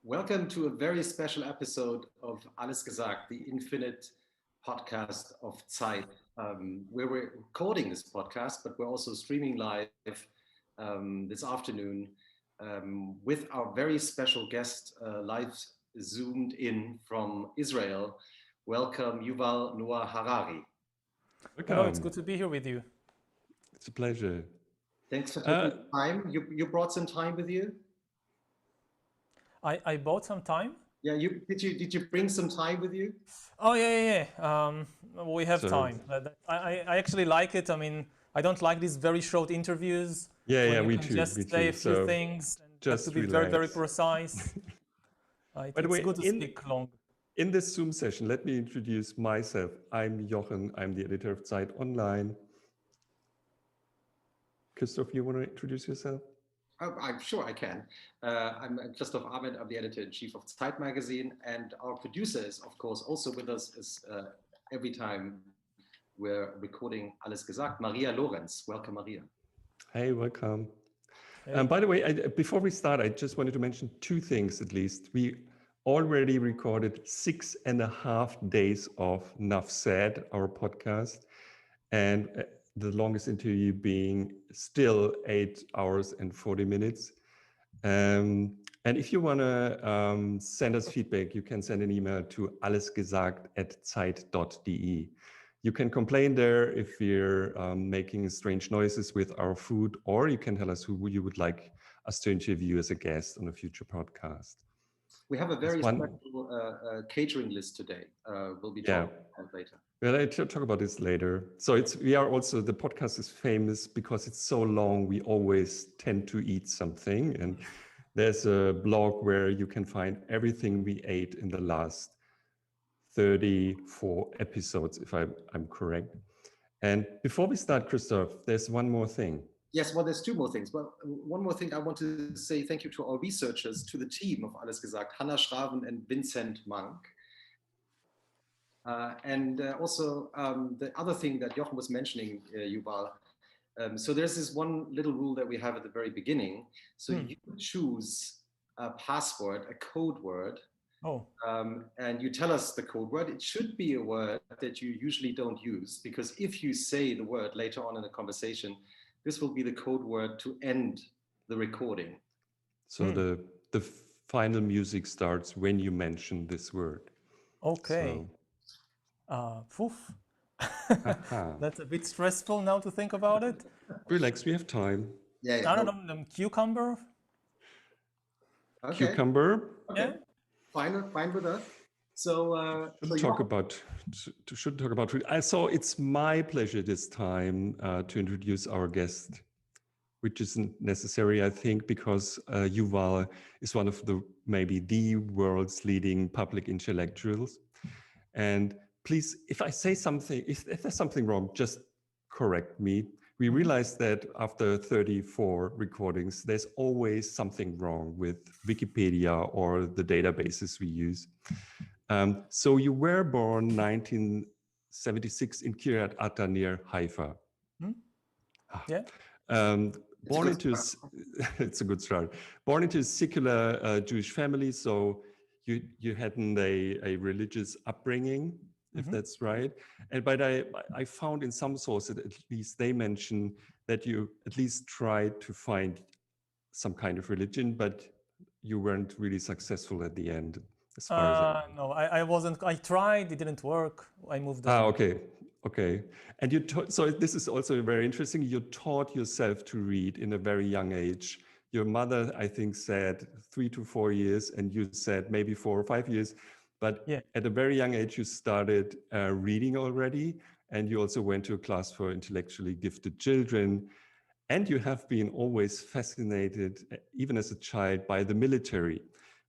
Welcome to a very special episode of Alles gesagt, the infinite podcast of Zeit. Where we're recording this podcast, but we're also streaming live this afternoon with our very special guest, live zoomed in from Israel. Welcome, Yuval Noah Harari. Hello, it's Welcome. good to be here with you. It's a pleasure. Thanks for taking the time. You brought some time with you? I bought some time. Yeah, did you bring some time with you? Oh yeah. We have So- time. I actually like it. I mean, I don't like these very short interviews. Yeah, when yeah, you me can too, just me say too. a few So things and have just to be very relax. precise. By the It's way, good to speak long. in this Zoom session, let me introduce myself. I'm Jochen. I'm the editor of Zeit Online. Christoph, you want to introduce yourself? I'm sure I can. I'm Christoph Ahmed. I'm the editor-in-chief of Zeit magazine, and our producer is, of course, also with us every time we're recording Alles gesagt, Maria Lorenz. Welcome, Maria. Hey, welcome. Hey. By the way, before we start, I just wanted to mention two things at least. We already recorded 6.5 days of Nuff Said, our podcast, and the longest interview being still 8 hours and 40 minutes. And if you want to send us feedback, you can send an email to allesgesagt@zeit.de. You can complain there if we're making strange noises with our food, or you can tell us who you would like us to interview as a guest on a future podcast. We have a very One- special catering list today. We'll be Yeah. talking about that later. Well, I'll talk about this later. So the podcast is famous because it's so long, we always tend to eat something. And there's a blog where you can find everything we ate in the last 34 episodes, if I'm correct. And before we start, Christoph, there's one more thing. Yes, well, there's two more things. Well, one more thing I want to say thank you to our researchers, to the team of Alles gesagt, Hannah Schraven and Vincent Mank. And also the other thing that Jochen was mentioning, Yuval. So there's this one little rule that we have at the very beginning. So you choose a password, a code word, Oh, and you tell us the code word. It should be a word that you usually don't use, because if you say the word later on in the conversation, this will be the code word to end the recording. So the final music starts when you mention this word. okay. Poof. Haha. That's a bit stressful now to think about it. Relax, we have time. Yeah. I don't know, cucumber. Okay. Cucumber. Okay. Yeah. Fine with that. So, Should talk about. So it's my pleasure this time to introduce our guest, which isn't necessary, I think, because Yuval is one of maybe the world's leading public intellectuals. And please, if I say something, if there's something wrong, just correct me. We realized that after 34 recordings, there's always something wrong with Wikipedia or the databases we use. So you were born 1976 in Kiryat Ata near Haifa. Yeah. Born into it's a good start. Born into a secular Jewish family, so you hadn't a religious upbringing, if that's right. And but I found in some sources, at least they mention that you at least tried to find some kind of religion, but you weren't really successful at the end, as far as I No, I wasn't. I tried. It didn't work. I moved on. Okay. And so this is also very interesting. You taught yourself to read in a very young age. Your mother, I think, said 3 to 4 years, and you said maybe 4 or 5 years. But Yeah. at a very young age, you started reading already, and you also went to a class for intellectually gifted children. And you have been always fascinated, even as a child, by the military,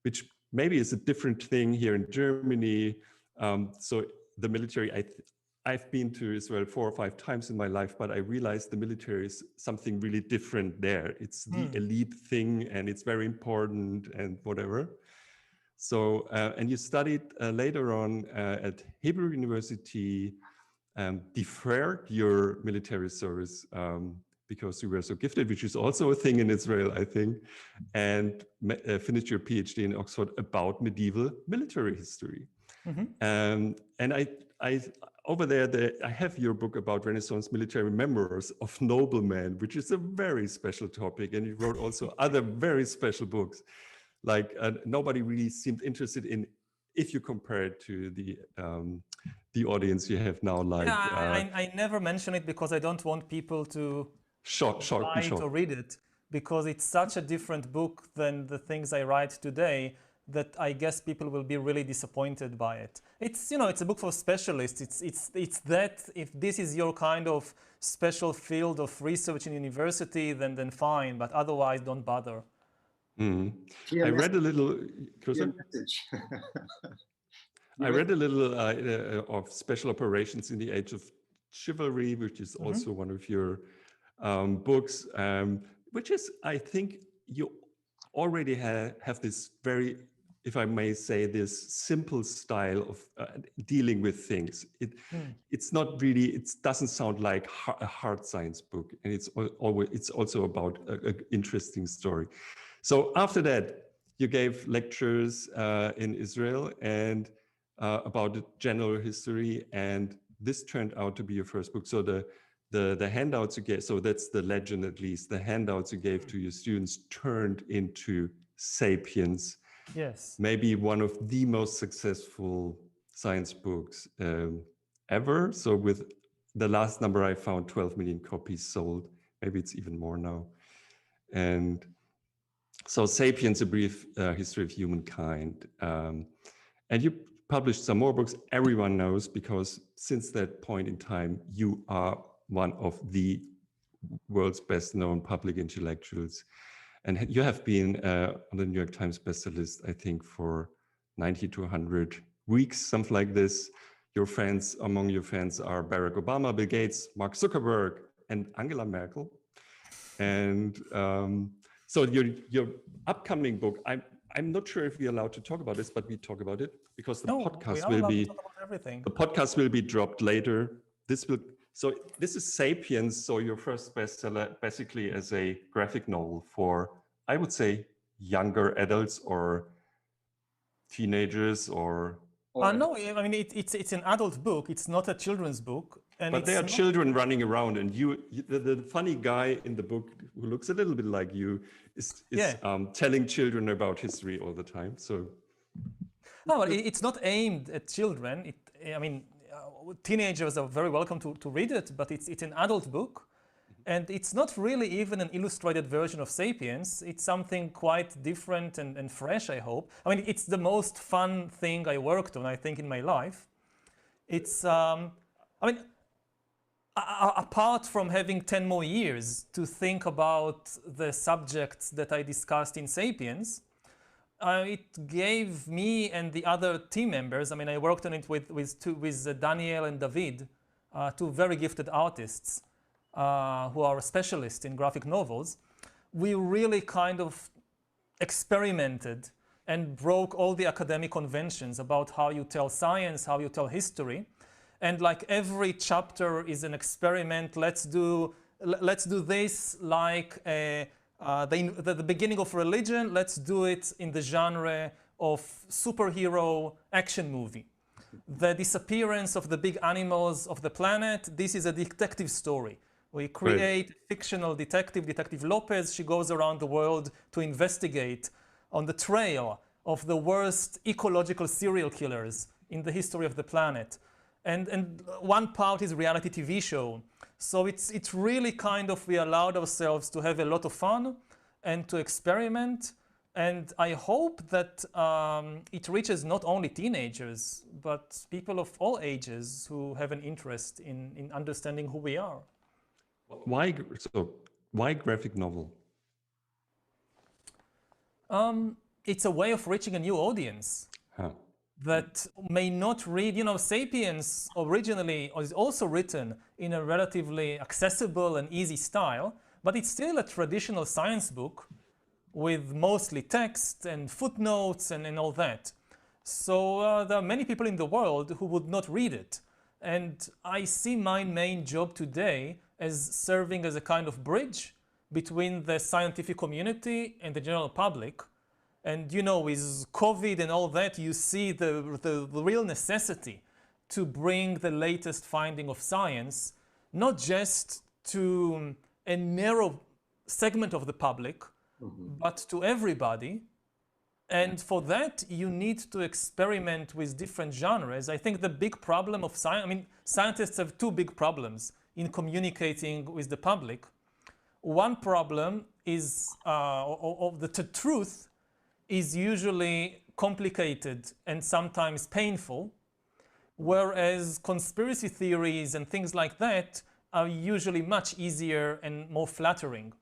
which maybe is a different thing here in Germany. So the military, I've been to Israel 4 or 5 times in my life, but I realized the military is something really different there. It's the elite thing, and it's very important and whatever. So, and you studied later on at Hebrew University, deferred your military service because you were so gifted, which is also a thing in Israel, I think, and finished your PhD in Oxford about medieval military history. And I over there, I have your book about Renaissance military memoirs of noblemen, which is a very special topic. And you wrote also other very special books, like nobody really seemed interested in, if you compare it to the audience you have now. Like, yeah, I never mention it because I don't want people to buy it or read it, because it's such a different book than the things I write today, that I guess people will be really disappointed by it. It's, you know, it's a book for specialists. It's that if this is your kind of special field of research in university, then fine, but otherwise don't bother. I read a little. I read a little of special operations in the age of chivalry, which is also one of your books, which is, I think, you already have this very, if I may say, this simple style of dealing with things. It's not really, it doesn't sound like a hard science book, and it's also about an interesting story. So after that, you gave lectures in Israel and about the general history, and this turned out to be your first book. So the handouts you gave, so that's the legend at least, the handouts you gave to your students turned into Sapiens. Yes. Maybe one of the most successful science books ever. So with the last number I found, 12 million copies sold. Maybe it's even more now. And so Sapiens, A Brief History of Humankind. And you published some more books everyone knows, because since that point in time, you are one of the world's best known public intellectuals. And you have been on the New York Times bestseller list, I think, for 90 to 100 weeks, something like this. Your fans, among your fans are Barack Obama, Bill Gates, Mark Zuckerberg, and Angela Merkel. And so your upcoming book, I'm not sure if we're allowed to talk about this, but we talk about it because the podcast will be, the podcast will be dropped later. So this is Sapiens, so your first bestseller, basically as a graphic novel for, I would say, younger adults or teenagers or... No, I mean, it's an adult book. It's not a children's book. But there are children running around, and the funny guy in the book who looks a little bit like you is telling children about history all the time. So, no, but it's not aimed at children. I mean, teenagers are very welcome to read it, but it's an adult book, and it's not really even an illustrated version of Sapiens. It's something quite different and fresh, I hope. I mean, it's the most fun thing I worked on, I think, in my life. It's, I mean, apart from having 10 more years to think about the subjects that I discussed in Sapiens, it gave me and the other team members, I mean, I worked on it with Daniel and David, two very gifted artists who are specialists in graphic novels. We really kind of experimented and broke all the academic conventions about how you tell science, how you tell history. And like every chapter is an experiment. Let's do this like the beginning of religion. Let's do it in the genre of superhero action movie. The disappearance of the big animals of the planet. This is a detective story. We create a fictional detective, Detective Lopez. She goes around the world to investigate on the trail of the worst ecological serial killers in the history of the planet. And one part is reality TV show. So it's really kind of, we allowed ourselves to have a lot of fun and to experiment. And I hope that it reaches not only teenagers, but people of all ages who have an interest in understanding who we are. Why graphic novel? It's a way of reaching a new audience. That may not read, you know, Sapiens originally is also written in a relatively accessible and easy style, but it's still a traditional science book with mostly text and footnotes and all that. So there are many people in the world who would not read it. And I see my main job today as serving as a kind of bridge between the scientific community and the general public. And with COVID and all that, you see the real necessity to bring the latest finding of science, not just to a narrow segment of the public, but to everybody. And for that, you need to experiment with different genres. I think the big problem of science, scientists have two big problems in communicating with the public. One problem is, the truth is usually complicated and sometimes painful, whereas conspiracy theories and things like that are usually much easier and more flattering.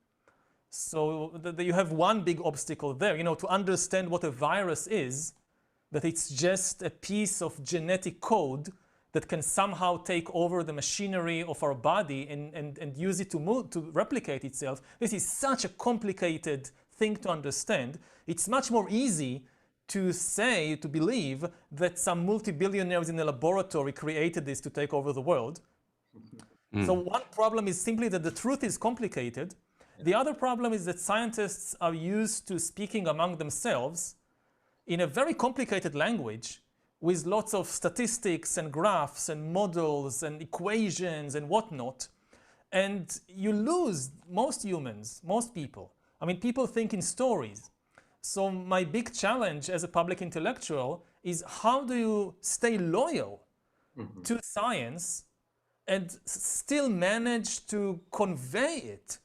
So you have one big obstacle there, to understand what a virus is, that it's just a piece of genetic code that can somehow take over the machinery of our body and use it to replicate itself. This is such a complicated thing to understand. It's much more easy to believe that some multi-billionaires in a laboratory created this to take over the world. So one problem is simply that the truth is complicated. The other problem is that scientists are used to speaking among themselves in a very complicated language with lots of statistics and graphs and models and equations and whatnot. And you lose most humans, most people. People think in stories. So my big challenge as a public intellectual is, how do you stay loyal to science and still manage to convey it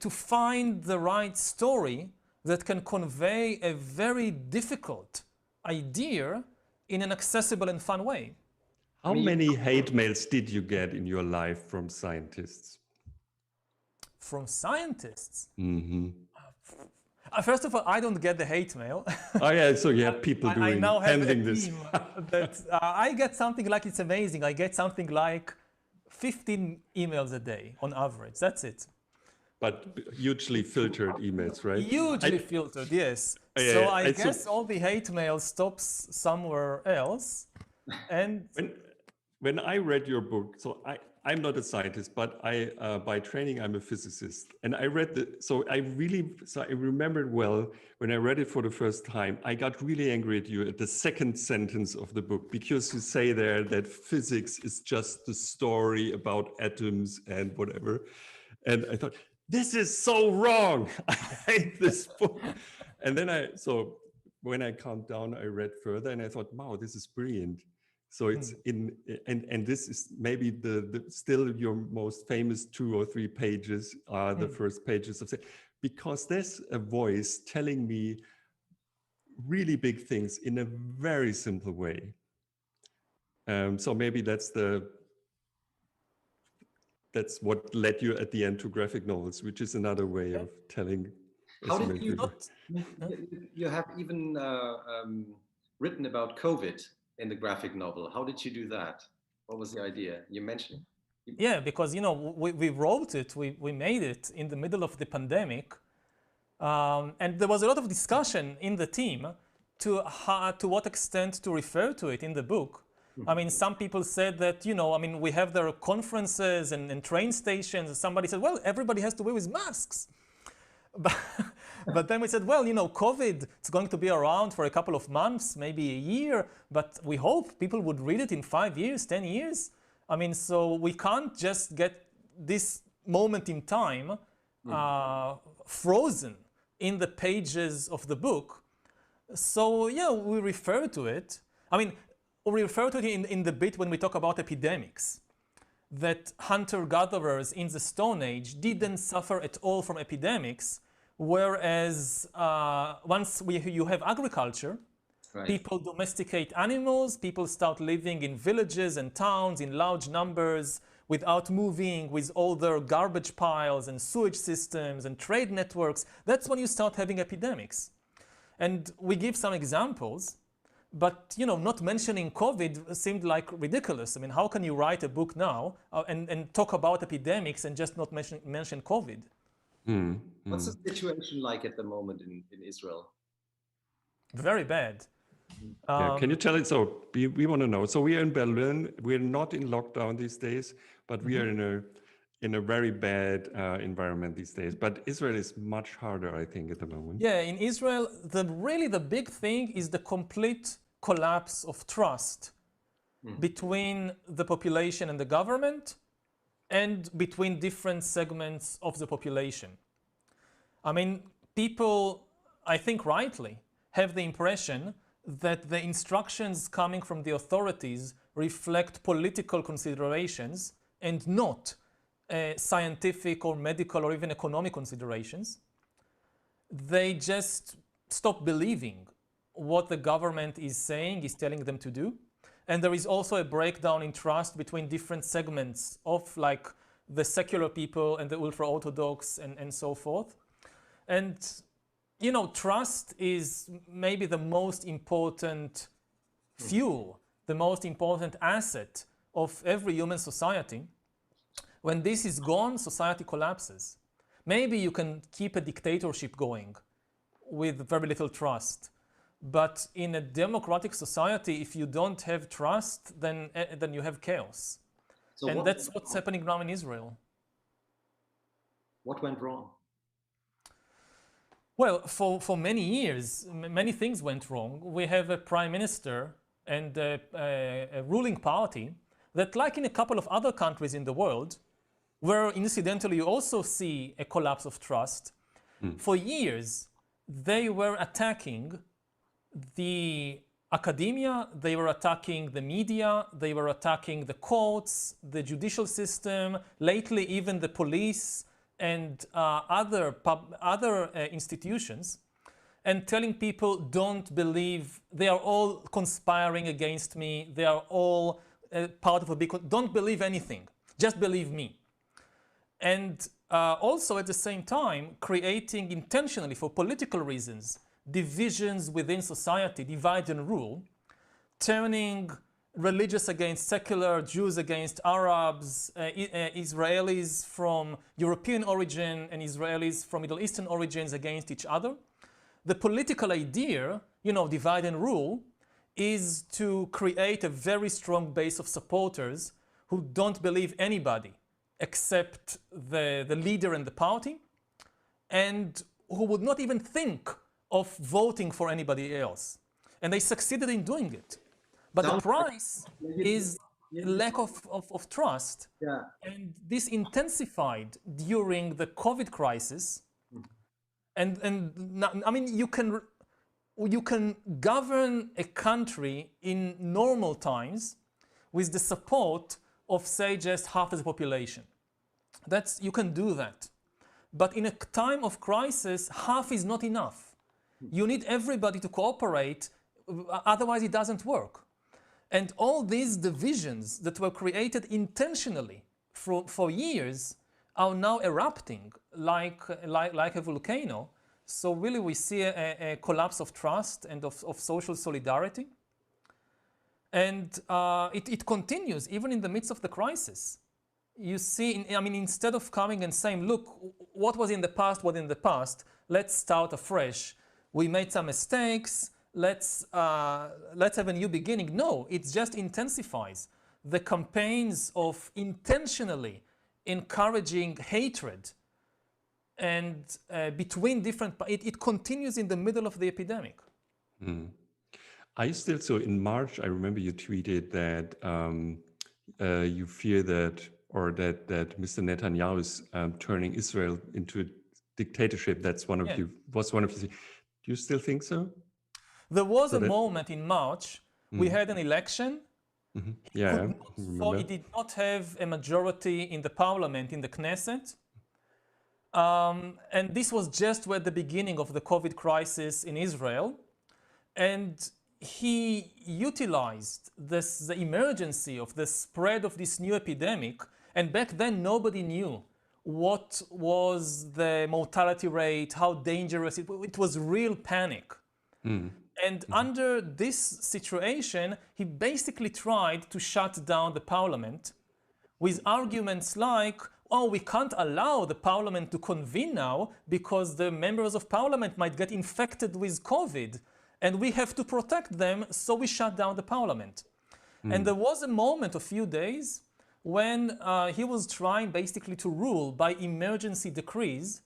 to find the right story that can convey a very difficult idea in an accessible and fun way? How many hate mails did you get in your life from scientists? From scientists? First of all, I don't get the hate mail. Oh yeah, so you have people I now have handling a this. team that I get something like, it's amazing. I get something like 15 emails a day on average. That's it. But hugely filtered emails, right? Hugely filtered, yes. So I guess all the hate mail stops somewhere else. And when I read your book, so I'm not a scientist, but by training I'm a physicist, and I read I remembered well when I read it for the first time. I got really angry at you at the second sentence of the book, because you say there that physics is just the story about atoms and whatever, and I thought, this is so wrong. I hate this book. And then when I calmed down, I read further and I thought, wow, this is brilliant. So it's and this is maybe the still your most famous 2 or 3 pages are the first pages of, because there's a voice telling me really big things in a very simple way. So maybe that's what led you at the end to graphic novels, which is another way of telling. How did you not? You have even written about COVID in the graphic novel. How did you do that? What was the idea? You mentioned. Yeah, because we wrote it, we made it in the middle of the pandemic, and there was a lot of discussion in the team to what extent to refer to it in the book. Some people said that, we have their conferences and train stations, and somebody said, well, everybody has to wear with masks. But then we said, well, COVID, it's going to be around for a couple of months, maybe a year, but we hope people would read it in 5 years, 10 years. So we can't just get this moment in time frozen in the pages of the book. So yeah, we refer to it. We refer to it in the bit when we talk about epidemics, that hunter-gatherers in the Stone Age didn't suffer at all from epidemics, whereas once you have agriculture, right, people domesticate animals, people start living in villages and towns in large numbers without moving, with all their garbage piles and sewage systems and trade networks. That's when you start having epidemics. And we give some examples. But not mentioning COVID seemed like ridiculous. How can you write a book now and talk about epidemics and just not mention COVID? What's the situation like at the moment in Israel? Very bad. Can you tell it? So we want to know. So we are in Berlin. We're not in lockdown these days, but we are in in a very bad environment these days. But Israel is much harder, I think, at the moment. Yeah, in Israel, really the big thing is the complete collapse of trust between the population and the government, and between different segments of the population. I mean, people, I think rightly, have the impression that the instructions coming from the authorities reflect political considerations and not scientific or medical or even economic considerations. They just stop believing what the government is saying, is telling them to do. And there is also a breakdown in trust between different segments of like the secular people and the ultra-Orthodox and so forth. And, you know, trust is maybe the most important fuel, the most important asset of every human society. When this is gone, society collapses. Maybe you can keep a dictatorship going with very little trust. But in a democratic society, if you don't have trust, then you have chaos. So and that's what's happening now in Israel. What went wrong? Well, for many years, many things went wrong. We have a prime minister and a ruling party that, like in a couple of other countries in the world, where incidentally you also see a collapse of trust, for years they were attacking the academia, they were attacking the media, they were attacking the courts, the judicial system, lately even the police and other institutions, and telling people, don't believe, they are all conspiring against me, they are all part of a big, don't believe anything, just believe me. And also at the same time, creating intentionally for political reasons, divisions within society, divide and rule, turning religious against secular, Jews against Arabs, Israelis from European origin and Israelis from Middle Eastern origins against each other. The political idea, you know, divide and rule, is to create a very strong base of supporters who don't believe anybody except the leader and the party, and who would not even think of voting for anybody else. And they succeeded in doing it. But the price is lack of trust. Yeah. And this intensified during the COVID crisis. And I mean, you can govern a country in normal times with the support of, say, just half the population. You can do that. But in a time of crisis, half is not enough. You need everybody to cooperate, otherwise it doesn't work. And all these divisions that were created intentionally for years are now erupting like a volcano. So really we see a collapse of trust and of social solidarity. And it continues even in the midst of the crisis. You see, I mean, instead of coming and saying, look, what was in the past, let's start afresh. We made some mistakes, let's have a new beginning. No, it just intensifies. The campaigns of intentionally encouraging hatred and between different, it continues in the middle of the epidemic. So in March, I remember you tweeted that you fear that Mr. Netanyahu is turning Israel into a dictatorship. That's one of you. Do you still think so? There was a moment in March, we had an election. He did not have a majority in the parliament, in the Knesset. And this was just at the beginning of the COVID crisis in Israel. And he utilized the emergency of the spread of this new epidemic. And back then, nobody knew what was the mortality rate, how dangerous it was real panic. And under this situation, he basically tried to shut down the parliament with arguments like, oh, we can't allow the parliament to convene now because the members of parliament might get infected with COVID and we have to protect them, so we shut down the parliament. And there was a moment, a few days, when he was trying basically to rule by emergency decrees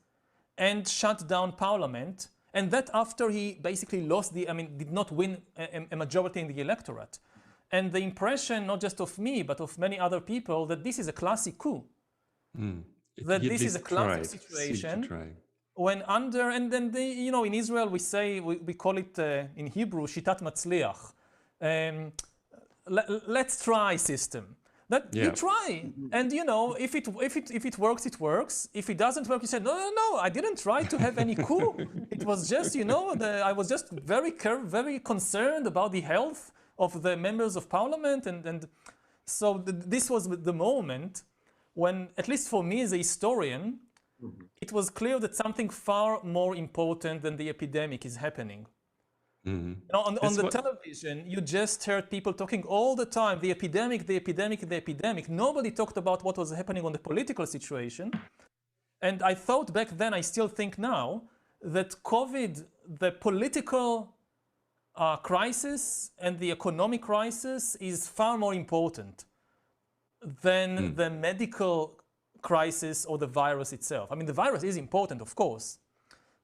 and shut down parliament, and that after he basically did not win a majority in the electorate. And the impression, not just of me, but of many other people, that this is a classic coup. That this is a classic situation when and then in Israel we call it in Hebrew, shitat matzliach. Let's try system. That you try, and if it works, it works. If it doesn't work, you say no, I didn't try to have any coup. It was just I was just very concerned about the health of the members of parliament, and so this was the moment when, at least for me as a historian, it was clear that something far more important than the epidemic is happening. On the television, you just heard people talking all the time, the epidemic, the epidemic, the epidemic. Nobody talked about what was happening on the political situation. And I thought back then, I still think now, that COVID, the political crisis and the economic crisis is far more important than the medical crisis or the virus itself. I mean, the virus is important, of course.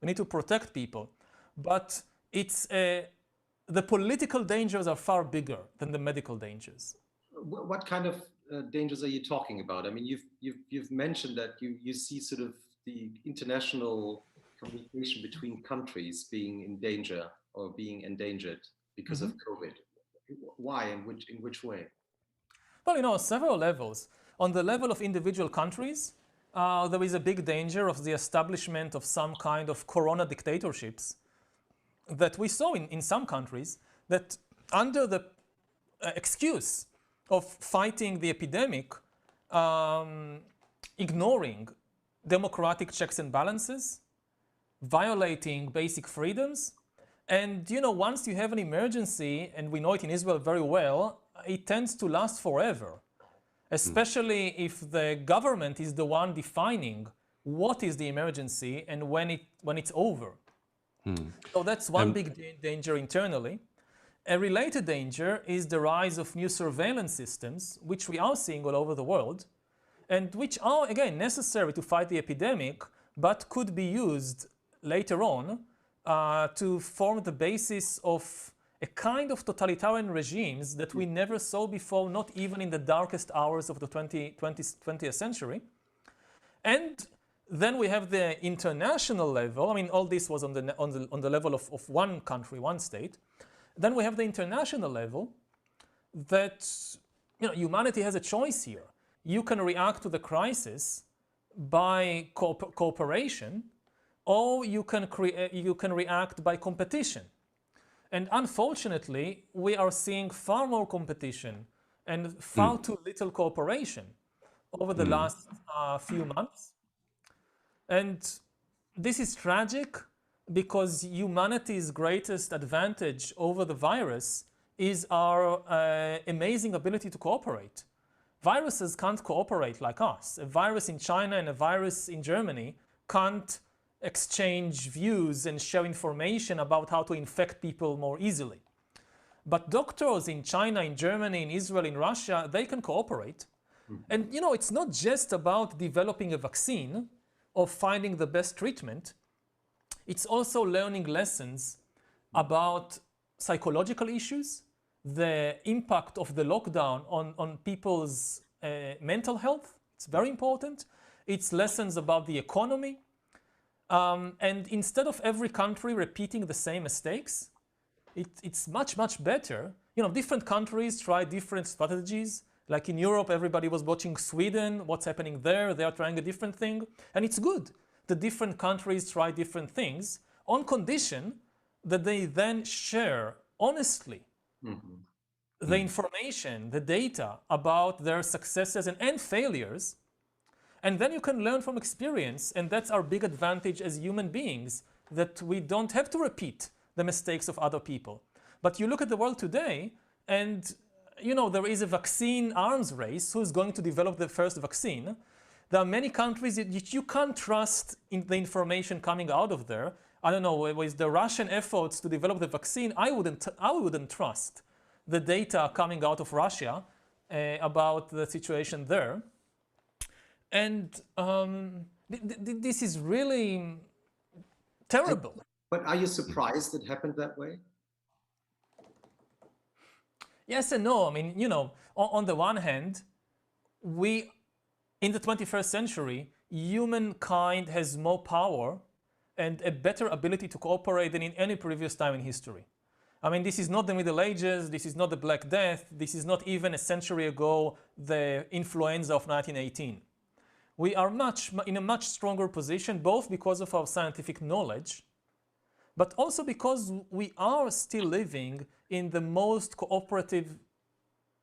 We need to protect people. But it's the political dangers are far bigger than the medical dangers. What kind of dangers are you talking about? I mean, you've mentioned that you see sort of the international communication between countries being in danger or being endangered because of COVID. Why and in which way? Well, several levels. On the level of individual countries, there is a big danger of the establishment of some kind of corona dictatorships that we saw in some countries, that under the excuse of fighting the epidemic, ignoring democratic checks and balances, violating basic freedoms. And once you have an emergency, and we know it in Israel very well, it tends to last forever, especially if the government is the one defining what is the emergency and when it's over. So that's one big danger internally. A related danger is the rise of new surveillance systems, which we are seeing all over the world, and which are, again, necessary to fight the epidemic, but could be used later on to form the basis of a kind of totalitarian regimes that we never saw before, not even in the darkest hours of the 20th century. And then we have the international level. I mean, all this was on the level of one country, one state. Then we have the international level that humanity has a choice here. You can react to the crisis by cooperation, or you can react by competition. And unfortunately, we are seeing far more competition and far too little cooperation over the last few months. And this is tragic because humanity's greatest advantage over the virus is our amazing ability to cooperate. Viruses can't cooperate like us. A virus in China and a virus in Germany can't exchange views and share information about how to infect people more easily. But doctors in China, in Germany, in Israel, in Russia, they can cooperate. And it's not just about developing a vaccine or finding the best treatment. It's also learning lessons about psychological issues, the impact of the lockdown on people's mental health. It's very important. It's lessons about the economy. And instead of every country repeating the same mistakes, it's much, much better. Different countries try different strategies. Like in Europe, everybody was watching Sweden, what's happening there. They are trying a different thing. And it's good. The different countries try different things on condition that they then share honestly the information, the data about their successes and failures. And then you can learn from experience, and that's our big advantage as human beings, that we don't have to repeat the mistakes of other people. But you look at the world today, and there is a vaccine arms race. Who's going to develop the first vaccine? There are many countries that you can't trust in the information coming out of there. I don't know, with the Russian efforts to develop the vaccine, I wouldn't trust the data coming out of Russia about the situation there. And this is really terrible. But are you surprised it happened that way? Yes and no. I mean, you know, on the one hand, in the 21st century, humankind has more power and a better ability to cooperate than in any previous time in history. I mean, this is not the Middle Ages, this is not the Black Death, this is not even a century ago the influenza of 1918. We are in a much stronger position, both because of our scientific knowledge, but also because we are still living in the most cooperative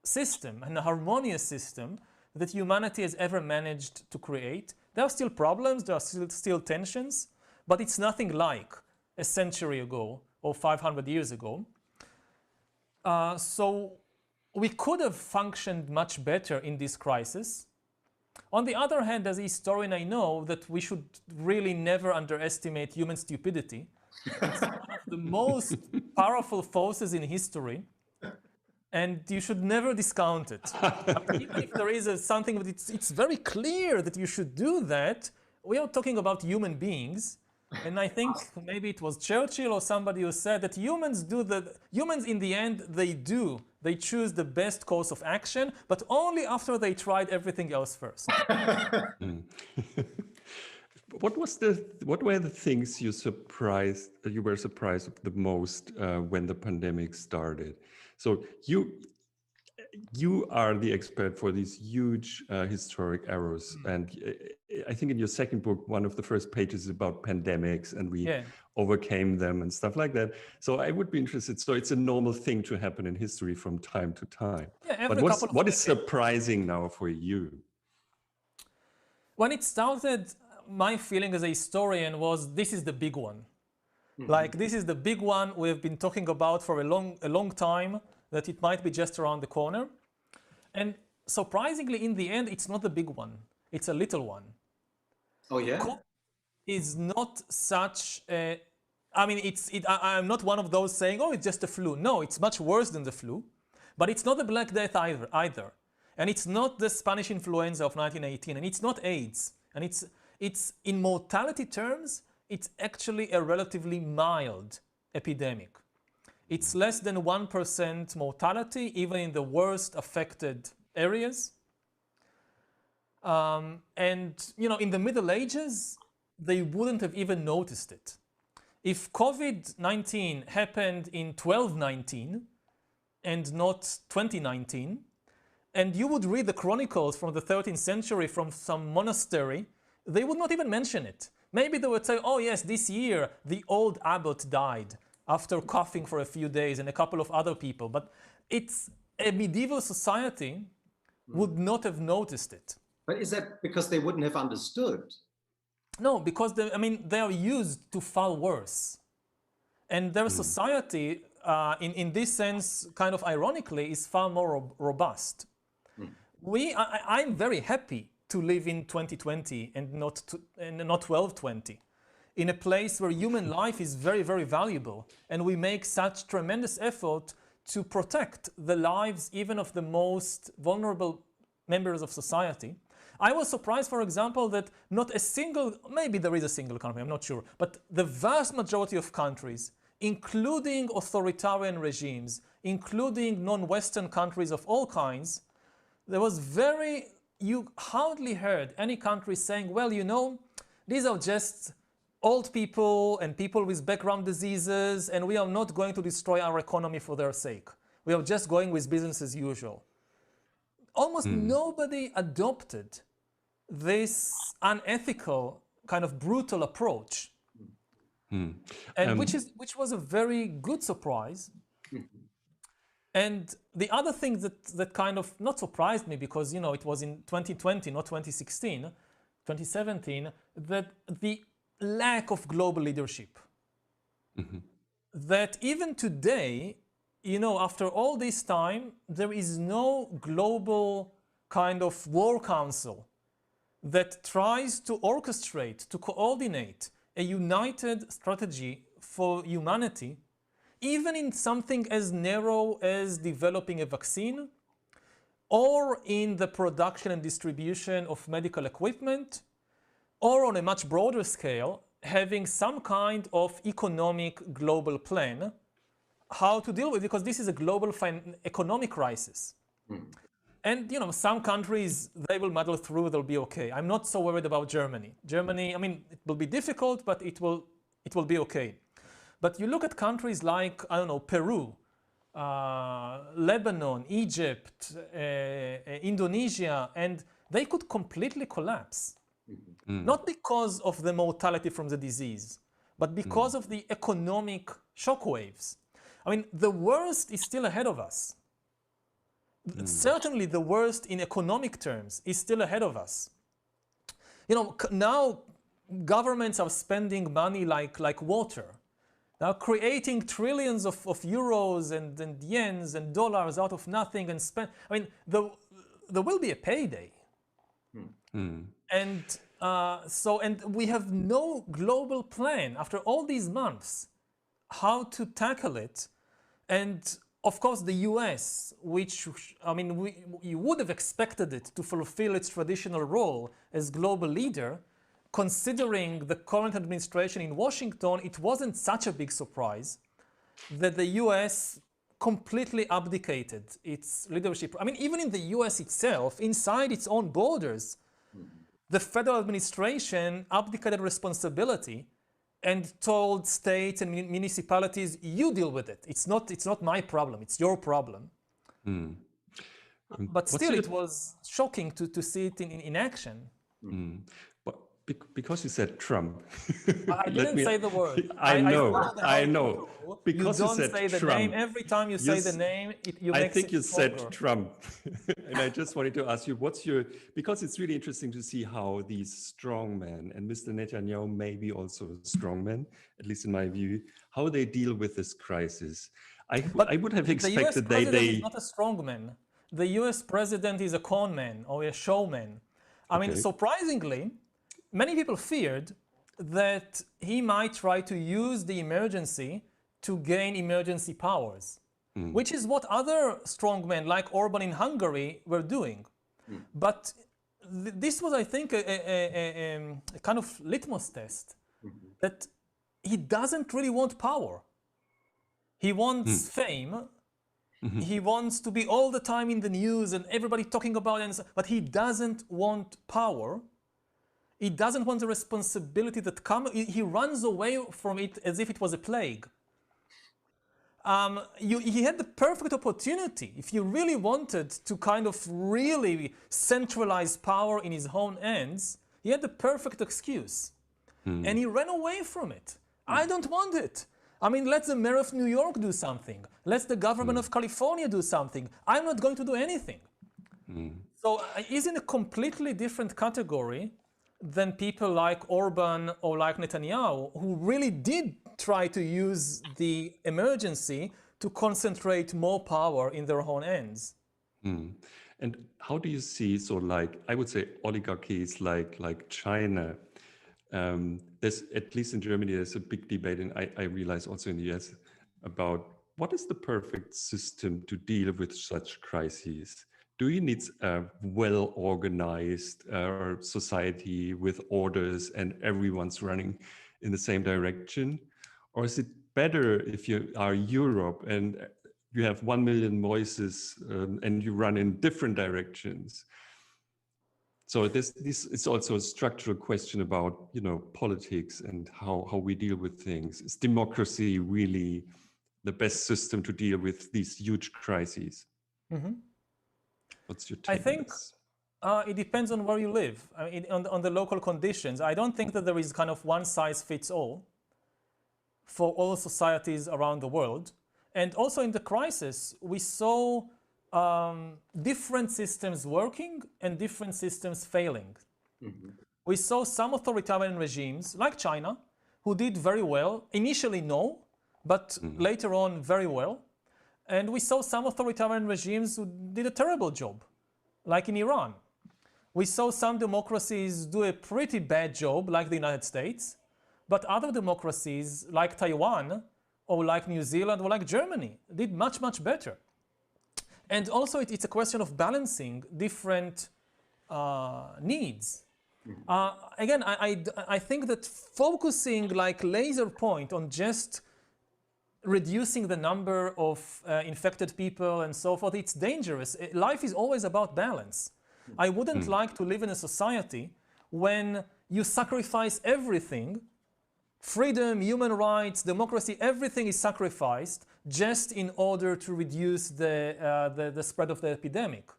system and a harmonious system that humanity has ever managed to create. There are still problems, there are still tensions, but it's nothing like a century ago or 500 years ago. So we could have functioned much better in this crisis. On the other hand, as a historian, I know that we should really never underestimate human stupidity. It's one of the most powerful forces in history, and you should never discount it. I mean, even if there is something that it's very clear that you should do that, we are talking about human beings. And I think maybe it was Churchill or somebody who said that humans in the end, they choose the best course of action, but only after they tried everything else first. What were the things you were surprised the most when the pandemic started? So you are the expert for these huge historic errors, and I think in your second book, one of the first pages is about pandemics, and we overcame them and stuff like that. So I would be interested. So it's a normal thing to happen in history from time to time. Yeah, but what is surprising now for you? When it started, my feeling as a historian was this is the big one. Mm-hmm. Like this is the big one we've been talking about for a long time, that it might be just around the corner. And surprisingly, in the end, it's not the big one. It's a little one. Oh, yeah? COVID is not such a... I mean, I'm not one of those saying, oh, it's just a flu. No, it's much worse than the flu. But it's not the Black Death either. And it's not the Spanish influenza of 1918. And it's not AIDS. And it's in mortality terms, it's actually a relatively mild epidemic. It's less than 1% mortality, even in the worst affected areas. And, you know, in the Middle Ages, they wouldn't have even noticed it. If COVID-19 happened in 1219 and not 2019, and you would read the chronicles from the 13th century from some monastery, they would not even mention it. Maybe they would say, oh yes, this year the old abbot died after coughing for a few days and a couple of other people. But it's a medieval society would not have noticed it. But is that because they wouldn't have understood? No, because they are used to far worse. And their society, in this sense, kind of ironically, is far more robust. I'm very happy to live in 2020 and not 1220. In a place where human life is very, very valuable, and we make such tremendous effort to protect the lives even of the most vulnerable members of society. I was surprised, for example, that not a single, maybe there is a single country, I'm not sure, but the vast majority of countries, including authoritarian regimes, including non-Western countries of all kinds, you hardly heard any country saying, well, you know, these are just old people and people with background diseases, and we are not going to destroy our economy for their sake. We are just going with business as usual. Almost nobody adopted this unethical, kind of brutal approach, and which was a very good surprise. And the other thing that kind of not surprised me, because you know it was in 2020, not 2016, 2017, that the lack of global leadership. That even today, you know, after all this time, there is no global kind of war council that tries to orchestrate, to coordinate a united strategy for humanity, even in something as narrow as developing a vaccine, or in the production and distribution of medical equipment, or on a much broader scale, having some kind of economic global plan how to deal with it, because this is a global economic crisis. And some countries, they will muddle through, they'll be okay. I'm not so worried about Germany. Germany, I mean, it will be difficult, but it will be okay. But you look at countries like, I don't know, Peru, Lebanon, Egypt, Indonesia, and they could completely collapse. Not because of the mortality from the disease, but because of the economic shockwaves. I mean, the worst is still ahead of us. Certainly the worst in economic terms is still ahead of us. Now governments are spending money like water. Now creating trillions of euros and yens and dollars out of nothing and spend. I mean, there will be a payday. And and we have no global plan after all these months how to tackle it. And of course, the US, which, I mean, you would have expected it to fulfill its traditional role as global leader, considering the current administration in Washington, it wasn't such a big surprise that the US completely abdicated its leadership. I mean, even in the US itself, inside its own borders, the federal administration abdicated responsibility and told states and municipalities, you deal with it. It's not my problem, it's your problem. But still, it was shocking to see it in action. But because you said Trump. I didn't say the word. I know. Because you don't said say the Trump. name. Every time you say the name, I think you said Trump. And I just wanted to ask you, because it's really interesting to see how these strongmen, and Mr. Netanyahu may be also a strongman, at least in my view, how they deal with this crisis. I would have expected the US president is not a strongman. The US president is a conman or a showman. I mean, surprisingly, many people feared that he might try to use the emergency to gain emergency powers, which is what other strongmen like Orban in Hungary were doing. But this was, I think, a kind of litmus test that he doesn't really want power. He wants fame. He wants to be all the time in the news and everybody talking about it, but he doesn't want power. He doesn't want the responsibility that comes. He runs away from it as if it was a plague. He had the perfect opportunity. If he really wanted to kind of really centralize power in his own hands, he had the perfect excuse. And he ran away from it. I don't want it. I mean, let the mayor of New York do something. Let the government of California do something. I'm not going to do anything. So he's in a completely different category than people like Orban or like Netanyahu, who really did try to use the emergency to concentrate more power in their own hands. And how do you see, I would say oligarchies like China? There's, at least in Germany, there's a big debate, and I realize also in the US, about what is the perfect system to deal with such crises. Do you need a well-organized society with orders and everyone's running in the same direction? Or is it better if you are Europe and you have 1 million voices and you run in different directions? So this is also a structural question about, politics and how we deal with things. Is democracy really the best system to deal with these huge crises? What's your take? I think it depends on where you live, on the local conditions. I don't think that there is kind of one size fits all for all societies around the world. And also in the crisis, we saw different systems working and different systems failing. We saw some authoritarian regimes like China, who did very well, initially no, but later on very well. And we saw some authoritarian regimes who did a terrible job, like in Iran. We saw some democracies do a pretty bad job, like the United States, but other democracies, like Taiwan, or like New Zealand, or like Germany, did much, much better. And also it's a question of balancing different needs. Again, I think that focusing like laser point on just reducing the number of infected people and so forth, it's dangerous. Life is always about balance. I wouldn't like to live in a society when you sacrifice everything, freedom, human rights, democracy, everything is sacrificed just in order to reduce the spread of the epidemic.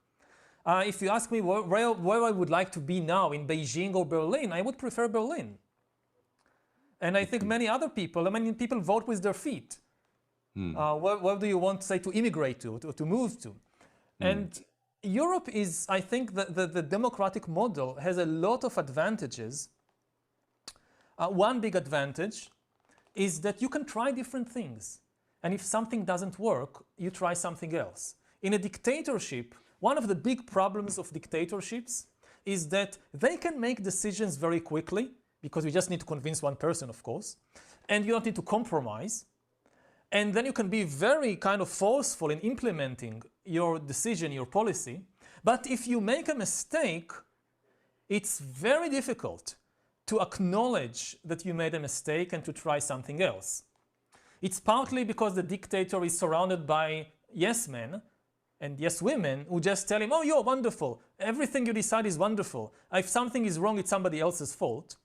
If you ask me where I would like to be now, in Beijing or Berlin, I would prefer Berlin. And I think many other people, I mean, people vote with their feet. Where do you want, say, to immigrate to move to? And Europe is, I think, the democratic model has a lot of advantages. One big advantage is that you can try different things. And if something doesn't work, you try something else. In a dictatorship, one of the big problems of dictatorships is that they can make decisions very quickly, because you just need to convince one person, of course, and you don't need to compromise. And then you can be very kind of forceful in implementing your decision, your policy. But if you make a mistake, it's very difficult to acknowledge that you made a mistake and to try something else. It's partly because the dictator is surrounded by yes men and yes women who just tell him, oh, you're wonderful. Everything you decide is wonderful. If something is wrong, it's somebody else's fault.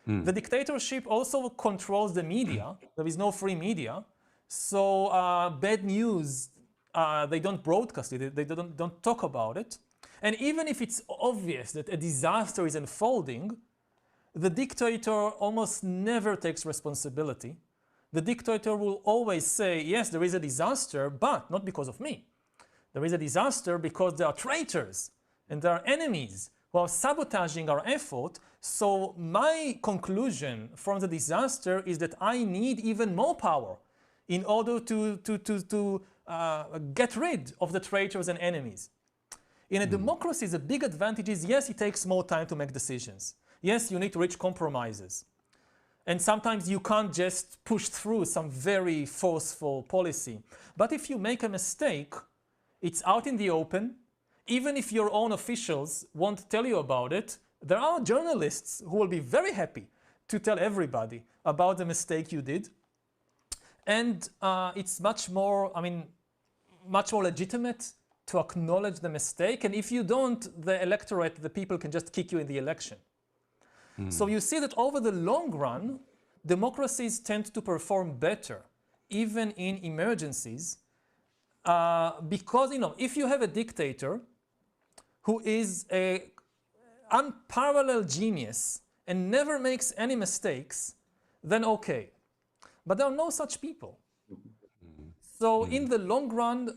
The dictatorship also controls the media. There is no free media. So bad news, they don't broadcast it, they don't talk about it. And even if it's obvious that a disaster is unfolding, the dictator almost never takes responsibility. The dictator will always say, yes, there is a disaster, but not because of me. There is a disaster because there are traitors and there are enemies who are sabotaging our effort. So my conclusion from the disaster is that I need even more power in order to get rid of the traitors and enemies. In a democracy, the big advantage is, yes, it takes more time to make decisions. Yes, you need to reach compromises. And sometimes you can't just push through some very forceful policy. But if you make a mistake, it's out in the open. Even if your own officials won't tell you about it, there are journalists who will be very happy to tell everybody about the mistake you did. And it's much more legitimate to acknowledge the mistake. And if you don't, the electorate, the people can just kick you in the election. So you see that over the long run, democracies tend to perform better, even in emergencies, because, if you have a dictator who is an unparalleled genius and never makes any mistakes, then okay. But there are no such people. So in the long run,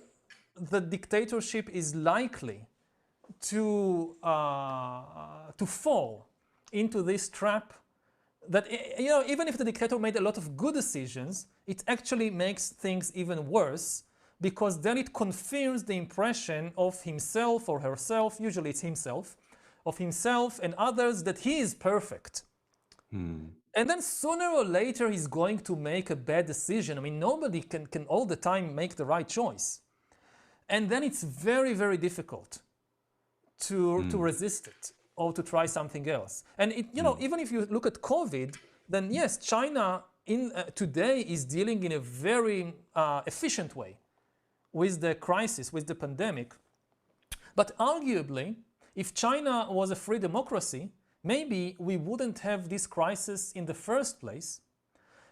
the dictatorship is likely to fall into this trap that, even if the dictator made a lot of good decisions, it actually makes things even worse, because then it confirms the impression of himself or herself, usually it's himself, of himself and others, that he is perfect. And then sooner or later he's going to make a bad decision. I mean, nobody can all the time make the right choice. And then it's very, very difficult to resist it or to try something else. And even if you look at COVID, then yes, China today is dealing in a very efficient way with the crisis, with the pandemic. But arguably, if China was a free democracy, maybe we wouldn't have this crisis in the first place.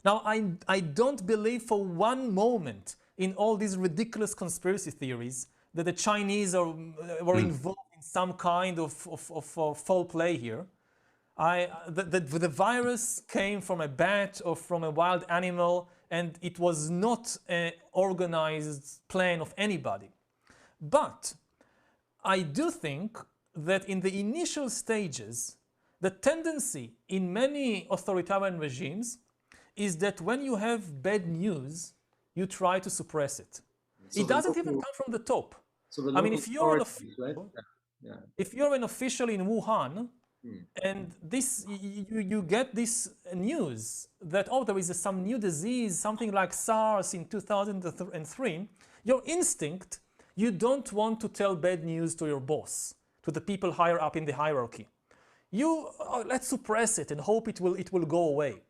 Now, I don't believe for one moment in all these ridiculous conspiracy theories that the Chinese were involved in some kind of foul play here. The virus came from a bat or from a wild animal, and it was not an organized plan of anybody. But I do think that in the initial stages, the tendency in many authoritarian regimes is that when you have bad news, you try to suppress it. So it doesn't even come from the top. So if you're an official in Wuhan, and you get this news that, there is some new disease, something like SARS in 2003, your instinct You don't want to tell bad news to your boss, to the people higher up in the hierarchy. Let's suppress it and hope it will go away.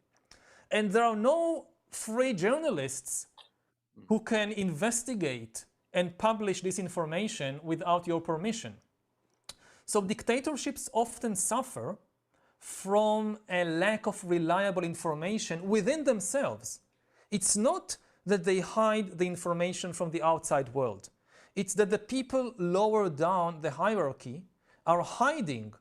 And there are no free journalists who can investigate and publish this information without your permission. So dictatorships often suffer from a lack of reliable information within themselves. It's not that they hide the information from the outside world. It's that the people lower down the hierarchy are hiding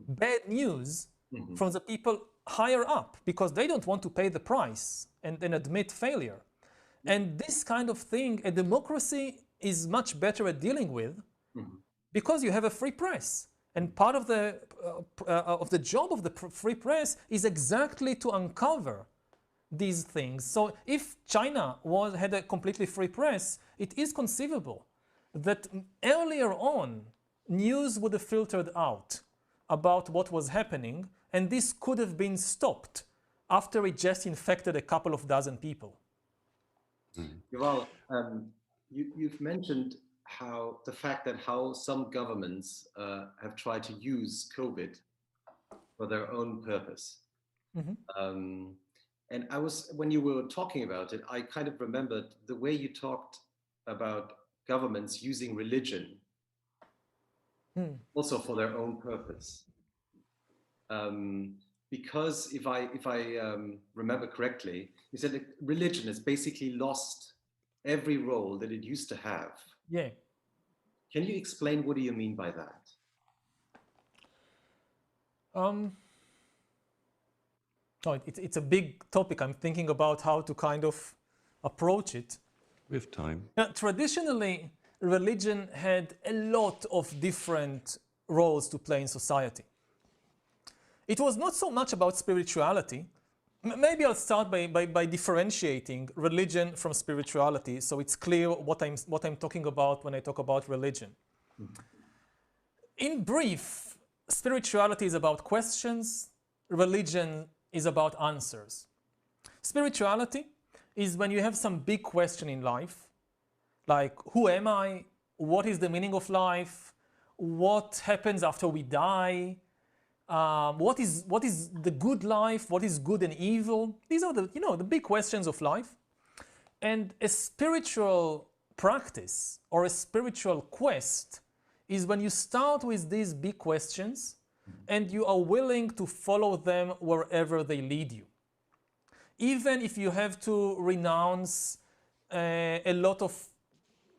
bad news from the people higher up because they don't want to pay the price and admit failure. And this kind of thing, a democracy is much better at dealing with because you have a free press. And part of the job of the free press is exactly to uncover these things. So if China had a completely free press, it is conceivable that earlier on news would have filtered out about what was happening, and this could have been stopped after it just infected a couple of dozen people. Yuval, you've mentioned the fact that how some governments have tried to use COVID for their own purpose. And when you were talking about it, I kind of remembered the way you talked about governments using religion also for their own purpose. Because if I remember correctly, you said that religion has basically lost every role that it used to have. Yeah. Can you explain what do you mean by that? It's a big topic. I'm thinking about how to kind of approach it. With time. Now, traditionally, religion had a lot of different roles to play in society. It was not so much about spirituality. Maybe I'll start by differentiating religion from spirituality, so it's clear what I'm talking about when I talk about religion. In brief, spirituality is about questions, religion is about answers. Spirituality is when you have some big question in life, like who am I, what is the meaning of life, what happens after we die, what is the good life, what is good and evil. These are the big questions of life. And a spiritual practice or a spiritual quest is when you start with these big questions and you are willing to follow them wherever they lead you. Even if you have to renounce a lot of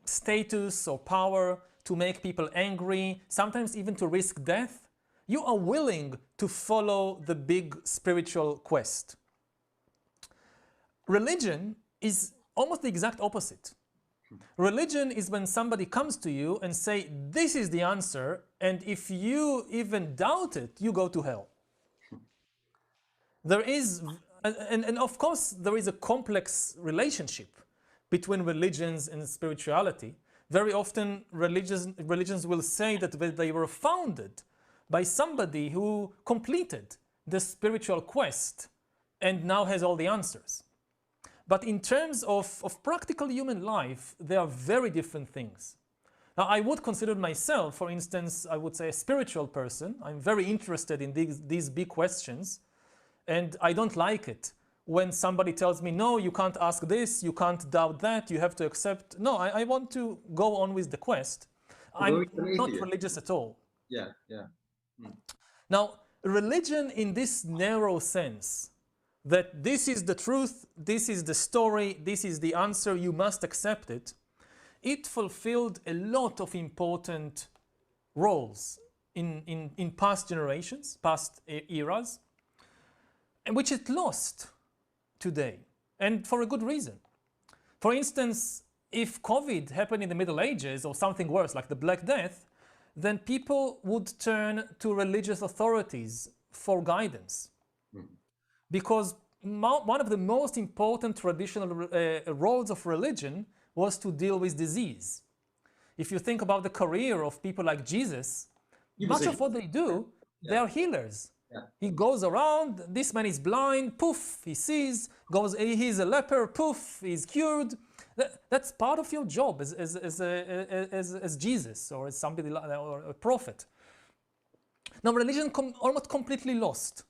status or power to make people angry, sometimes even to risk death, you are willing to follow the big spiritual quest. Religion is almost the exact opposite. Religion is when somebody comes to you and say, this is the answer, and if you even doubt it, you go to hell. There is, and of course, there is a complex relationship between religions and spirituality. Very often, religions will say that they were founded by somebody who completed the spiritual quest and now has all the answers. But in terms of practical human life, they are very different things. Now, I would consider myself, for instance, I would say a spiritual person. I'm very interested in these big questions, and I don't like it when somebody tells me, no, you can't ask this, you can't doubt that, you have to accept. No, I want to go on with the quest. I'm not religious at all. Yeah. Now, religion in this narrow sense, that this is the truth, this is the story, this is the answer, you must accept it, it fulfilled a lot of important roles in past generations, past eras, and which it lost today, and for a good reason. For instance, if COVID happened in the Middle Ages or something worse like the Black Death, then people would turn to religious authorities for guidance. Because one of the most important traditional roles of religion was to deal with disease. If you think about the career of people like Jesus, much of what they do, they are healers. Yeah. He goes around, this man is blind, poof, he sees, he's a leper, poof, he's cured. That's part of your job as Jesus or as somebody or a prophet. Now, religion almost completely lost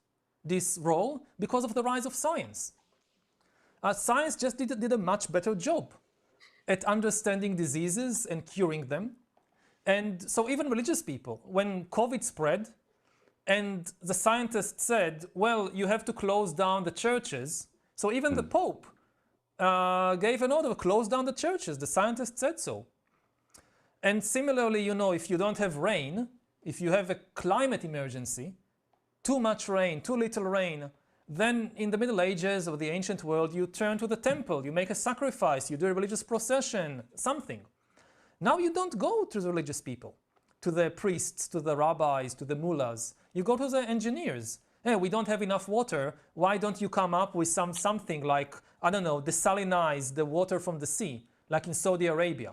this role because of the rise of science. Science just did a much better job at understanding diseases and curing them. And so even religious people, when COVID spread and the scientists said, well, you have to close down the churches. So even the Pope gave an order, close down the churches. The scientists said so. And similarly, you know, if you don't have rain, if you have a climate emergency, too much rain, too little rain, then in the Middle Ages or the ancient world, you turn to the temple, you make a sacrifice, you do a religious procession, something. Now you don't go to the religious people, to the priests, to the rabbis, to the mullahs. You go to the engineers. Hey, we don't have enough water. Why don't you come up with something like, I don't know, desalinize the water from the sea, like in Saudi Arabia?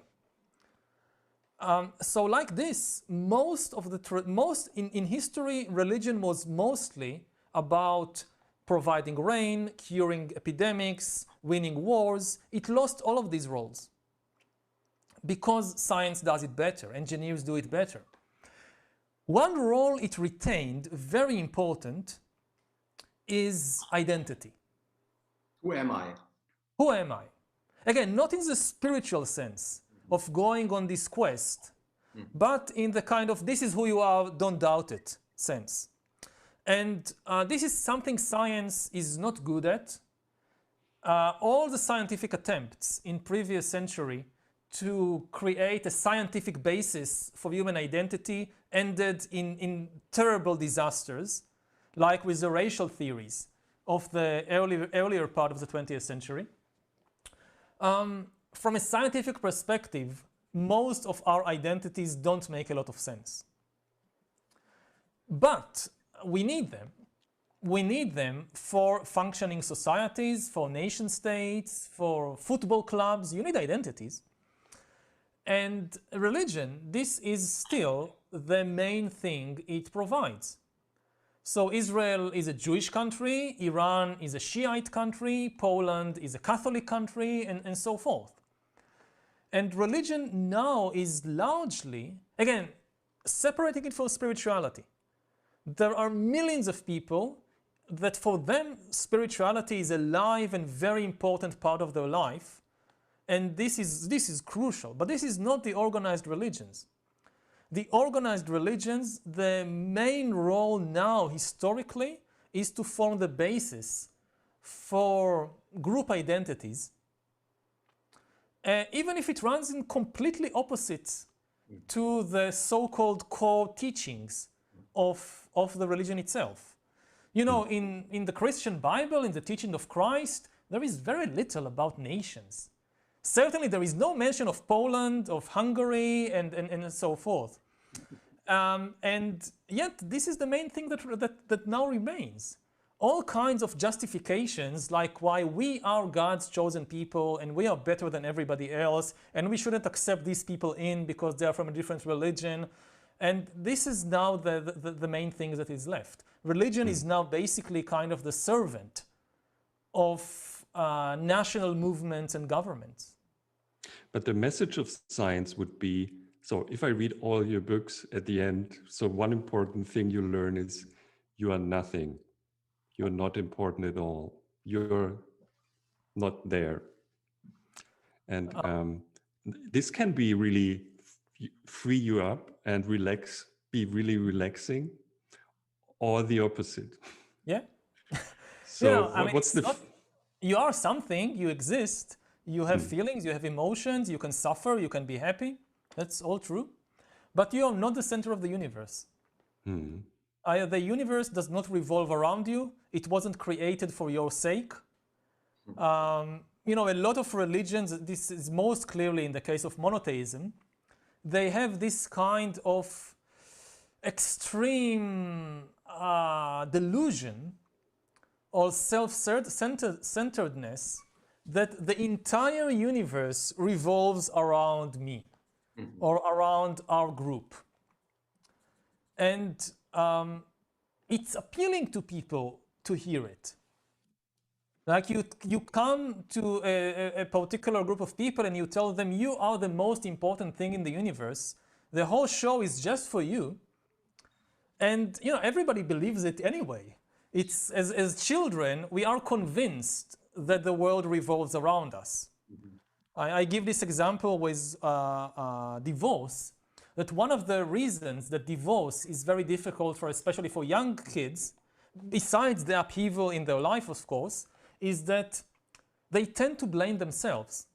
So like this, in history, religion was mostly about providing rain, curing epidemics, winning wars. It lost all of these roles because science does it better, engineers do it better. One role it retained, very important, is identity. Who am I? Who am I? Again, not in the spiritual sense of going on this quest, but in the kind of this is who you are, don't doubt it sense. And this is something science is not good at. All the scientific attempts in previous century to create a scientific basis for human identity ended in terrible disasters, like with the racial theories of the earlier part of the 20th century. From a scientific perspective, most of our identities don't make a lot of sense. But we need them. We need them for functioning societies, for nation states, for football clubs. You need identities. And religion, this is still the main thing it provides. So Israel is a Jewish country, Iran is a Shiite country, Poland is a Catholic country, and so forth. And religion now is largely, again, separating it from spirituality. There are millions of people that for them spirituality is a live and very important part of their life. And this is crucial, but this is not the organized religions. The organized religions, the main role now historically is to form the basis for group identities, even if it runs in completely opposite to the so-called core teachings of the religion itself. You know, in the Christian Bible, in the teaching of Christ, there is very little about nations. Certainly there is no mention of Poland, of Hungary, and so forth. And yet this is the main thing that now remains. All kinds of justifications like why we are God's chosen people and we are better than everybody else and we shouldn't accept these people in because they are from a different religion. And this is now the main thing that is left. Religion is now basically kind of the servant of national movements and governments. But the message of science would be, so if I read all your books at the end, so one important thing you learn is you are nothing. You're not important at all. You're not there. And this can be really free you up and be really relaxing, or the opposite. Yeah. So you know, what's the... You are something, you exist, you have feelings, you have emotions, you can suffer, you can be happy. That's all true. But you are not the center of the universe. The universe does not revolve around you. It wasn't created for your sake. You know, a lot of religions, this is most clearly in the case of monotheism, they have this kind of extreme delusion or self-centeredness that the entire universe revolves around me or around our group. And it's appealing to people to hear it. Like you come to a particular group of people and you tell them you are the most important thing in the universe. The whole show is just for you. And everybody believes it anyway. It's as children, we are convinced that the world revolves around us. I give this example with divorce, that one of the reasons that divorce is very difficult for, especially for young kids, besides the upheaval in their life, of course, is that they tend to blame themselves.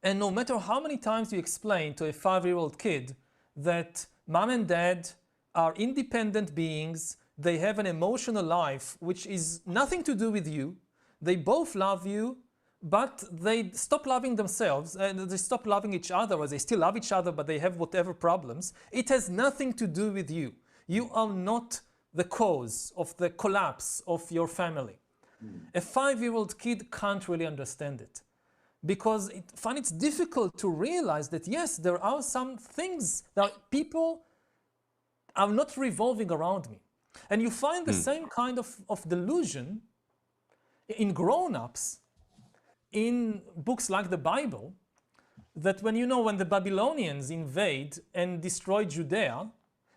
And no matter how many times you explain to a 5-year-old kid that mom and dad are independent beings, they have an emotional life which is nothing to do with you, they both love you, but they stop loving themselves and they stop loving each other, or they still love each other, but they have whatever problems. It has nothing to do with you. You are not the cause of the collapse of your family. A 5-year-old kid can't really understand it because it's difficult to realize that yes, there are some things that people are not revolving around me. And you find the same kind of delusion in grown-ups in books like the Bible, that when the Babylonians invade and destroy Judea,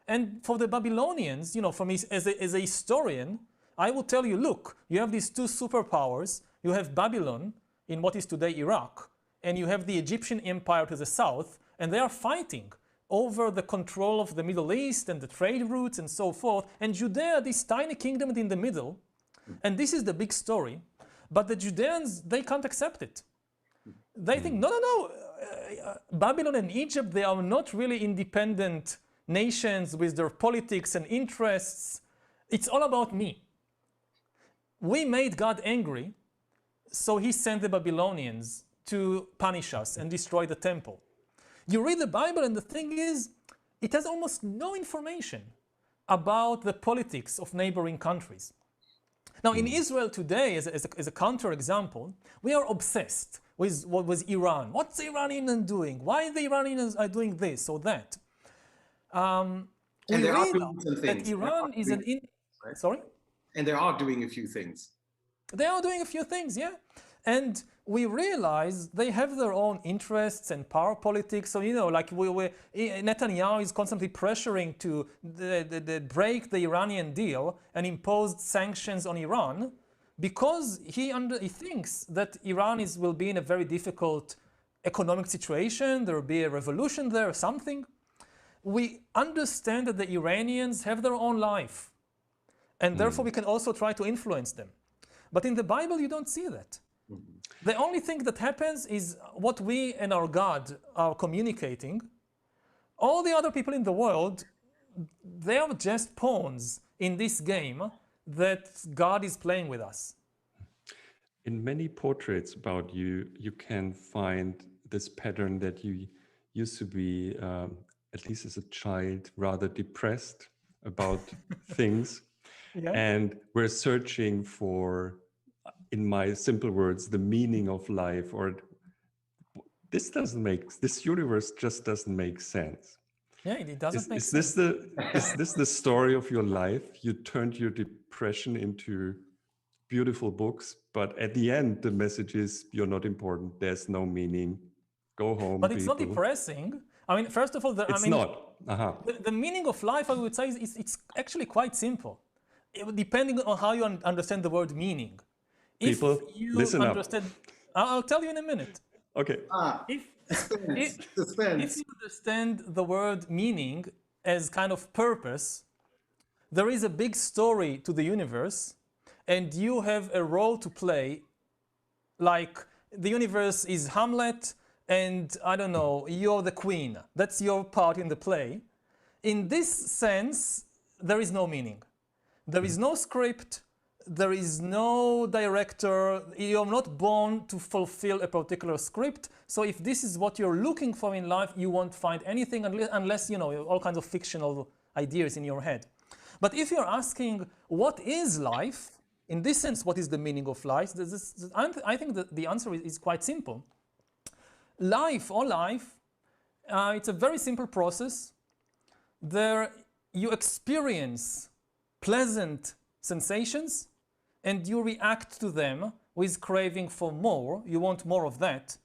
and for the Babylonians, for me as a historian, I will tell you, look, you have these two superpowers. You have Babylon in what is today Iraq, and you have the Egyptian Empire to the south, and they are fighting over the control of the Middle East and the trade routes and so forth, and Judea, this tiny kingdom in the middle, and this is the big story, but the Judeans, they can't accept it. They think, no, Babylon and Egypt, they are not really independent nations with their politics and interests. It's all about me. We made God angry, so he sent the Babylonians to punish us and destroy the temple. You read the Bible and the thing is, it has almost no information about the politics of neighboring countries. Now in Israel today, as a counter-example, we are obsessed with what was Iran. What's the Iranians doing? Why the Iranians are doing this or that? And they are doing some things. That Iran is an... Right? Sorry? And they are doing a few things. They are doing a few things, yeah. And we realize they have their own interests and power politics. So, like Netanyahu is constantly pressuring to break the Iranian deal and impose sanctions on Iran because he thinks that Iran will be in a very difficult economic situation. There will be a revolution there or something. We understand that the Iranians have their own life. And therefore, we can also try to influence them. But in the Bible, you don't see that. The only thing that happens is what we and our God are communicating. All the other people in the world, they are just pawns in this game that God is playing with us. In many portraits about you, you can find this pattern that you used to be, at least as a child, rather depressed about things. Yeah. And we're searching for, in my simple words, the meaning of life, or this universe just doesn't make sense. Yeah, it doesn't make sense. Is this the story of your life? You turned your depression into beautiful books, but at the end, the message is you're not important. There's no meaning. Go home. But it's not depressing. I mean, first of all, the meaning of life, I would say, it's actually quite simple. Depending on how you understand the word meaning. People, if you listen understand, I'll tell you in a minute. Okay. If you understand the word meaning as kind of purpose, there is a big story to the universe, and you have a role to play. Like the universe is Hamlet, and I don't know, you're the queen. That's your part in the play. In this sense, there is no meaning. There is no script, there is no director, you're not born to fulfill a particular script. So if this is what you're looking for in life, you won't find anything unless all kinds of fictional ideas in your head. But if you're asking, what is life? In this sense, what is the meaning of life? I think that the answer is quite simple. Life, it's a very simple process. There you experience pleasant sensations and you react to them with craving for more, you want more of that,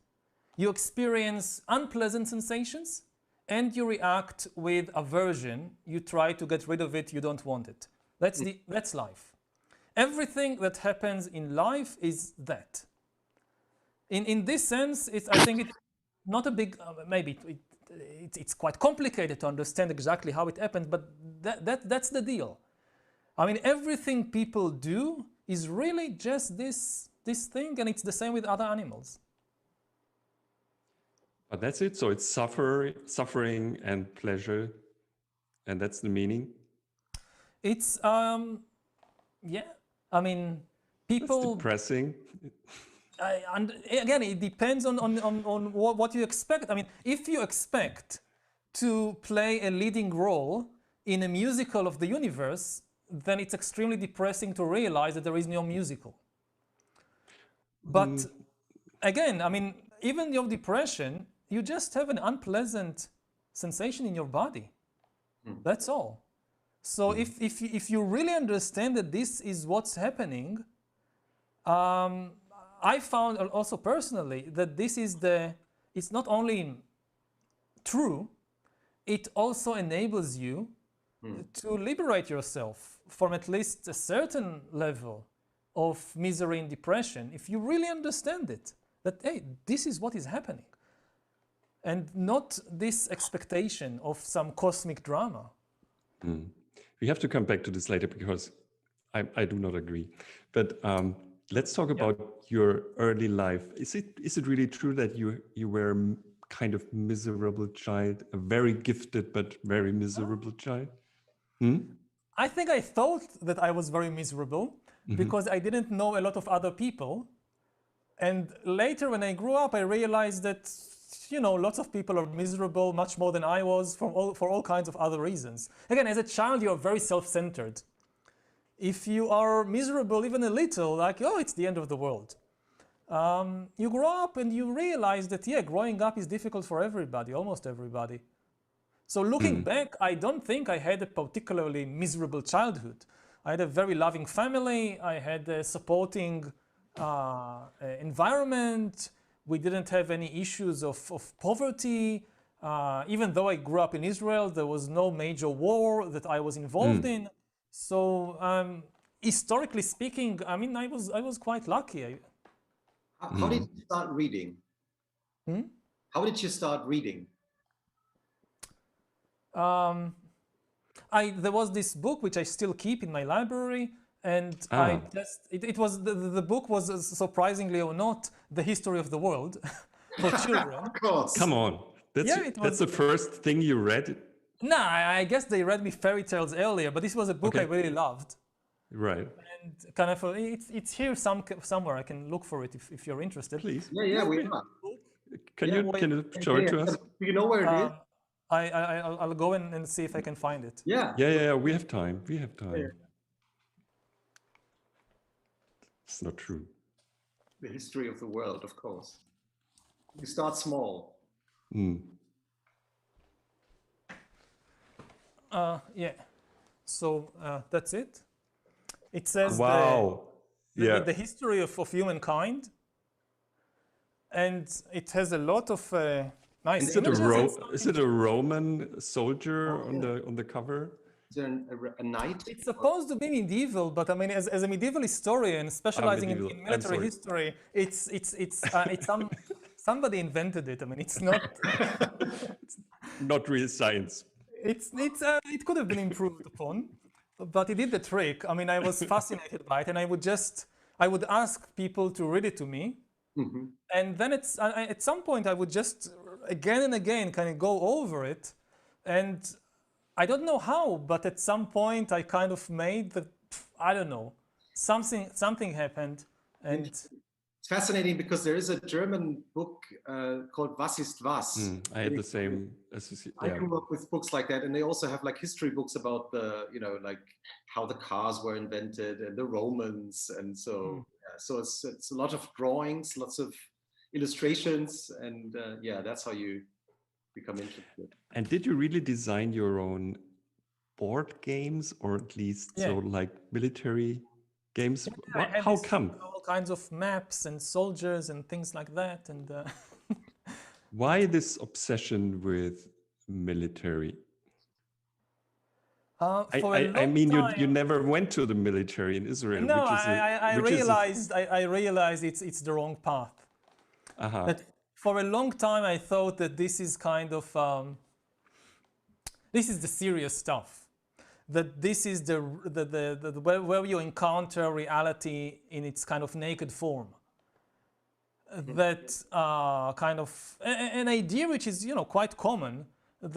you experience unpleasant sensations, and you react with aversion. You try to get rid of it, you don't want it. That's life. Everything that happens in life is that. In this sense, I think it's not a big, it's quite complicated to understand exactly how it happened, but that's the deal. I mean, everything people do is really just this thing, and it's the same with other animals. But that's it. So it's suffering and pleasure, and that's the meaning. It's yeah. I mean, people. That's depressing. And again, it depends on what you expect. I mean, if you expect to play a leading role in a musical of the universe, then it's extremely depressing to realize that there is no musical. But again, I mean, even your depression, you just have an unpleasant sensation in your body. That's all. So if you really understand that this is what's happening, I found also personally that it's not only true, it also enables you to liberate yourself from at least a certain level of misery and depression, if you really understand it, that, hey, this is what is happening. And not this expectation of some cosmic drama. We have to come back to this later because I do not agree. But let's talk about your early life. Is it really true that you were a kind of miserable child, a very gifted but very miserable child? I think I thought that I was very miserable because I didn't know a lot of other people. And later when I grew up, I realized that, you know, lots of people are miserable much more than I was for all kinds of other reasons. Again, as a child, you're very self-centered. If you are miserable even a little, like, oh, it's the end of the world. You grow up and you realize that, yeah, growing up is difficult for everybody, almost everybody. So looking back, I don't think I had a particularly miserable childhood. I had a very loving family. I had a supporting environment. We didn't have any issues of poverty. Even though I grew up in Israel, there was no major war that I was involved in. So historically speaking, I mean, I was quite lucky. How did you start reading? How did you start reading? There was this book which I still keep in my library, and it was the book was, surprisingly or not, the history of the world for children. Of course. Come on, that's the first thing you read. No, I guess they read me fairy tales earlier, but this was a book I really loved. Right. And kind of it's here somewhere. I can look for it if you're interested. Please. Yeah, we are. Can you show it to us? Do you know where it is? I'll go and see if I can find it. Yeah. We have time. Yeah. It's not true. The history of the world, of course. You start small. Yeah. So that's it. It says the history of humankind, and it has a lot of nice images. Is it a Roman soldier on the cover? Is there a knight? It's supposed to be medieval, but I mean, as a medieval historian specializing in military history, it's somebody invented it. I mean, it's not. It's not real science. It could have been improved upon, but it did the trick. I mean, I was fascinated by it, and I would ask people to read it to me, and then at some point I would just again and again kind of go over it, and I don't know how, but at some point I kind of made I don't know, something happened, and. It's fascinating because there is a German book called Was ist was? I had the same. I grew up with books like that, and they also have like history books about like how the cars were invented and the Romans, and so it's a lot of drawings, lots of illustrations, and that's how you become interested. And did you really design your own board games, or at least like military games. I had How this, come? all kinds of maps and soldiers and things like that. And Why this obsession with military? for a I long mean, you time, never went to the military in Israel, no, which is I realized it's the wrong path. uh-huh. That for a long time I thought that this is kind of this is the serious stuff. That this is the where you encounter reality in its kind of naked form. That kind of an idea which is quite common,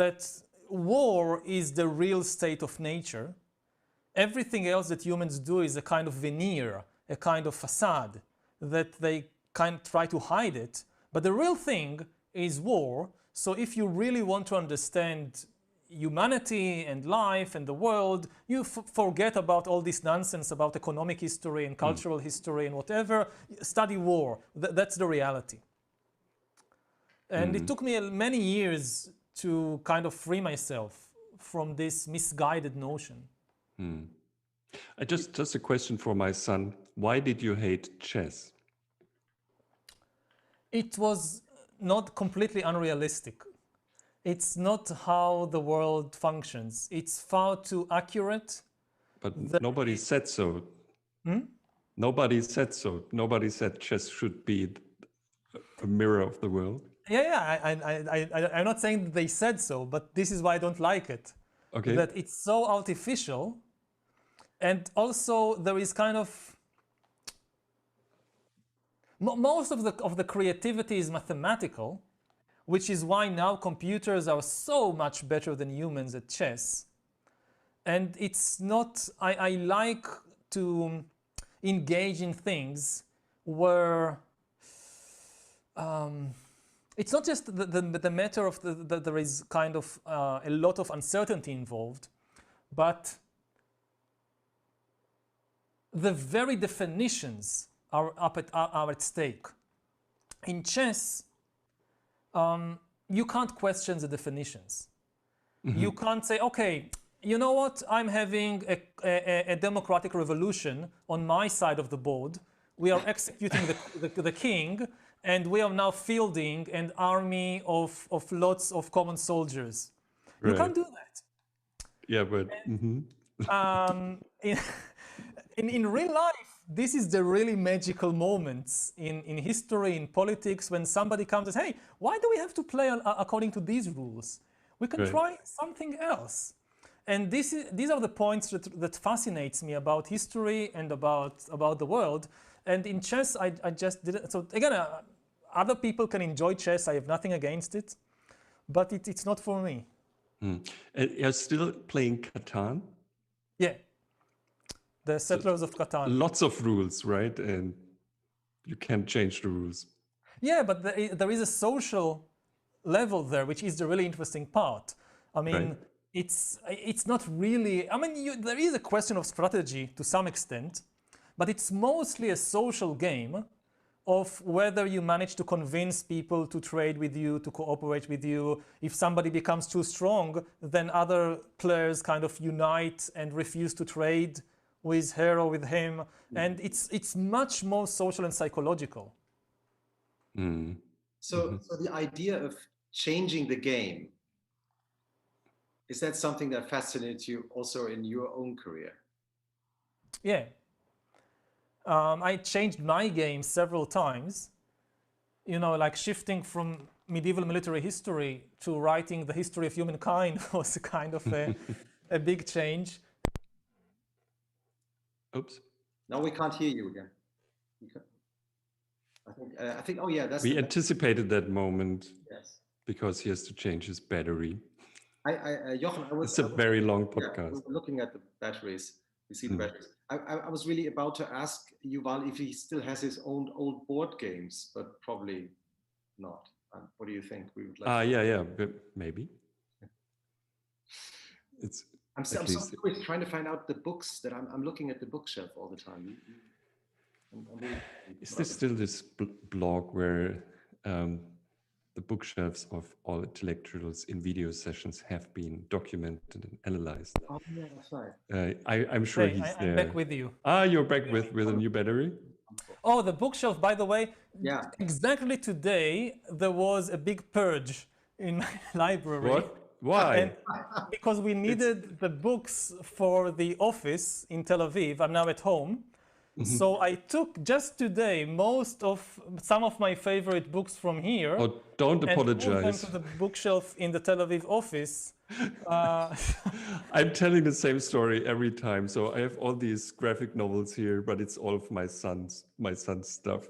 that war is the real state of nature. Everything else that humans do is a kind of veneer, a kind of facade, that they kind of try to hide it. But the real thing is war. So if you really want to understand humanity and life and the world, you forget about all this nonsense about economic history and cultural history and whatever. Study war. That's the reality. And it took me many years to kind of free myself from this misguided notion. Just a question for my son. Why did you hate chess? It was not completely unrealistic. It's not how the world functions. It's far too accurate. But nobody said so. Nobody said so. Nobody said chess should be a mirror of the world. I'm not saying that they said so, but this is why I don't like it. Okay. That it's so artificial, and also there is kind of most of the creativity is mathematical, which is why now computers are so much better than humans at chess. And it's not, I like to engage in things where it's not just the matter of that there is kind of a lot of uncertainty involved, but the very definitions are at stake. In chess, you can't question the definitions. You can't say, okay, you know what? I'm having a democratic revolution on my side of the board. We are executing the king, and we are now fielding an army of lots of common soldiers. Right. You can't do that. Yeah, but in real life, this is the really magical moments in history, in politics, when somebody comes and says, hey, why do we have to play according to these rules? We can try something else. And these are the points that fascinates me about history and about the world. And in chess, I just didn't. So again, other people can enjoy chess. I have nothing against it, but it's not for me. You're still playing Catan? Yeah. The Settlers of Catan. Lots of rules, right? And you can't change the rules. Yeah, but there is a social level there, which is the really interesting part. I mean, it's not really. I mean, there is a question of strategy to some extent, but it's mostly a social game of whether you manage to convince people to trade with you, to cooperate with you. If somebody becomes too strong, then other players kind of unite and refuse to trade with her or with him. And it's much more social and psychological. So the idea of changing the game, is that something that fascinates you also in your own career? Yeah. I changed my game several times, like shifting from medieval military history to writing the history of humankind was kind of a big change. Oops. Now we can't hear you again. I think. Oh yeah, we anticipated that moment. Yes. Because he has to change his battery. Jochen, it's a very long podcast. Yeah, we were looking at the batteries. We see the batteries. I was really about to ask Yuval if he still has his own old board games, but probably not. What do you think? We would like. Yeah, maybe. I'm so curious trying to find out the books that I'm looking at the bookshelf all the time. Is there still this blog where the the bookshelves of all intellectuals in video sessions have been documented and analyzed. Oh, yeah, that's right. I'm sure Hey, he's I'm there. back with you. Ah, you're back with a new battery? Oh, the bookshelf, by the way, Yeah. exactly today there was a big purge in my library. What? Why? And because we needed the books for the office in Tel Aviv, I'm now at home. So I took just today some of my favorite books from here. Oh, don't and moved them apologize. to the bookshelf in the Tel Aviv office. I'm telling the same story every time. So I have all these graphic novels here, but it's all of my son's stuff.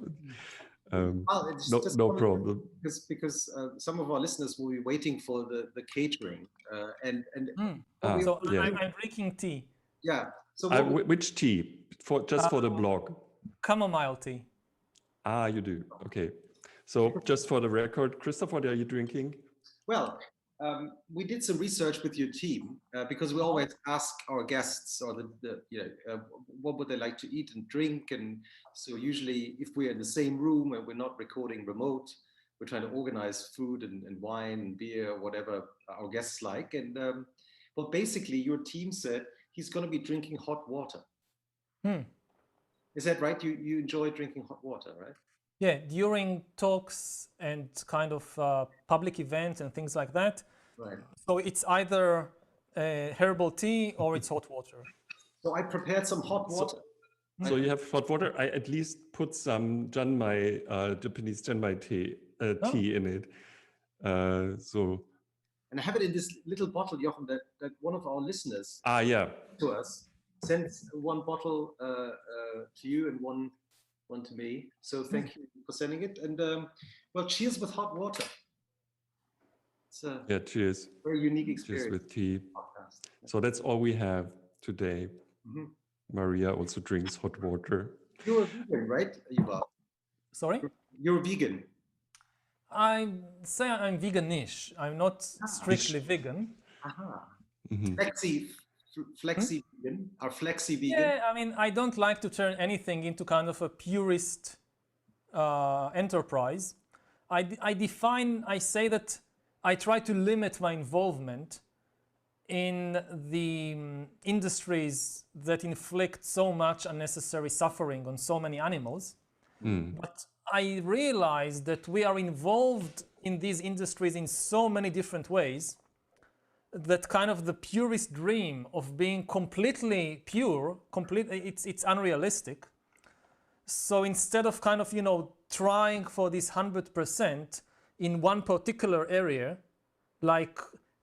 Well, it's No, just no one- problem. because some of our listeners will be waiting for the catering and So yeah. I'm drinking tea, yeah. So what Which tea? Just for the blog. chamomile tea. Ah, you do. Okay. So just for the record, Christoph, what are you drinking? Well, we did some research with your team because we always ask our guests or what would they like to eat and drink, and so usually if we're in the same room and we're not recording remote, we're trying to organize food and wine and beer, whatever our guests like. And well, basically, your team said he's going to be drinking hot water. Is that right? You enjoy drinking hot water, right? Yeah, during talks and kind of public events and things like that. Right. So it's either herbal tea or it's hot water. So I prepared some hot water. So you have hot water. I at least put some Janmai, Japanese Janmai tea in it. And I have it in this little bottle, Jochen, that one of our listeners yeah. to us sends one bottle to you and one to me. So thank you for sending it. And well, cheers with hot water. It's a Cheers. very unique experience. Cheers with tea. Podcast. So that's all we have today. Mm-hmm. Maria also drinks hot water. You're a vegan, right, Yuval? Sorry? You're a vegan. I say I'm veganish. I'm not strictly vegan. Aha. Mhm. Flexi vegan or flexi vegan. Yeah, I mean, I don't like to turn anything into kind of a purist enterprise. I say that I try to limit my involvement in the industries that inflict so much unnecessary suffering on so many animals. But I realize that we are involved in these industries in so many different ways that kind of the purist dream of being completely pure, it's unrealistic. So instead of kind of, trying for this 100% in one particular area, like,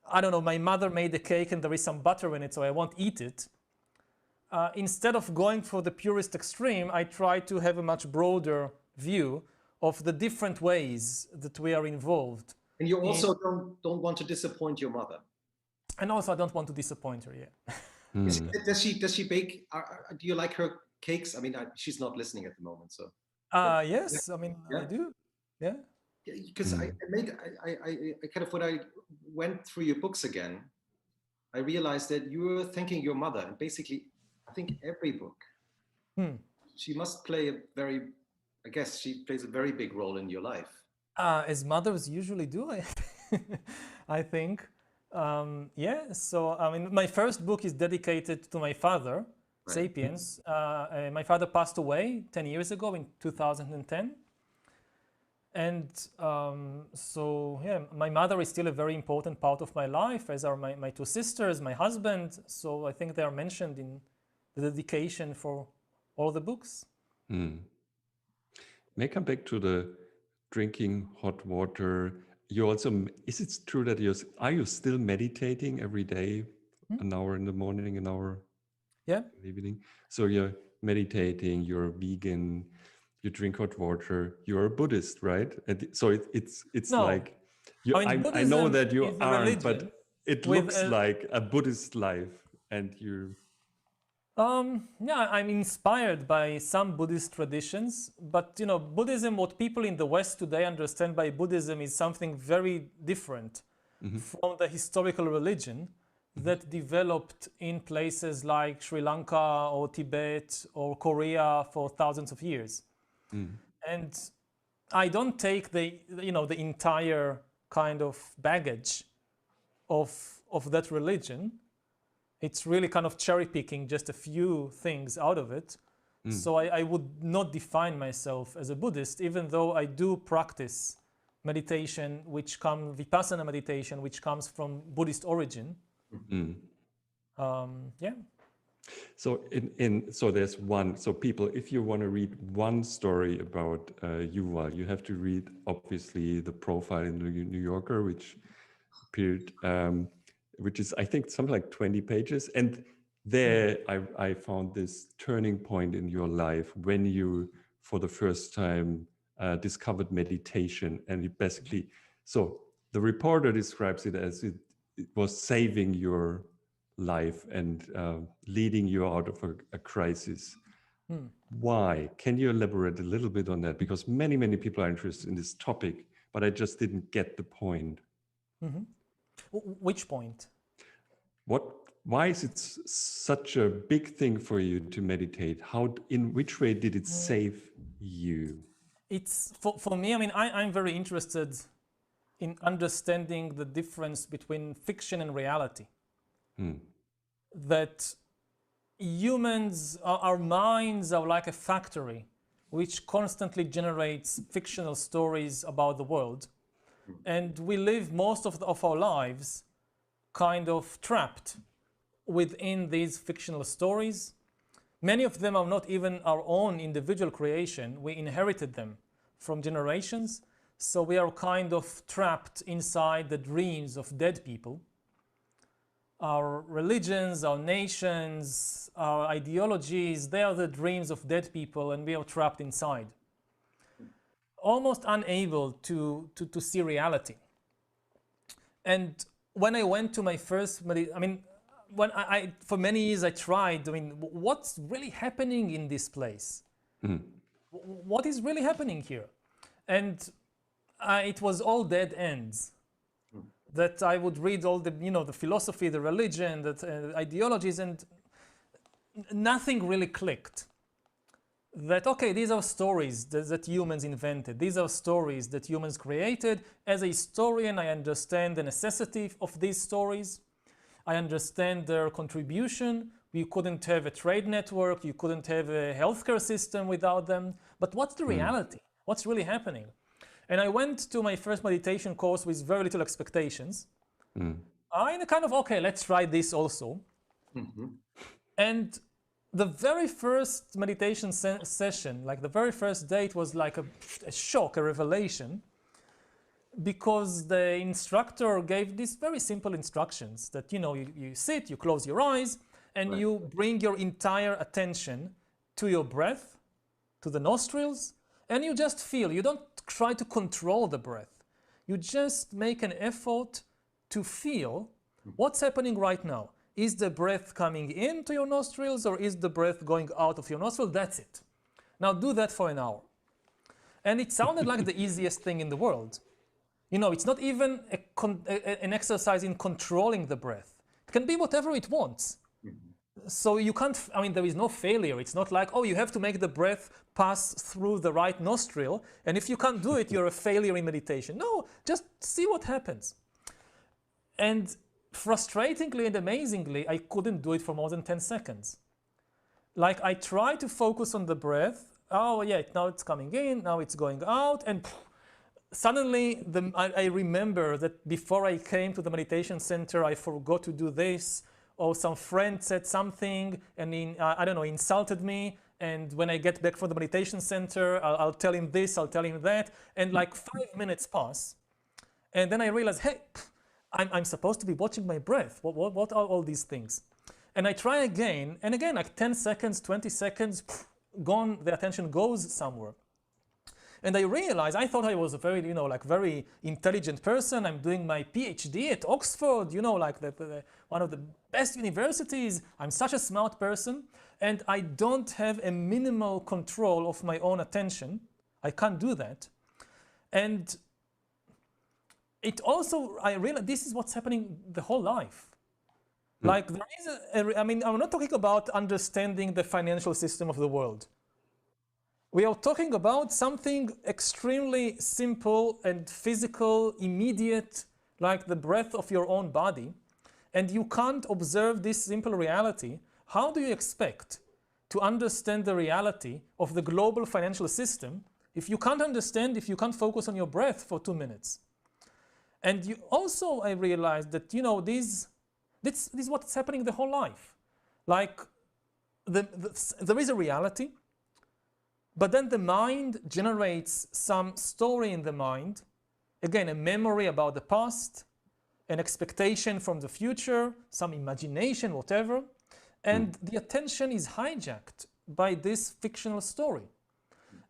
I don't know, my mother made a cake and there is some butter in it, so I won't eat it. Instead of going for the purest extreme, I try to have a much broader view of the different ways that we are involved. And you also don't want to disappoint your mother. And also, I don't want to disappoint her. Yeah. Does she bake? Do you like her cakes? I mean, she's not listening at the moment, so. Yes, I mean, I do. Yeah. Because I kind of, when I went through your books again, I realized that you were thanking your mother, and basically, I think every book, she must play I guess she plays a very big role in your life. As mothers usually do, I think. Yeah, so I mean, my first book is dedicated to my father, right. Sapiens. My father passed away 10 years ago in 2010. And so, yeah, my mother is still a very important part of my life, as are my two sisters, my husband. So I think they are mentioned in the dedication for all the books. May I come back to the drinking hot water? You also, is it true that are you still meditating every day, an hour in the morning, an hour in the evening? So you're meditating, you're vegan, you drink hot water, you're a Buddhist, right? And so it's no. like, I know Buddhism that you is a aren't, religion but it looks like a Buddhist life, and you. Yeah, I'm inspired by some Buddhist traditions, but Buddhism, what people in the West today understand by Buddhism is something very different from the historical religion that developed in places like Sri Lanka or Tibet or Korea for thousands of years. And I don't take the entire kind of baggage of that religion. It's really kind of cherry picking just a few things out of it. So I would not define myself as a Buddhist, even though I do practice meditation, Vipassana meditation, which comes from Buddhist origin. Yeah. So so there's one. So people, if you want to read one story about Yuval, you have to read obviously the profile in the New Yorker, which appeared, which is I think something like 20 pages. And there I found this turning point in your life when you, for the first time, discovered meditation, and it basically. So the reporter describes it as it was saving your life and leading you out of a crisis. Why? Can you elaborate a little bit on that? Because many people are interested in this topic, but I just didn't get the point. Which point? Why is it such a big thing for you to meditate? In which way did it save you? It's for me, I mean, I'm very interested in understanding the difference between fiction and reality. That humans, our minds are like a factory which constantly generates fictional stories about the world. And we live most of our lives kind of trapped within these fictional stories. Many of them are not even our own individual creation. We inherited them from generations. So we are kind of trapped inside the dreams of dead people. Our religions, our nations, our ideologies, they are the dreams of dead people, and we are trapped inside, almost unable to see reality. And when I went to my first, when I for many years I tried, what's really happening in this place? What is really happening here? And it was all dead ends. That I would read all the, the philosophy, the religion, the ideologies, and nothing really clicked. That, okay, these are stories that humans invented. These are stories that humans created. As a historian, I understand the necessity of these stories. I understand their contribution. You couldn't have a trade network. You couldn't have a healthcare system without them. But what's the reality? What's really happening? And I went to my first meditation course with very little expectations. I kind of, okay, let's try this also. And the very first meditation session, like the very first day, it was like a shock, a revelation, because the instructor gave these very simple instructions that, you sit, you close your eyes, and you bring your entire attention to your breath, to the nostrils, and you just feel. You don't try to control the breath. You just make an effort to feel what's happening right now. Is the breath coming into your nostrils, or is the breath going out of your nostrils? That's it. Now do that for an hour. And it sounded like the easiest thing in the world. It's not even an exercise in controlling the breath. It can be whatever it wants. So you can't, there is no failure. It's not like, oh, you have to make the breath pass through the right nostril, and if you can't do it, you're a failure in meditation. No, just see what happens. And frustratingly and amazingly, I couldn't do it for more than 10 seconds. Like, I tried to focus on the breath. Oh, yeah, now it's coming in, now it's going out, and suddenly I remember that before I came to the meditation center, I forgot to do this, or some friend said something and insulted me, and when I get back from the meditation center, I'll tell him this, I'll tell him that, and like 5 minutes pass, and then I realize, hey, I'm supposed to be watching my breath. What are all these things? And I try again, and again, like 10 seconds, 20 seconds, gone, the attention goes somewhere. And I realized, I thought I was a very, very intelligent person. I'm doing my PhD at Oxford, like one of the best universities. I'm such a smart person. And I don't have a minimal control of my own attention. I can't do that. And it also, I realized this is what's happening the whole life. Like, there is I'm not talking about understanding the financial system of the world. We are talking about something extremely simple and physical, immediate, like the breath of your own body, and you can't observe this simple reality. How do you expect to understand the reality of the global financial system if you can't understand, if you can't focus on your breath for 2 minutes? And you also, I realized that, this is what's happening the whole life. Like, there is a reality, but then the mind generates some story in the mind, again, a memory about the past, an expectation from the future, some imagination, whatever, and the attention is hijacked by this fictional story.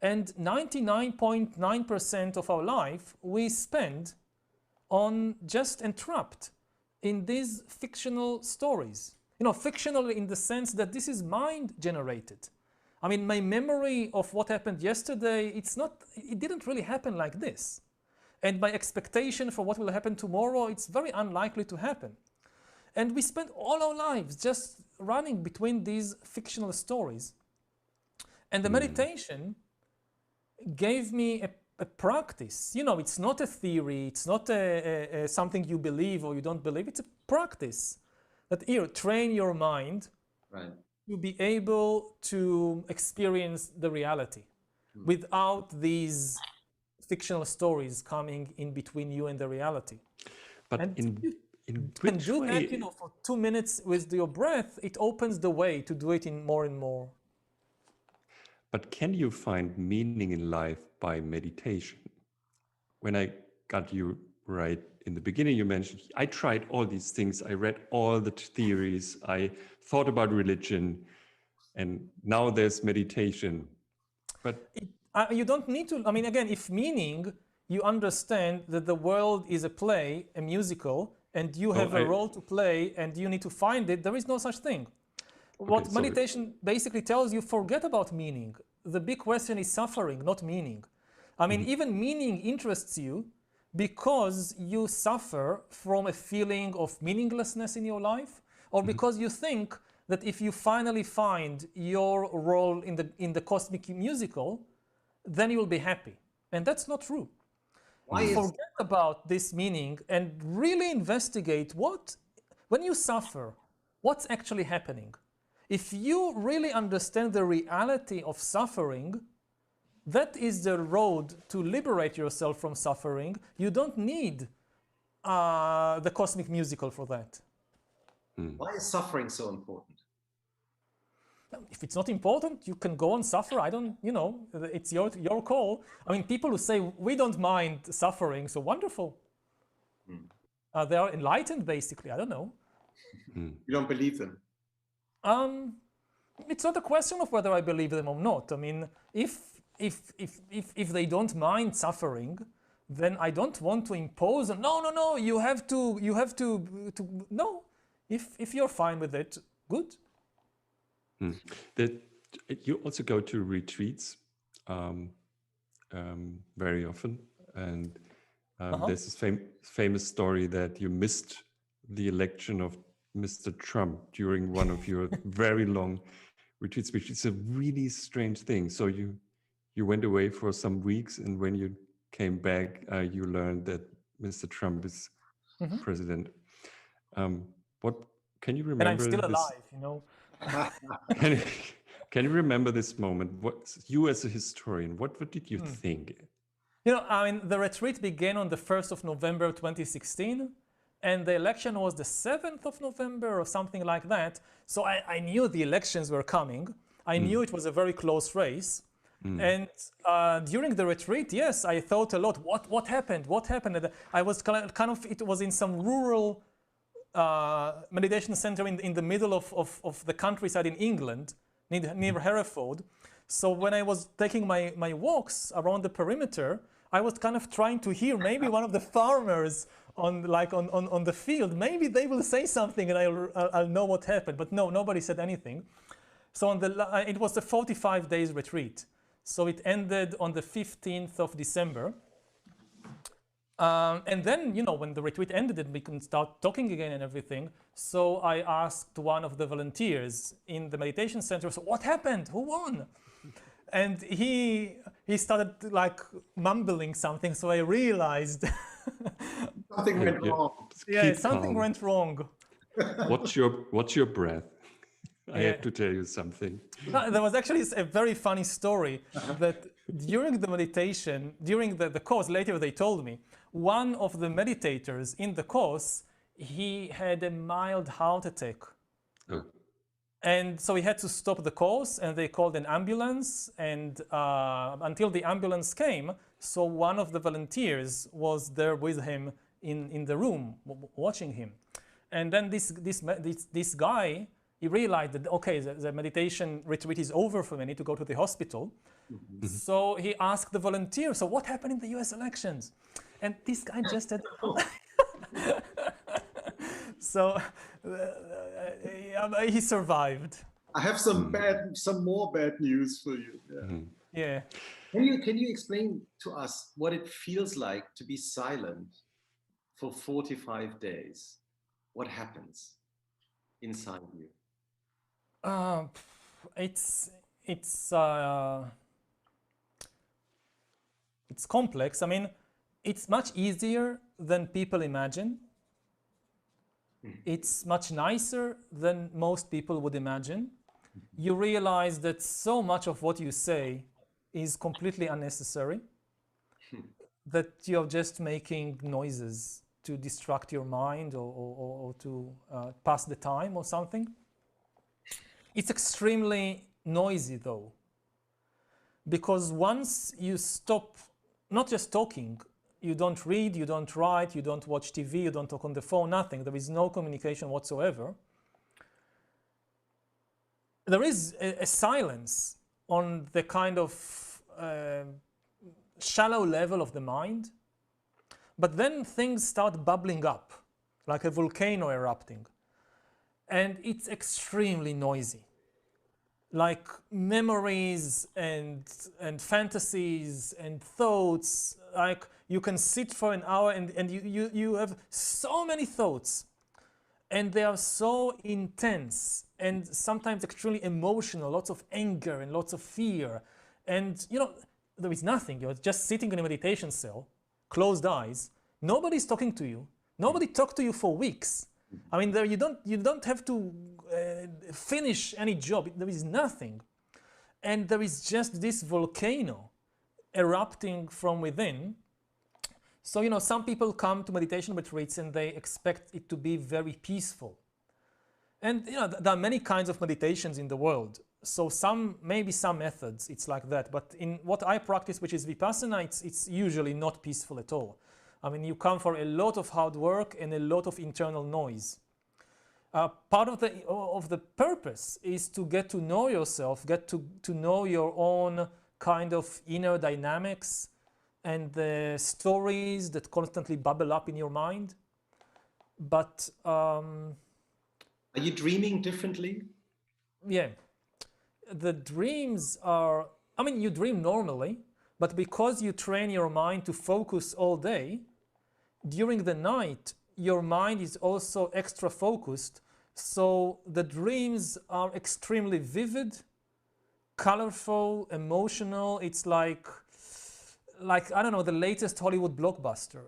And 99.9% of our life we spend on just entrapped in these fictional stories. Fictional in the sense that this is mind generated. I mean, my memory of what happened yesterday, it didn't really happen like this. And my expectation for what will happen tomorrow, it's very unlikely to happen. And we spend all our lives just running between these fictional stories. And the meditation gave me a practice. It's not a theory, it's not something you believe or you don't believe, it's a practice that train your mind to be able to experience the reality without these fictional stories coming in between you and the reality. But and in can which do way? that, for 2 minutes with your breath, it opens the way to do it in more and more. But can you find meaning in life by meditation? When I got you right in the beginning, you mentioned, I tried all these things. I read all the theories. I thought about religion. And now there's meditation. But you don't need to, again, if meaning, you understand that the world is a play, a musical, and you have a role to play and you need to find it, there is no such thing. What meditation basically tells you, forget about meaning. The big question is suffering, not meaning. Even meaning interests you because you suffer from a feeling of meaninglessness in your life, or because you think that if you finally find your role in the cosmic musical, then you will be happy. And that's not true. Forget about this meaning and really investigate when you suffer, what's actually happening. If you really understand the reality of suffering, that is the road to liberate yourself from suffering. You don't need the cosmic musical for that. Why is suffering so important? If it's not important, you can go and suffer. It's your call. People who say, we don't mind suffering, so wonderful. They are enlightened, basically. I don't know. You don't believe them? It's not a question of whether I believe them or not. If they don't mind suffering, then I don't want to impose. No. You have to. No. If you're fine with it, good. You also go to retreats very often, and there's this famous story that you missed the election of Mr. Trump during one of your very long retreats, which is a really strange thing. So you went away for some weeks, and when you came back, you learned that Mr. Trump is president. What can you remember? And I'm still alive, Can you remember this moment? You as a historian, what did you think? The retreat began on the 1st of November 2016, and the election was the 7th of November or something like that. So I knew the elections were coming. I knew it was a very close race. And during the retreat, yes, I thought a lot. What happened? What happened? And I was it was in some rural meditation center in the middle of the countryside in England, near Hereford. So when I was taking my walks around the perimeter, I was trying to hear maybe one of the farmers on the field. Maybe they will say something and I'll know what happened. But no, nobody said anything. So it was a 45 days retreat. So it ended on the 15th of December. And then, when the retreat ended and we can start talking again and everything, so I asked one of the volunteers in the meditation center, so what happened? Who won? and he started like mumbling something, so I realized Something went wrong. yeah, Keep something calm. went wrong. Watch your breath. I Yeah. have to tell you something. There was actually a very funny story that during the meditation, during the course, later they told me, one of the meditators in the course, he had a mild heart attack. Oh. And so he had to stop the course, and they called an ambulance. And until the ambulance came, so one of the volunteers was there with him in the room, watching him. And then this guy, he realized that okay, the meditation retreat is over for me. I need to go to the hospital. Mm-hmm. So he asked the volunteer, "So what happened in the U.S. elections?" And this guy just said, so he survived. I have some more bad news for you. Yeah. Yeah. Can you explain to us what it feels like to be silent for 45 days? What happens inside you? It's complex. I mean, it's much easier than people imagine. It's much nicer than most people would imagine. You realize that so much of what you say is completely unnecessary, that you're just making noises to distract your mind or to pass the time or something. It's extremely noisy though, because once you stop not just talking, you don't read, you don't write, you don't watch TV, you don't talk on the phone, nothing. There is no communication whatsoever. There is a silence on the kind of shallow level of the mind, but then things start bubbling up, like a volcano erupting. And it's extremely noisy. Like memories and fantasies and thoughts, like you can sit for an hour and you have so many thoughts, and they are so intense and sometimes extremely emotional, lots of anger and lots of fear. And you know, there is nothing, you're just sitting in a meditation cell, closed eyes, nobody's talking to you, nobody talked to you for weeks. I mean, there you don't have to finish any job. There is nothing, and there is just this volcano erupting from within. So you know, some people come to meditation retreats and they expect it to be very peaceful. And you know, there are many kinds of meditations in the world. So maybe some methods it's like that. But in what I practice, which is Vipassana, it's usually not peaceful at all. I mean, you come for a lot of hard work and a lot of internal noise. Part of the purpose is to get to know yourself, get to know your own kind of inner dynamics and the stories that constantly bubble up in your mind. But are you dreaming differently? Yeah, the dreams are, I mean, you dream normally, but because you train your mind to focus all day, during the night, your mind is also extra focused. So the dreams are extremely vivid, colorful, emotional. It's like I don't know, the latest Hollywood blockbuster.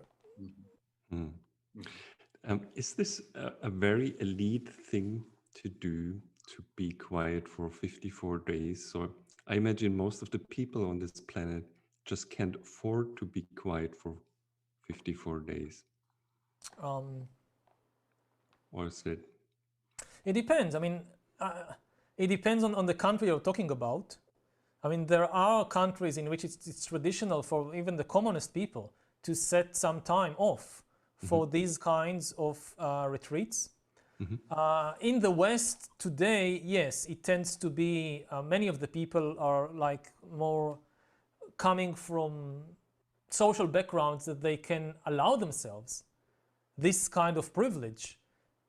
Is this a very elite thing to do, to be quiet for 54 days? So I imagine most of the people on this planet just can't afford to be quiet for 54 days. Or is it? It depends. I mean, it depends on the country you're talking about. I mean, there are countries in which it's traditional for even the commonest people to set some time off for these kinds of retreats. In the West today, yes, it tends to be, many of the people are like more coming from social backgrounds that they can allow themselves this kind of privilege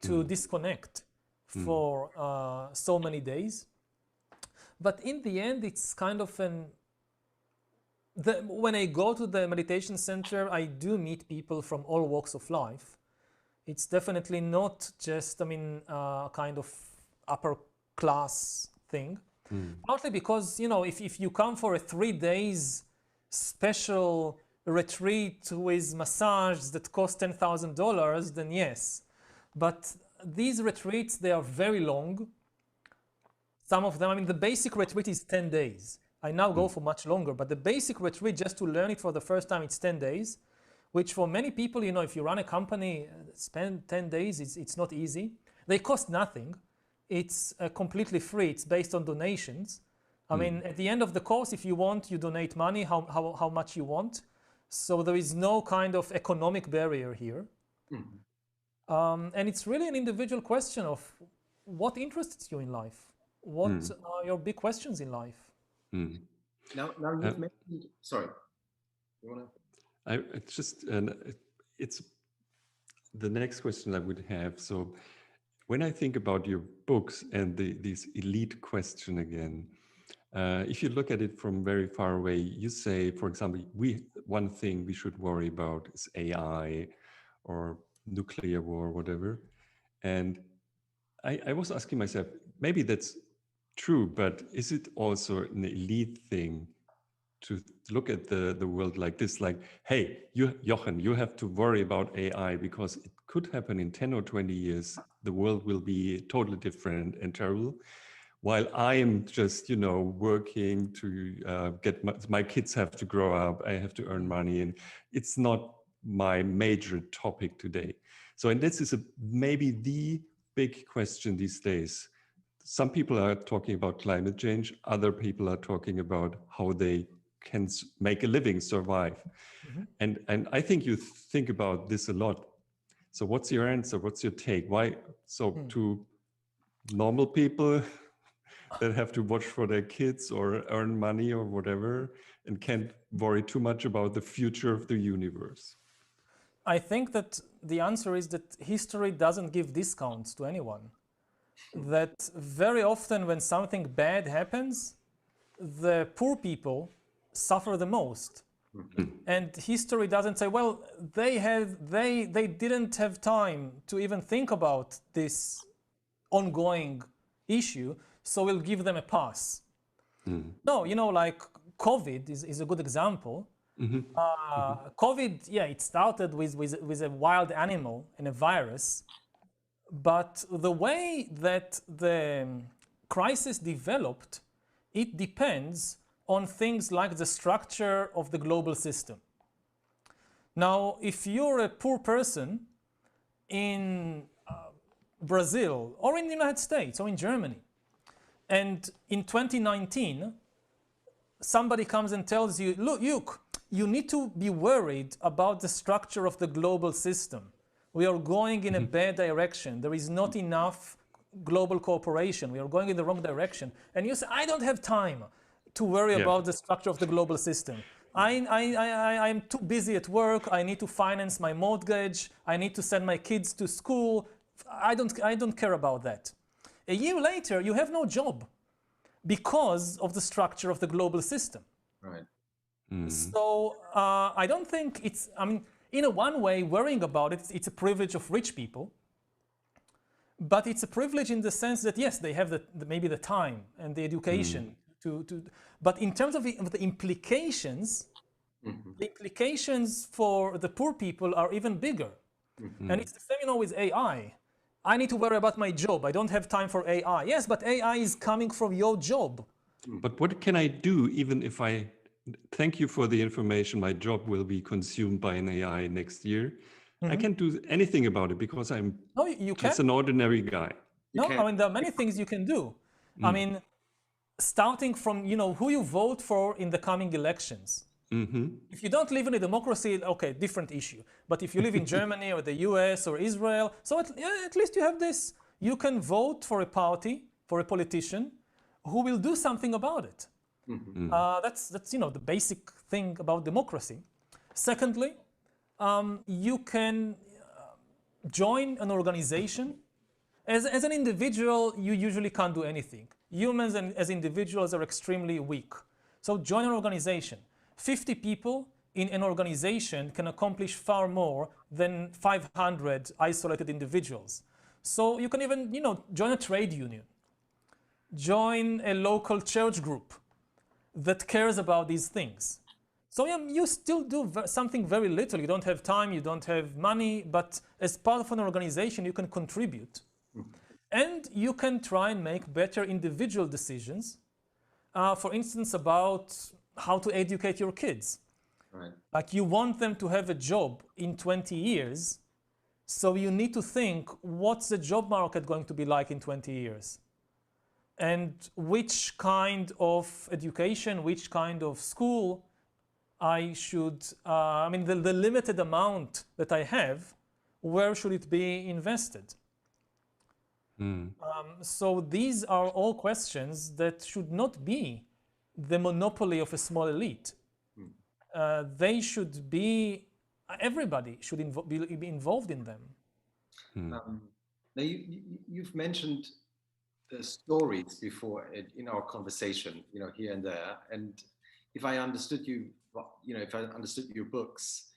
to disconnect for so many days. But in the end, it's kind of when I go to the meditation center, I do meet people from all walks of life. It's definitely not just, I mean, kind of upper class thing. Partly because, if you come for a 3 days special retreat with massage that costs $10,000, then yes. But these retreats, they are very long. Some of them, the basic retreat is 10 days. I now go for much longer, but the basic retreat, just to learn it for the first time, it's 10 days, which for many people, if you run a company, spend 10 days, it's not easy. They cost nothing. It's completely free. It's based on donations. At the end of the course, if you want, you donate money, how much you want. So there is no kind of economic barrier here. And it's really an individual question of what interests you in life? What are your big questions in life? Now you've mentioned, sorry, you want to? It's the next question I would have. So when I think about your books and this elite question again, if you look at it from very far away, you say, for example, one thing we should worry about is AI or nuclear war, whatever. And I was asking myself, maybe that's true, but is it also an elite thing to look at the world like this? Like, hey, Jochen, you have to worry about AI because it could happen in 10 or 20 years. The world will be totally different and terrible. While I am just, working to get my kids have to grow up, I have to earn money, and it's not my major topic today. So, and this is maybe the big question these days. Some people are talking about climate change. Other people are talking about how they can make a living, survive. And I think you think about this a lot. So what's your answer? What's your take? Why? So to normal people that have to watch for their kids or earn money or whatever and can't worry too much about the future of the universe? I think that the answer is that history doesn't give discounts to anyone. That very often when something bad happens, the poor people suffer the most. And history doesn't say, well, they didn't have time to even think about this ongoing issue, so we'll give them a pass. No, like COVID is a good example. COVID, it started with a wild animal and a virus. But the way that the crisis developed, it depends on things like the structure of the global system. Now, if you're a poor person in Brazil or in the United States or in Germany, and in 2019, somebody comes and tells you, look, you need to be worried about the structure of the global system. We are going in a bad direction. There is not enough global cooperation. We are going in the wrong direction. And you say, I don't have time to worry about the structure of the global system. I'm too busy at work. I need to finance my mortgage. I need to send my kids to school. I don't care about that. A year later, you have no job because of the structure of the global system. Right. So I don't think it's, in a one way, worrying about it, it's a privilege of rich people. But it's a privilege in the sense that, yes, they have maybe the time and the education but in terms of the implications, the implications for the poor people are even bigger. And it's the same, with AI. I need to worry about my job. I don't have time for AI. Yes, but AI is coming from your job. But what can I do even if thank you for the information, my job will be consumed by an AI next year. I can't do anything about it because I'm just an ordinary guy. There are many things you can do. Starting from, who you vote for in the coming elections. If you don't live in a democracy, okay, different issue. But if you live in Germany or the US or Israel, so at least you have this. You can vote for a party, for a politician, who will do something about it. That's the basic thing about democracy. Secondly, you can join an organization. As an individual, you usually can't do anything. Humans as individuals are extremely weak. So join an organization. 50 people in an organization can accomplish far more than 500 isolated individuals. So you can even, join a trade union. join a local church group that cares about these things. So yeah, you still do something very little. You don't have time, you don't have money, but as part of an organization, you can contribute. And you can try and make better individual decisions. For instance, about how to educate your kids. Right. Like you want them to have a job in 20 years, so you need to think, what's the job market going to be like in 20 years? And which kind of education, which kind of school I should, the limited amount that I have, where should it be invested? So these are all questions that should not be the monopoly of a small elite. They should be, everybody should be involved in them. Now you've mentioned the stories before in our conversation, here and there. And if I understood you, if I understood your books,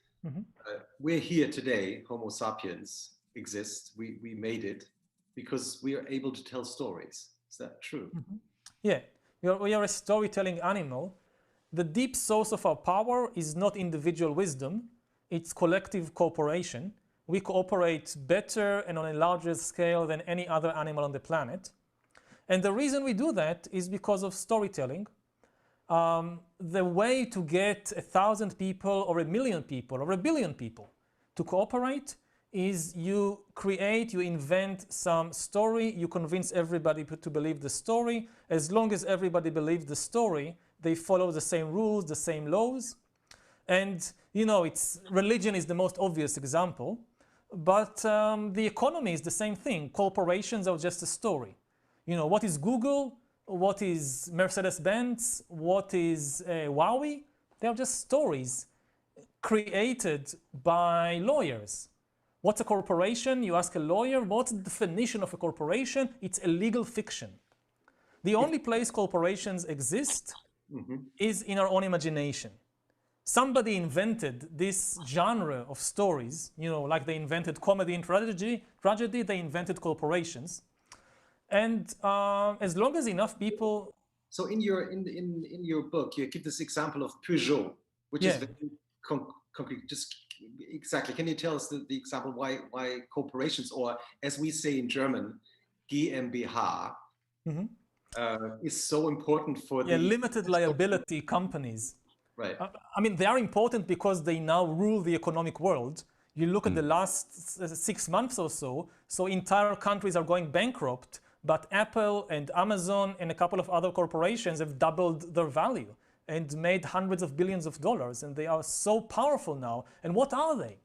we're here today, Homo sapiens exists, we made it because we are able to tell stories. Is that true? Yeah, we are a storytelling animal. The deep source of our power is not individual wisdom, it's collective cooperation. We cooperate better and on a larger scale than any other animal on the planet. And the reason we do that is because of storytelling. The way to get 1,000 people or 1,000,000 people or 1,000,000,000 people to cooperate is you invent some story, you convince everybody to believe the story. As long as everybody believes the story, they follow the same rules, the same laws. And, religion is the most obvious example, but the economy is the same thing. Corporations are just a story. What is Google? What is Mercedes-Benz? What is Huawei? They are just stories created by lawyers. What's a corporation? You ask a lawyer, what's the definition of a corporation? It's a legal fiction. The only place corporations exist is in our own imagination. Somebody invented this genre of stories, like they invented comedy and tragedy, they invented corporations. And as long as enough people... So in your book, you give this example of Peugeot, which is very concrete. Just exactly, can you tell us the example why corporations, or as we say in German, GmbH, is so important for the limited liability companies. Right. They are important because they now rule the economic world. You look at the last 6 months or so, entire countries are going bankrupt, but Apple and Amazon and a couple of other corporations have doubled their value and made hundreds of billions of dollars, and they are so powerful now. And what are they?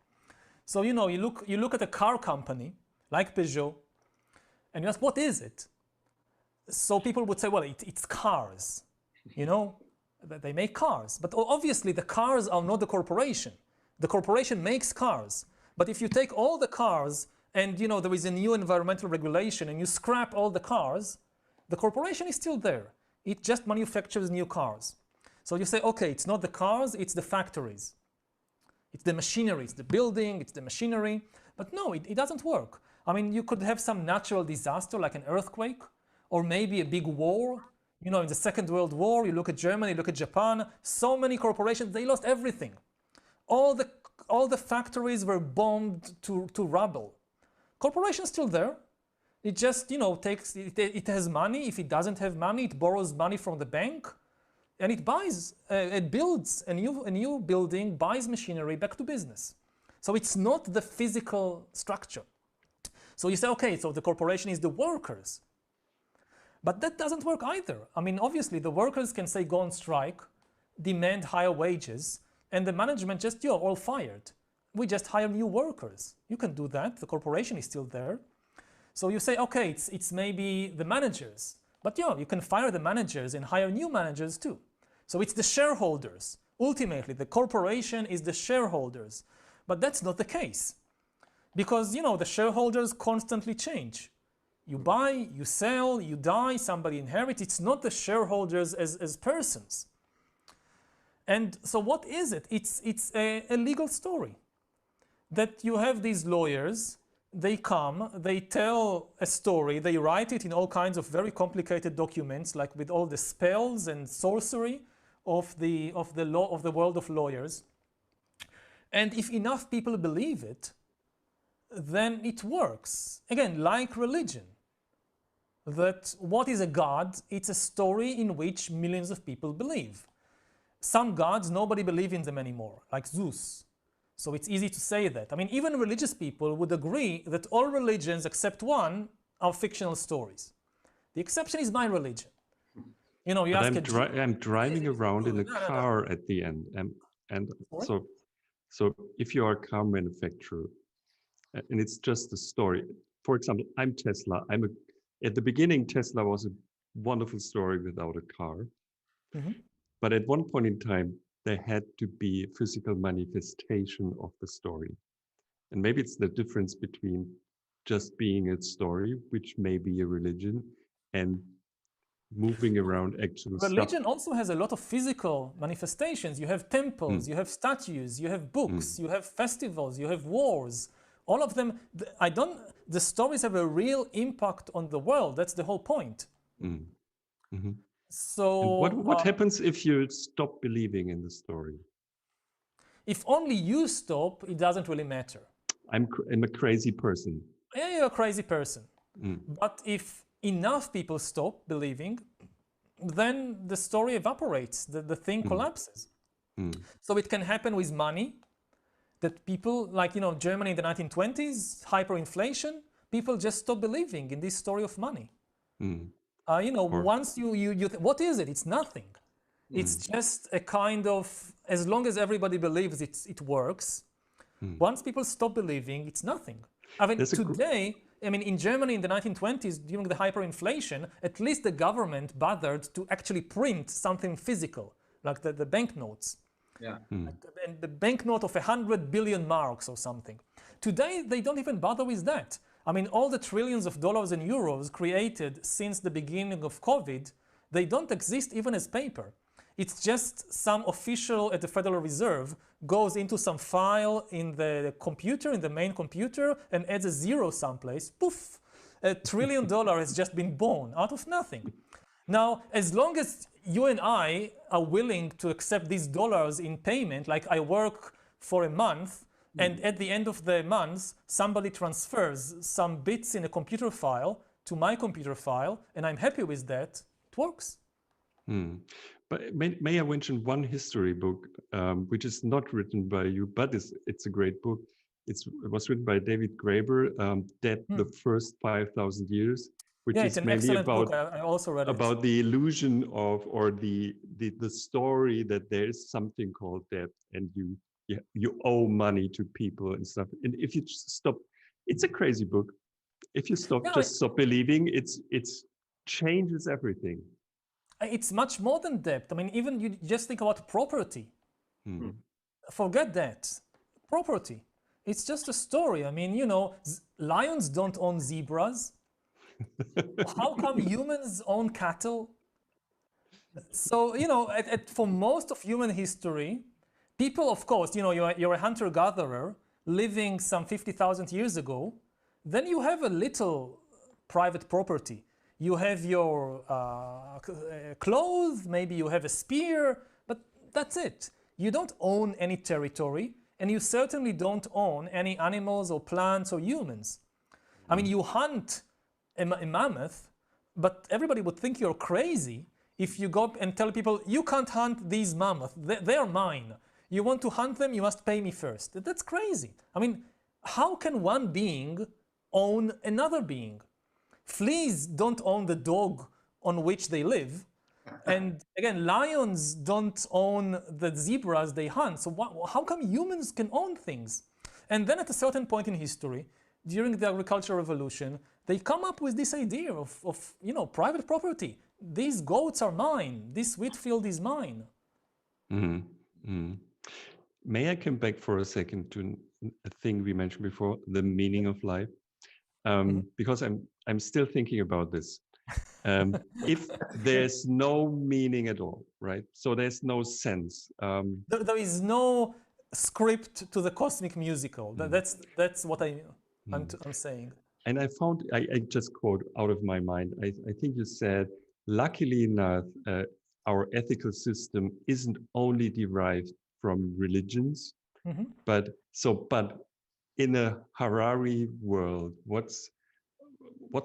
So you look at a car company like Peugeot, and you ask, what is it? So people would say, well, it's cars, they make cars. But obviously the cars are not the corporation. The corporation makes cars. But if you take all the cars and there is a new environmental regulation and you scrap all the cars, the corporation is still there. It just manufactures new cars. So you say, okay, it's not the cars, it's the factories. It's the machinery, it's the building, it's the machinery. But no, it doesn't work. You could have some natural disaster like an earthquake or maybe a big war. In the Second World War, you look at Germany, look at Japan, so many corporations, they lost everything. All the factories were bombed to rubble. Corporation's still there. It just, it has money. If it doesn't have money, it borrows money from the bank and it builds a new building, buys machinery, back to business. So it's not the physical structure. So you say, okay, so the corporation is the workers. But that doesn't work either. Obviously the workers can say go on strike, demand higher wages, and the management just, you're all fired. We just hire new workers. You can do that. The corporation is still there. So you say, okay, it's maybe the managers. But you can fire the managers and hire new managers too. So it's the shareholders. Ultimately, the corporation is the shareholders. But that's not the case. Because, the shareholders constantly change. You buy, you sell, you die, somebody inherits. It's not the shareholders as persons. And so what is it? It's a legal story. That you have these lawyers they come, they tell a story, they write it in all kinds of very complicated documents, like with all the spells and sorcery of the law of the world of lawyers. And if enough people believe it, then it works. Again, like religion. That what is a god? It's a story in which millions of people believe. Some gods, nobody believes in them anymore, like Zeus. So it's easy to say that. I mean, even religious people would agree that all religions except one are fictional stories. The exception is my religion. You know, you But ask I'm driving around in a car at the end, and so if you are a car manufacturer, and it's just a story. For example, I'm Tesla. At the beginning, Tesla was a wonderful story without a car. Mm-hmm. But at one point in time, there had to be a physical manifestation of the story. And maybe it's the difference between just being a story, which may be a religion, and moving around actual religion stuff. also has a lot of physical manifestations. You have temples, you have statues, you have books, you have festivals, you have wars. All of them, the stories have a real impact on the world. That's the whole point. Mm-hmm. So and what happens if you stop believing in the story? If only you stop, it doesn't really matter. I'm a crazy person. Yeah, you're a crazy person. But if enough people stop believing, then the story evaporates, the thing collapses. So it can happen with money, that people, like, you know, Germany in the 1920s, hyperinflation, people just stop believing in this story of money. You know, once what is it? It's nothing. It's just a kind of, as long as everybody believes it works, once people stop believing, it's nothing. I mean, today, I mean, in Germany in the 1920s, during the hyperinflation, at least the government bothered to actually print something physical, like the banknotes. Yeah. And the banknote of 100 billion marks or something. Today, they don't even bother with that. I mean, all the trillions of dollars and euros created since the beginning of COVID, they don't exist even as paper. It's just some official at the Federal Reserve goes into some file in the computer, in the main computer, and adds a zero someplace. Poof! $1 trillion has just been born out of nothing. Now, as long as you and I are willing to accept these dollars in payment, like I work for a month, and at the end of the month, somebody transfers some bits in a computer file to my computer file, and I'm happy with that, it works. But may I mention one history book, which is not written by you, but it's a great book. It was written by David Graeber, Dead the First 5,000 Years, which yeah, is it's an mainly excellent book. I also read about it. the illusion of, or the story that there is something called death, and you owe money to people and stuff. And if you just stop, it's a crazy book. If you stop believing, it's changes everything. It's much more than debt. I mean, even you just think about property. Forget that. Property. It's just a story. I mean, you know, lions don't own zebras. How come humans own cattle? So, you know, for most of human history, people, of course, you know, you're a hunter-gatherer living some 50,000 years ago, then you have a little private property. You have your clothes, maybe you have a spear, but that's it. You don't own any territory, and you certainly don't own any animals or plants or humans. I mean, you hunt a mammoth, but everybody would think you're crazy if you go and tell people, you can't hunt these mammoths, they're mine. You want to hunt them, you must pay me first. That's crazy. I mean, how can one being own another being? Fleas don't own the dog on which they live. And again, lions don't own the zebras they hunt. So how come humans can own things? And then at a certain point in history, during the agricultural revolution, they come up with this idea of you know, private property. These goats are mine. This wheat field is mine. May I come back for a second to a thing we mentioned before, the meaning of life? Because I'm still thinking about this. If there's no meaning at all, right? So there's no sense. There is no script to the cosmic musical. That's what I mean. I'm saying. And I found, I just quote out of my mind, I think you said, luckily enough, our ethical system isn't only derived from religions, Mm-hmm. but in a Harari world, what's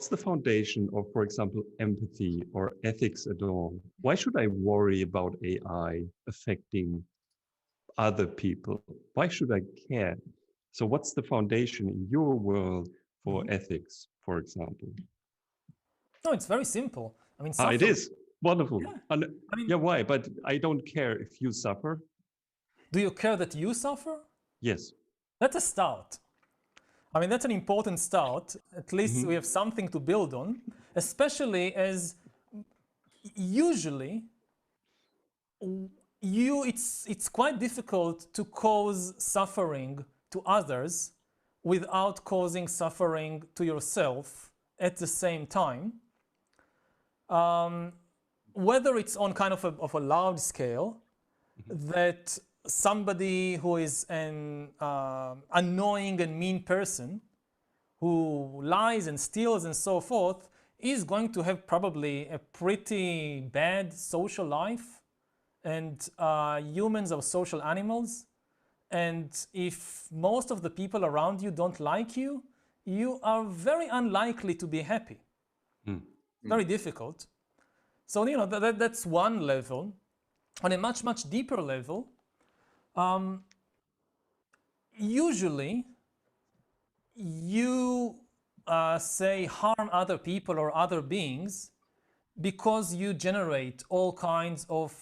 the foundation of, for example, empathy or ethics at all? Why should I worry about AI affecting other people? Why should I care? So what's the foundation in your world for ethics, for example? No, it's very simple. I mean, Ah, it suffering. is wonderful. Yeah. And, I mean, yeah, why? But I don't care if you suffer. do you care that you suffer? Yes. That's a start. I mean, that's an important start. At least Mhm. we have something to build on, especially as usually it's quite difficult to cause suffering to others without causing suffering to yourself at the same time. Whether it's on kind of a large scale, that somebody who is an annoying and mean person who lies and steals and so forth is going to have probably a pretty bad social life. And humans are social animals. And if most of the people around you don't like you, you are very unlikely to be happy. Very difficult. So, you know, that's one level. On a much, much deeper level, usually you say harm other people or other beings because you generate all kinds of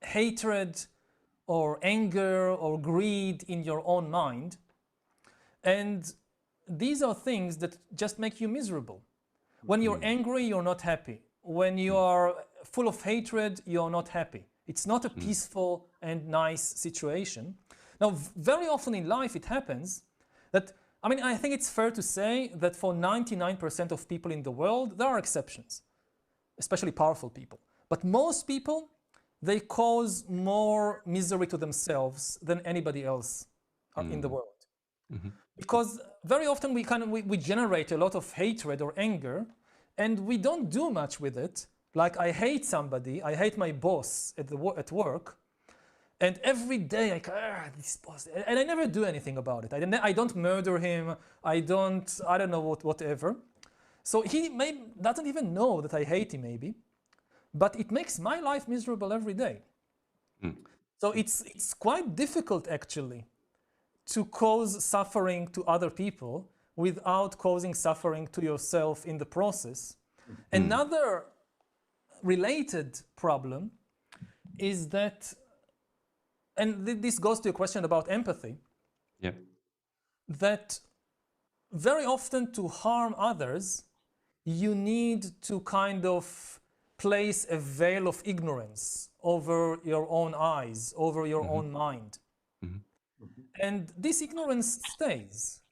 hatred or anger or greed in your own mind. And these are things that just make you miserable. When you're angry, you're not happy. When you are full of hatred, you're not happy. It's not a peaceful and nice situation. Now, very often in life, it happens that, I mean, I think it's fair to say that for 99% of people in the world, there are exceptions, especially powerful people. But most people, they cause more misery to themselves than anybody else in the world. Because very often we generate a lot of hatred or anger, and we don't do much with it. Like, I hate somebody, I hate my boss at work, and every day this boss, and I never do anything about it. I don't murder him, I don't know whatever. So he doesn't even know that I hate him maybe, but it makes my life miserable every day. So it's quite difficult actually to cause suffering to other people without causing suffering to yourself in the process. Another related problem is that, and this goes to a question about empathy, Yeah. that very often to harm others, you need to kind of place a veil of ignorance over your own eyes, over your own mind. And this ignorance stays,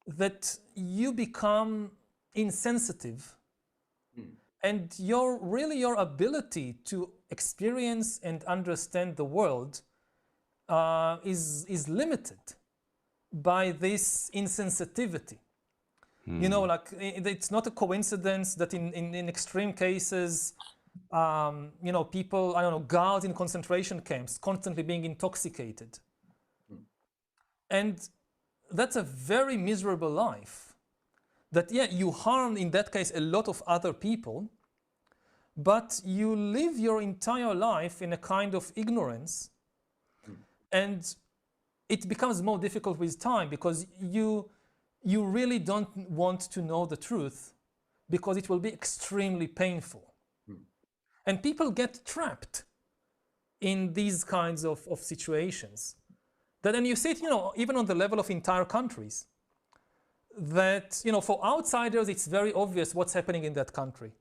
that you become insensitive, and your ability to experience and understand the world is limited by this insensitivity. You know, like, it's not a coincidence that in extreme cases, you know, people, I don't know, guards in concentration camps constantly being intoxicated. And that's a very miserable life. That, yeah, you harm, in that case, a lot of other people, but you live your entire life in a kind of ignorance. And it becomes more difficult with time because you really don't want to know the truth because it will be extremely painful. And people get trapped in these kinds of situations. That then you see it, you know, even on the level of entire countries, that, you know, for outsiders, it's very obvious what's happening in that country.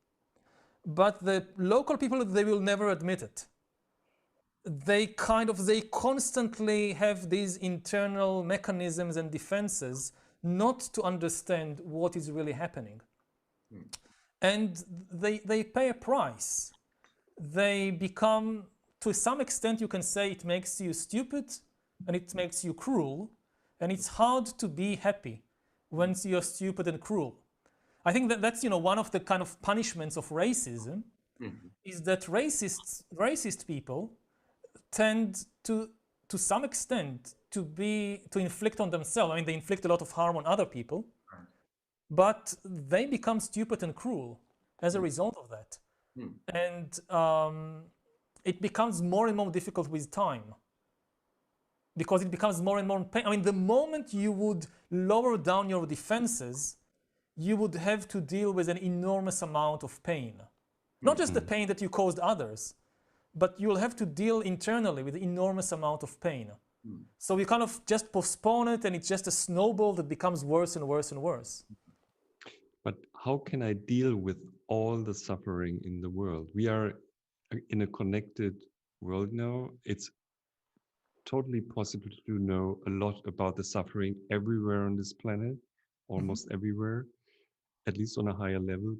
But the local people, they will never admit it. They constantly have these internal mechanisms and defenses not to understand what is really happening. And they pay a price. They become, to some extent, you can say it makes you stupid and it makes you cruel, and it's hard to be happy when you're stupid and cruel. I think that that's one of the kind of punishments of racism is that racist people tend to some extent to inflict on themselves. I mean, they inflict a lot of harm on other people, but they become stupid and cruel as a result of that. And it becomes more and more difficult with time because it becomes more and more pain. I mean, the moment you would lower down your defenses, you would have to deal with an enormous amount of pain. Not just the pain that you caused others, but you'll have to deal internally with an enormous amount of pain. So you kind of just postpone it, and it's just a snowball that becomes worse and worse and worse. But how can I deal with all the suffering in the world? We are in a connected world now. It's totally possible to know a lot about the suffering everywhere on this planet, almost everywhere, at least on a higher level.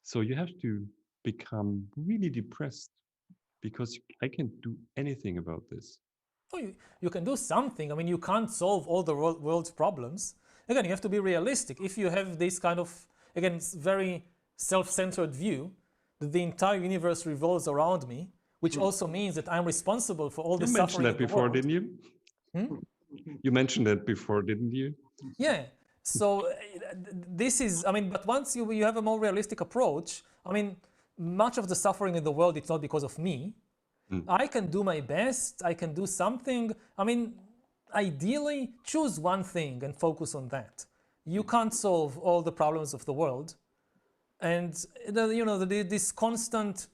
So you have to become really depressed because I can't do anything about this. Oh, you can do something. I mean, you can't solve all the world's problems. Again, you have to be realistic. If you have this kind of, again, very self-centered view that the entire universe revolves around me, which also means that I'm responsible for all the suffering in the world. You mentioned that before, didn't you? You mentioned that before, didn't you? Yeah. So this is, I mean, but once you have a more realistic approach, I mean, much of the suffering in the world, it's not because of me. I can do my best. I can do something. I mean, ideally, choose one thing and focus on that. You can't solve all the problems of the world. And, this constant,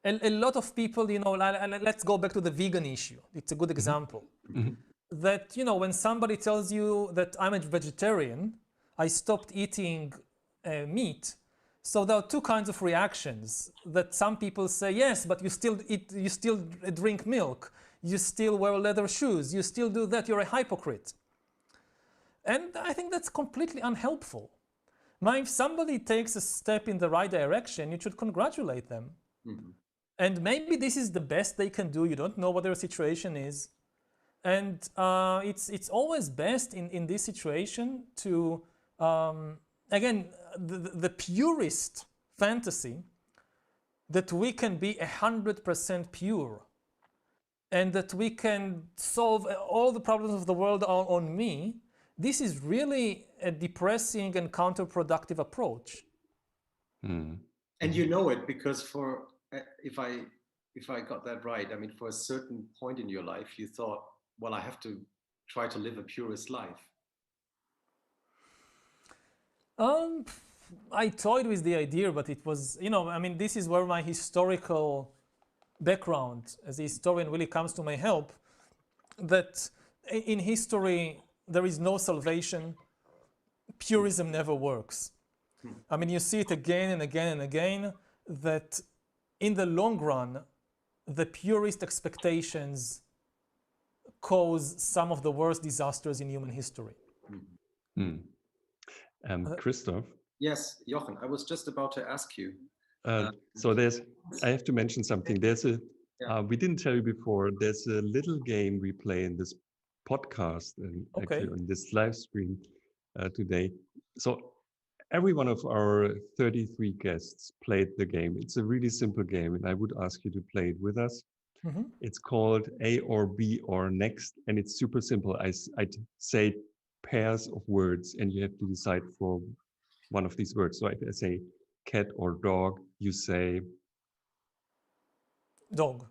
a lot of people, let's go back to the vegan issue. It's a good example. That, when somebody tells you that I'm a vegetarian, I stopped eating meat. So there are two kinds of reactions that some people say, yes, but you still drink milk, you still wear leather shoes, you still do that, you're a hypocrite. And I think that's completely unhelpful. Now, if somebody takes a step in the right direction, you should congratulate them. And maybe this is the best they can do. You don't know what their situation is. And it's always best in this situation to, again, the purest fantasy that we can be 100% pure and that we can solve all the problems of the world on me. This is really a depressing and counterproductive approach. And you know it because if I got that right, I mean, for a certain point in your life, you thought, well, I have to try to live a purest life. I toyed with the idea, but it was, I mean, this is where my historical background as a historian really comes to my help, that in history, there is no salvation. Purism never works. I mean, you see it again and again and again, that in the long run, the purest expectations cause some of the worst disasters in human history. Christoph? Yes, Jochen, I was just about to ask you. So I have to mention something. We didn't tell you before, there's a little game we play in this podcast and actually on this live stream today. So every one of our 33 guests played the game. It's a really simple game, and I would ask you to play it with us. It's called A or B or Next, and it's super simple. I say pairs of words, and you have to decide for one of these words. So if I say cat or dog, you say dog.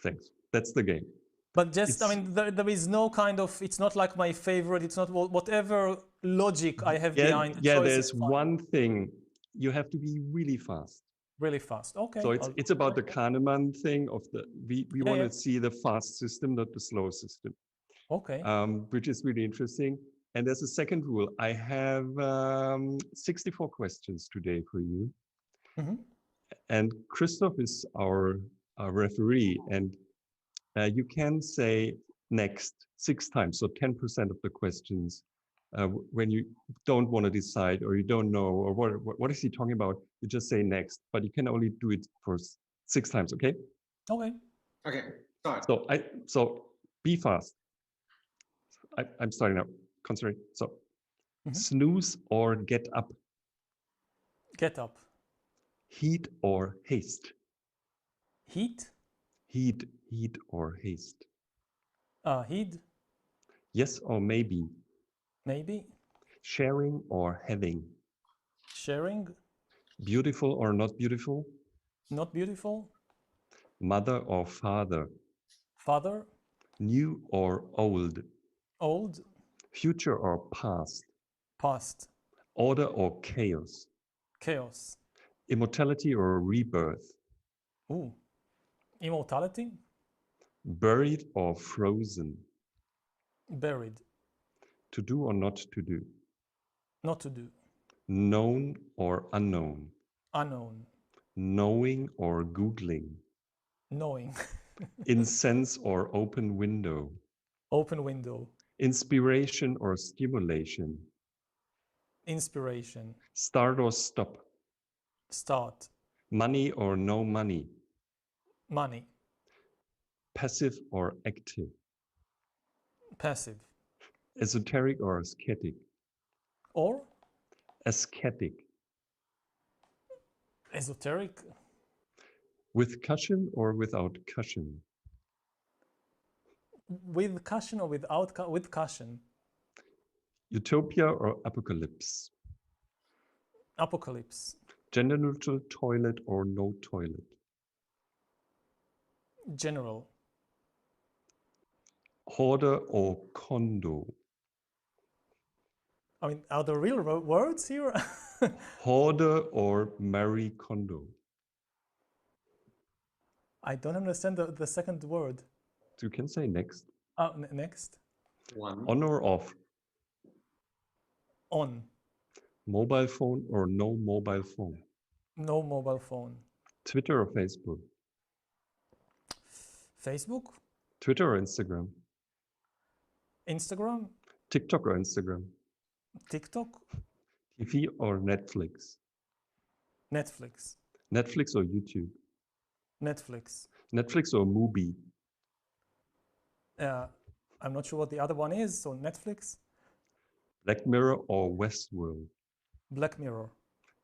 Thanks. That's the game. But just, I mean, there is no kind of, it's not like my favorite, it's not whatever logic I have behind the choice. Yeah, there's one thing. You have to be really fast. Really fast, okay. So it's about the Kahneman thing of we want to see the fast system, not the slow system. Okay. Which is really interesting. And there's a second rule. I have 64 questions today for you. And Christoph is our referee, and you can say next 6 times, so 10% of the questions. When you don't want to decide or you don't know or what is he talking about, you just say next, but you can only do it for 6 times, okay? Okay, start. So be fast. I'm starting now. concentrate. So, Mhm. snooze or get up, Get up. heat or haste, Heat. heed or haste, Heed. yes or maybe, Maybe. sharing or having, Sharing. beautiful or not beautiful, Not beautiful. mother or father, Father. new or old, Old. future or past, Past. order or chaos, Chaos. immortality or rebirth, Ooh. Immortality. buried or frozen, Buried. to do or not to do, Not to do. known or unknown, Unknown. knowing or googling, Knowing. incense or open window, Open window. inspiration or stimulation, Inspiration. start or stop, Start. money or no money, Money. passive or active, Passive. esoteric or ascetic, Or ascetic, esoteric. with cushion or without cushion, With cushion or without with cushion. utopia or apocalypse, Apocalypse. gender neutral toilet or no toilet, General. hoarder or condo, I mean, are there real words here? hoarder or Marie Kondo. I don't understand the second word. So you can say next. Next. One. On or off, On. mobile phone or no mobile phone, No mobile phone. Twitter or Facebook, Facebook. Twitter or Instagram, Instagram. TikTok or Instagram, TikTok. TV or Netflix, Netflix. Netflix or YouTube, Netflix. Netflix or Mubi, I'm not sure what the other one is. So Netflix. Black Mirror or Westworld, Black Mirror.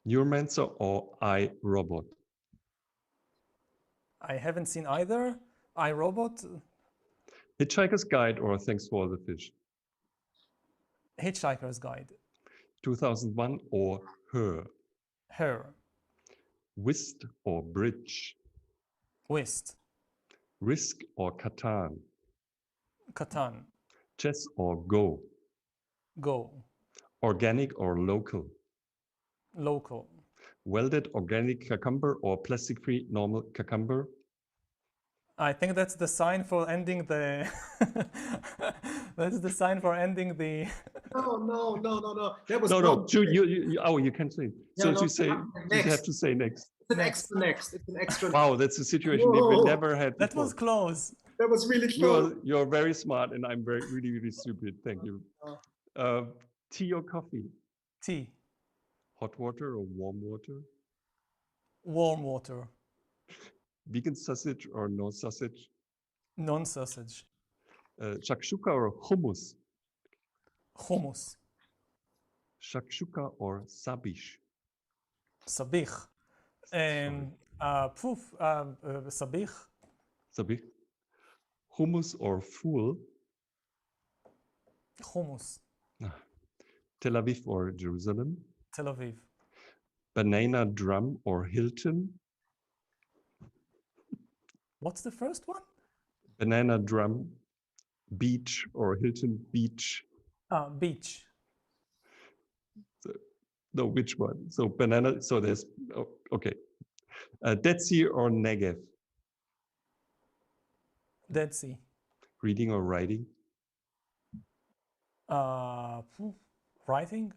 Neuromancer or iRobot, I haven't seen either. iRobot. Hitchhiker's Guide or Thanks for the Fish, Hitchhiker's Guide. 2001 or Her, Her. Whist or Bridge, Whist. Risk or Catan, Catan. Chess or Go, Go. organic or local, Local. welded organic cucumber or plastic-free normal cucumber, I think that's the sign for ending the. That's the sign for ending the. No. That was no, wrong. oh, you can say. Yeah, So no, you say, you next. have to say next. It's an Next. extra next. It's an extra. Wow, that's a situation we Whoa. never had before. That was close. That was really close. You're very smart, and I'm really stupid. Thank you. Tea or coffee? Tea. Hot water or warm water? Warm water. Vegan sausage or no sausage? Non-sausage. Shakshuka or hummus? Hummus. Shakshuka or sabish? Sabich. Sabich. Sabich. Hummus or fool? Hummus. Tel Aviv or Jerusalem? Tel Aviv. Banana drum or Hilton? What's the first one? Banana drum, beach or Hilton Beach? Beach. So, no, which one? So banana, so there's, oh, okay. Dead Sea or Negev? Dead Sea. Reading or writing? Writing.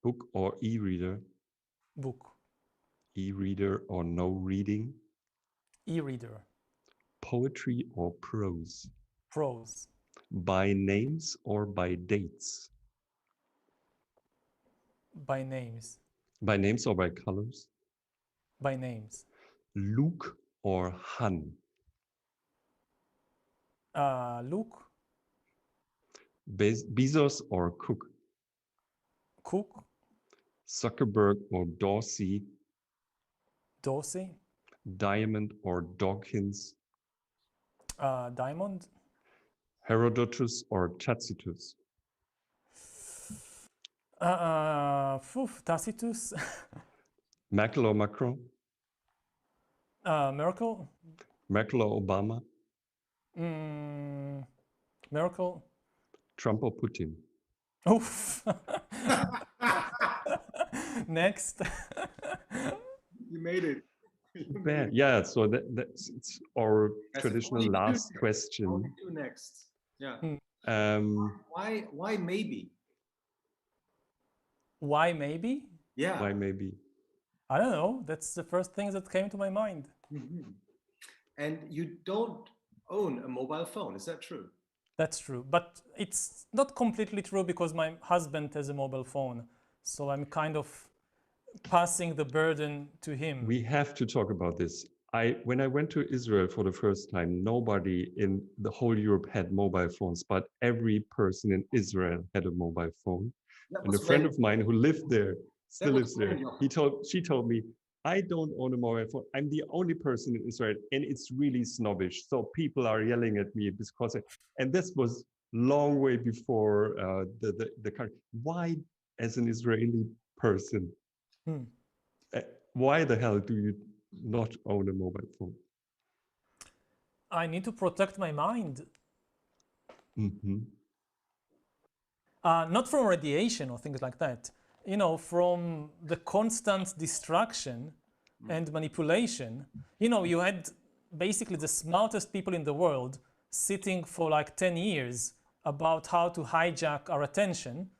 Book or e-reader? Book. E-reader or no reading? E-reader. Poetry or prose? Prose. By names or by dates? By names. By names or by colors? By names. Luke or Han? Luke. Bezos or Cook? Cook, Zuckerberg or Dorsey? Dorsey, Diamond or Dawkins? Diamond, Herodotus or Tacitus? Tacitus, Merkel or Macron? Merkel, Merkel or Obama? Merkel. Trump or Putin? Oof. Next. You made it. Bad. Yeah, so that's it's our traditional only two last next. question. Only two next. Yeah. Why maybe? Why maybe? Yeah. Why maybe? I don't know. That's the first thing that came to my mind. And you don't own a mobile phone, is that true? That's true. But it's not completely true because my husband has a mobile phone. So I'm kind of passing the burden to him. We have to talk about this. When I went to Israel for the first time, nobody in the whole Europe had mobile phones, but every person in Israel had a mobile phone. And a friend of mine who lived there, still lives there, she told me, I don't own a mobile phone. I'm the only person in Israel, and it's really snobbish. So people are yelling at me because, and this was long way before the country. Why, as an Israeli person, why the hell do you not own a mobile phone? I need to protect my mind. Not from radiation or things like that. You know, from the constant distraction and manipulation. You know, you had basically the smartest people in the world sitting for like 10 years about how to hijack our attention,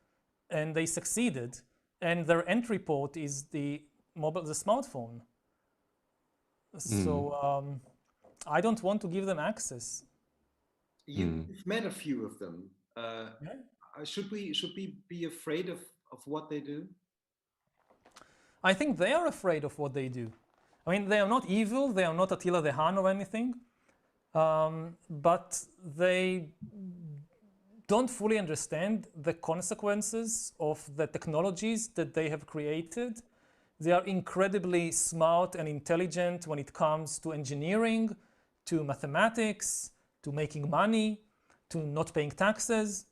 and they succeeded. And their end report is the smartphone. So I don't want to give them access. You've met a few of them. Should we be afraid of what they do? I think they are afraid of what they do. I mean, they are not evil, they are not Attila the Hun or anything, but they don't fully understand the consequences of the technologies that they have created. They are incredibly smart and intelligent when it comes to engineering, to mathematics, to making money, to not paying taxes.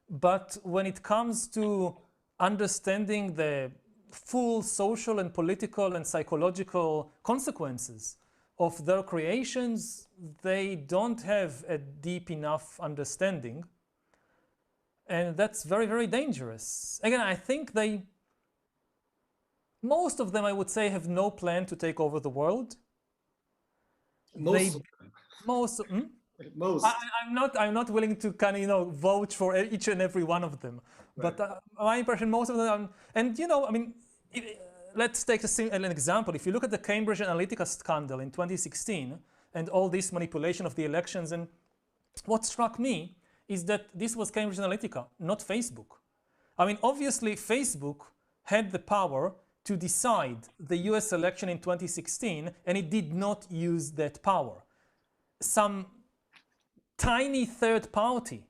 But when it comes to understanding the full social and political and psychological consequences of their creations, they don't have a deep enough understanding. And that's very, very dangerous. Again, I think most of them, I would say, have no plan to take over the world. Most. I'm not willing to kind of vouch for each and every one of them. Right. But my impression, most of them, and I mean, let's take an example. If you look at the Cambridge Analytica scandal in 2016 and all this manipulation of the elections, and what struck me is that this was Cambridge Analytica, not Facebook. I mean, obviously, Facebook had the power to decide the US election in 2016, and it did not use that power. Some tiny third party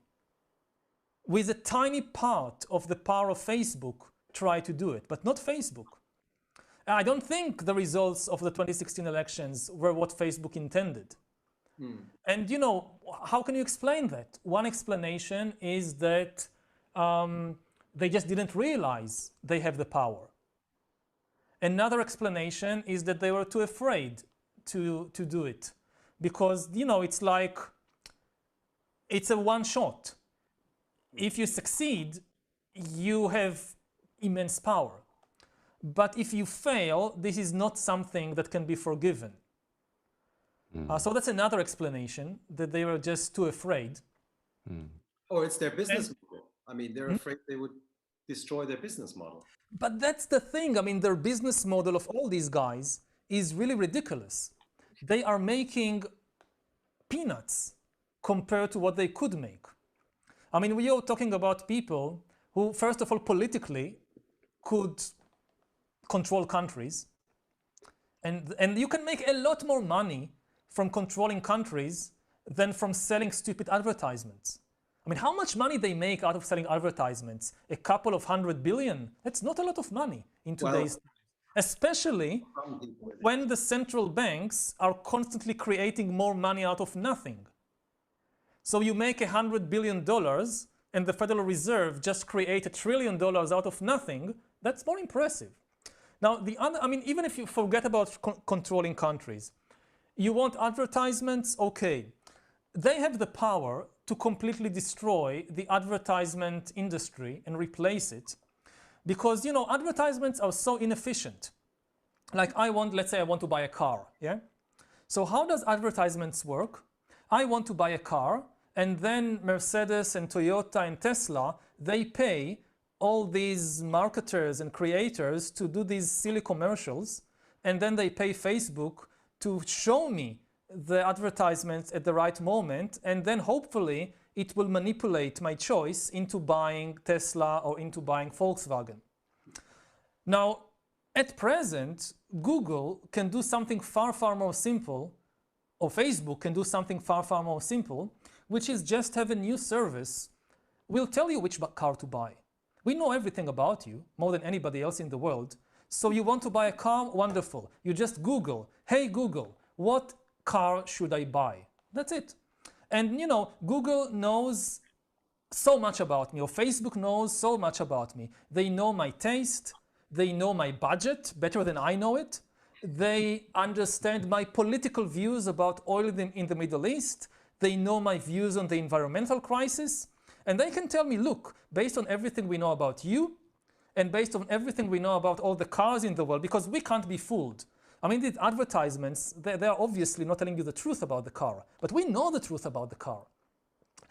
with a tiny part of the power of Facebook tried to do it, but not Facebook. I don't think the results of the 2016 elections were what Facebook intended. And how can you explain that? One explanation is that they just didn't realize they have the power. Another explanation is that they were too afraid to do it. Because, it's like, it's a one shot. If you succeed, you have immense power. But if you fail, this is not something that can be forgiven. So that's another explanation, that they were just too afraid. Or it's their business model. I mean, they're afraid they would destroy their business model. But that's the thing. I mean, their business model of all these guys is really ridiculous. They are making peanuts compared to what they could make. I mean, we are talking about people who, first of all, politically could control countries. And you can make a lot more money from controlling countries than from selling stupid advertisements. I mean, how much money they make out of selling advertisements? A couple of 100 billion? That's not a lot of money in today's time. Especially when the central banks are constantly creating more money out of nothing. So you make $100 billion and the Federal Reserve just create $1 trillion out of nothing, that's more impressive. Now, I mean, even if you forget about controlling countries, you want advertisements? Okay. They have the power to completely destroy the advertisement industry and replace it because, you know, advertisements are so inefficient. Like let's say I want to buy a car, yeah? So how does advertisements work? I want to buy a car, and then Mercedes and Toyota and Tesla, they pay all these marketers and creators to do these silly commercials, and then they pay Facebook to show me the advertisements at the right moment, and then hopefully it will manipulate my choice into buying Tesla or into buying Volkswagen. Now, at present, Google can do something far, far more simple, or Facebook can do something far, far more simple, which is just have a new service. We'll tell you which car to buy. We know everything about you, more than anybody else in the world. So you want to buy a car? Wonderful. You just Google, hey Google, what car should I buy? That's it. And you know, Google knows so much about me, or Facebook knows so much about me. They know my taste, they know my budget better than I know it. They understand my political views about oil in the Middle East. They know my views on the environmental crisis. And they can tell me, look, based on everything we know about you, and based on everything we know about all the cars in the world, because we can't be fooled. I mean, these advertisements, they are obviously not telling you the truth about the car, but we know the truth about the car.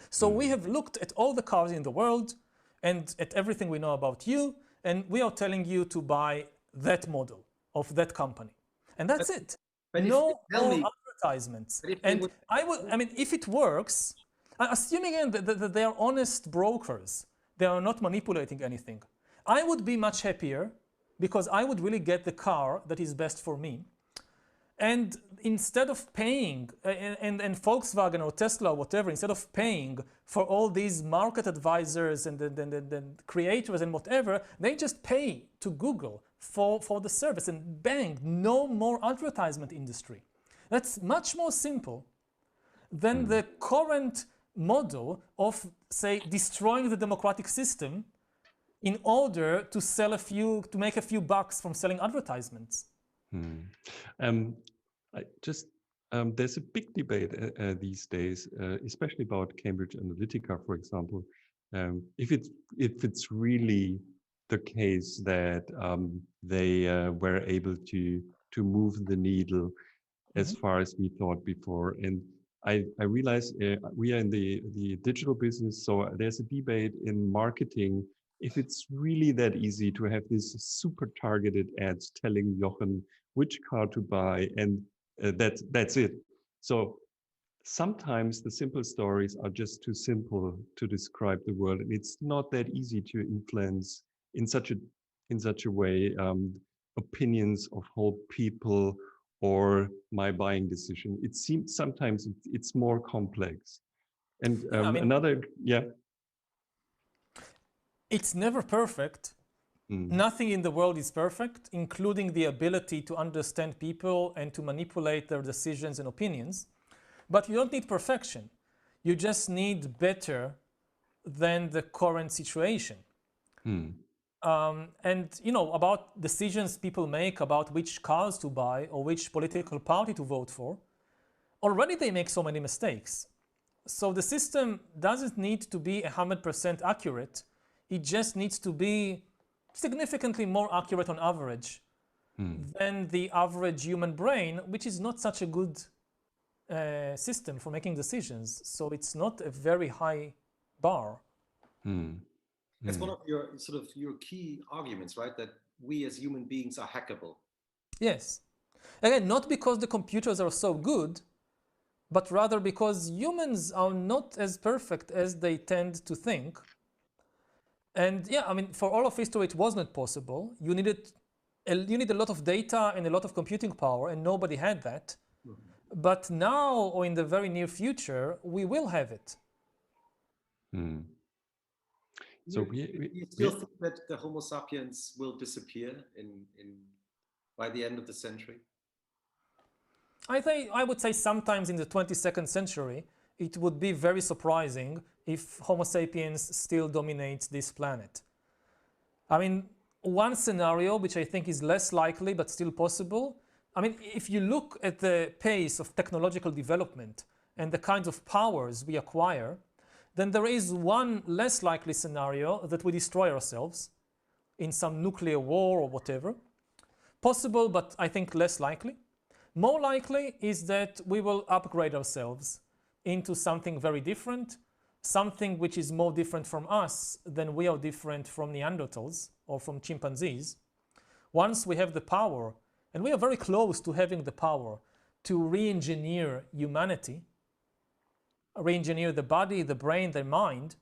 So we have looked at all the cars in the world and at everything we know about you, and we are telling you to buy that model of that company. And that's it. But no more advertisements. And I mean, if it works, assuming again that they are honest brokers, they are not manipulating anything, I would be much happier because I would really get the car that is best for me. And instead of paying, and Volkswagen or Tesla or whatever, instead of paying for all these market advisors and the creators and whatever, they just pay to Google for the service, and bang, no more advertisement industry. That's much more simple than the current model of, say, destroying the democratic system in order to to make a few bucks from selling advertisements. There's a big debate these days, especially about Cambridge Analytica, for example. If it's really the case that they were able to move the needle as far as we thought before. And I realize we are in the digital business, so there's a debate in marketing if it's really that easy to have these super targeted ads telling Jochen which car to buy, and that's it. So sometimes the simple stories are just too simple to describe the world, and it's not that easy to influence in such a way opinions of whole people or my buying decision. It seems sometimes it's more complex. And it's never perfect. Nothing in the world is perfect, including the ability to understand people and to manipulate their decisions and opinions. But you don't need perfection. You just need better than the current situation. And you know, about decisions people make about which cars to buy or which political party to vote for, already they make so many mistakes. So the system doesn't need to be 100% accurate. It just needs to be significantly more accurate on average than the average human brain, which is not such a good system for making decisions. So it's not a very high bar. It's one of your key arguments, right? That we as human beings are hackable. Yes. Again, not because the computers are so good, but rather because humans are not as perfect as they tend to think. And yeah, I mean, for all of history, it was not possible. You need a lot of data and a lot of computing power, and nobody had that. But now, or in the very near future, we will have it. Hmm. So You still think that the Homo sapiens will disappear by the end of the century? I would say sometimes in the 22nd century, it would be very surprising if Homo sapiens still dominates this planet. I mean, one scenario, which I think is less likely but still possible, I mean, if you look at the pace of technological development and the kinds of powers we acquire, then there is one less likely scenario that we destroy ourselves in some nuclear war or whatever. Possible, but I think less likely. More likely is that we will upgrade ourselves into something very different, something which is more different from us than we are different from Neanderthals or from chimpanzees. Once we have the power, and we are very close to having the power to re-engineer humanity, re-engineer the body, the brain, the mind,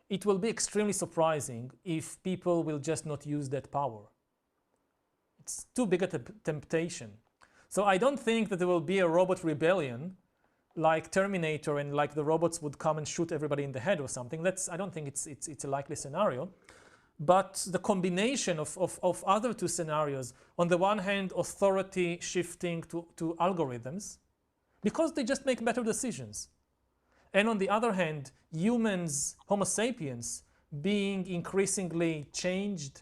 it will be extremely surprising if people will just not use that power. It's too big a temptation. So I don't think that there will be a robot rebellion like Terminator and like the robots would come and shoot everybody in the head or something. I don't think it's a likely scenario. But the combination of other two scenarios, on the one hand, authority shifting to algorithms, because they just make better decisions. And on the other hand, humans, Homo sapiens, being increasingly changed,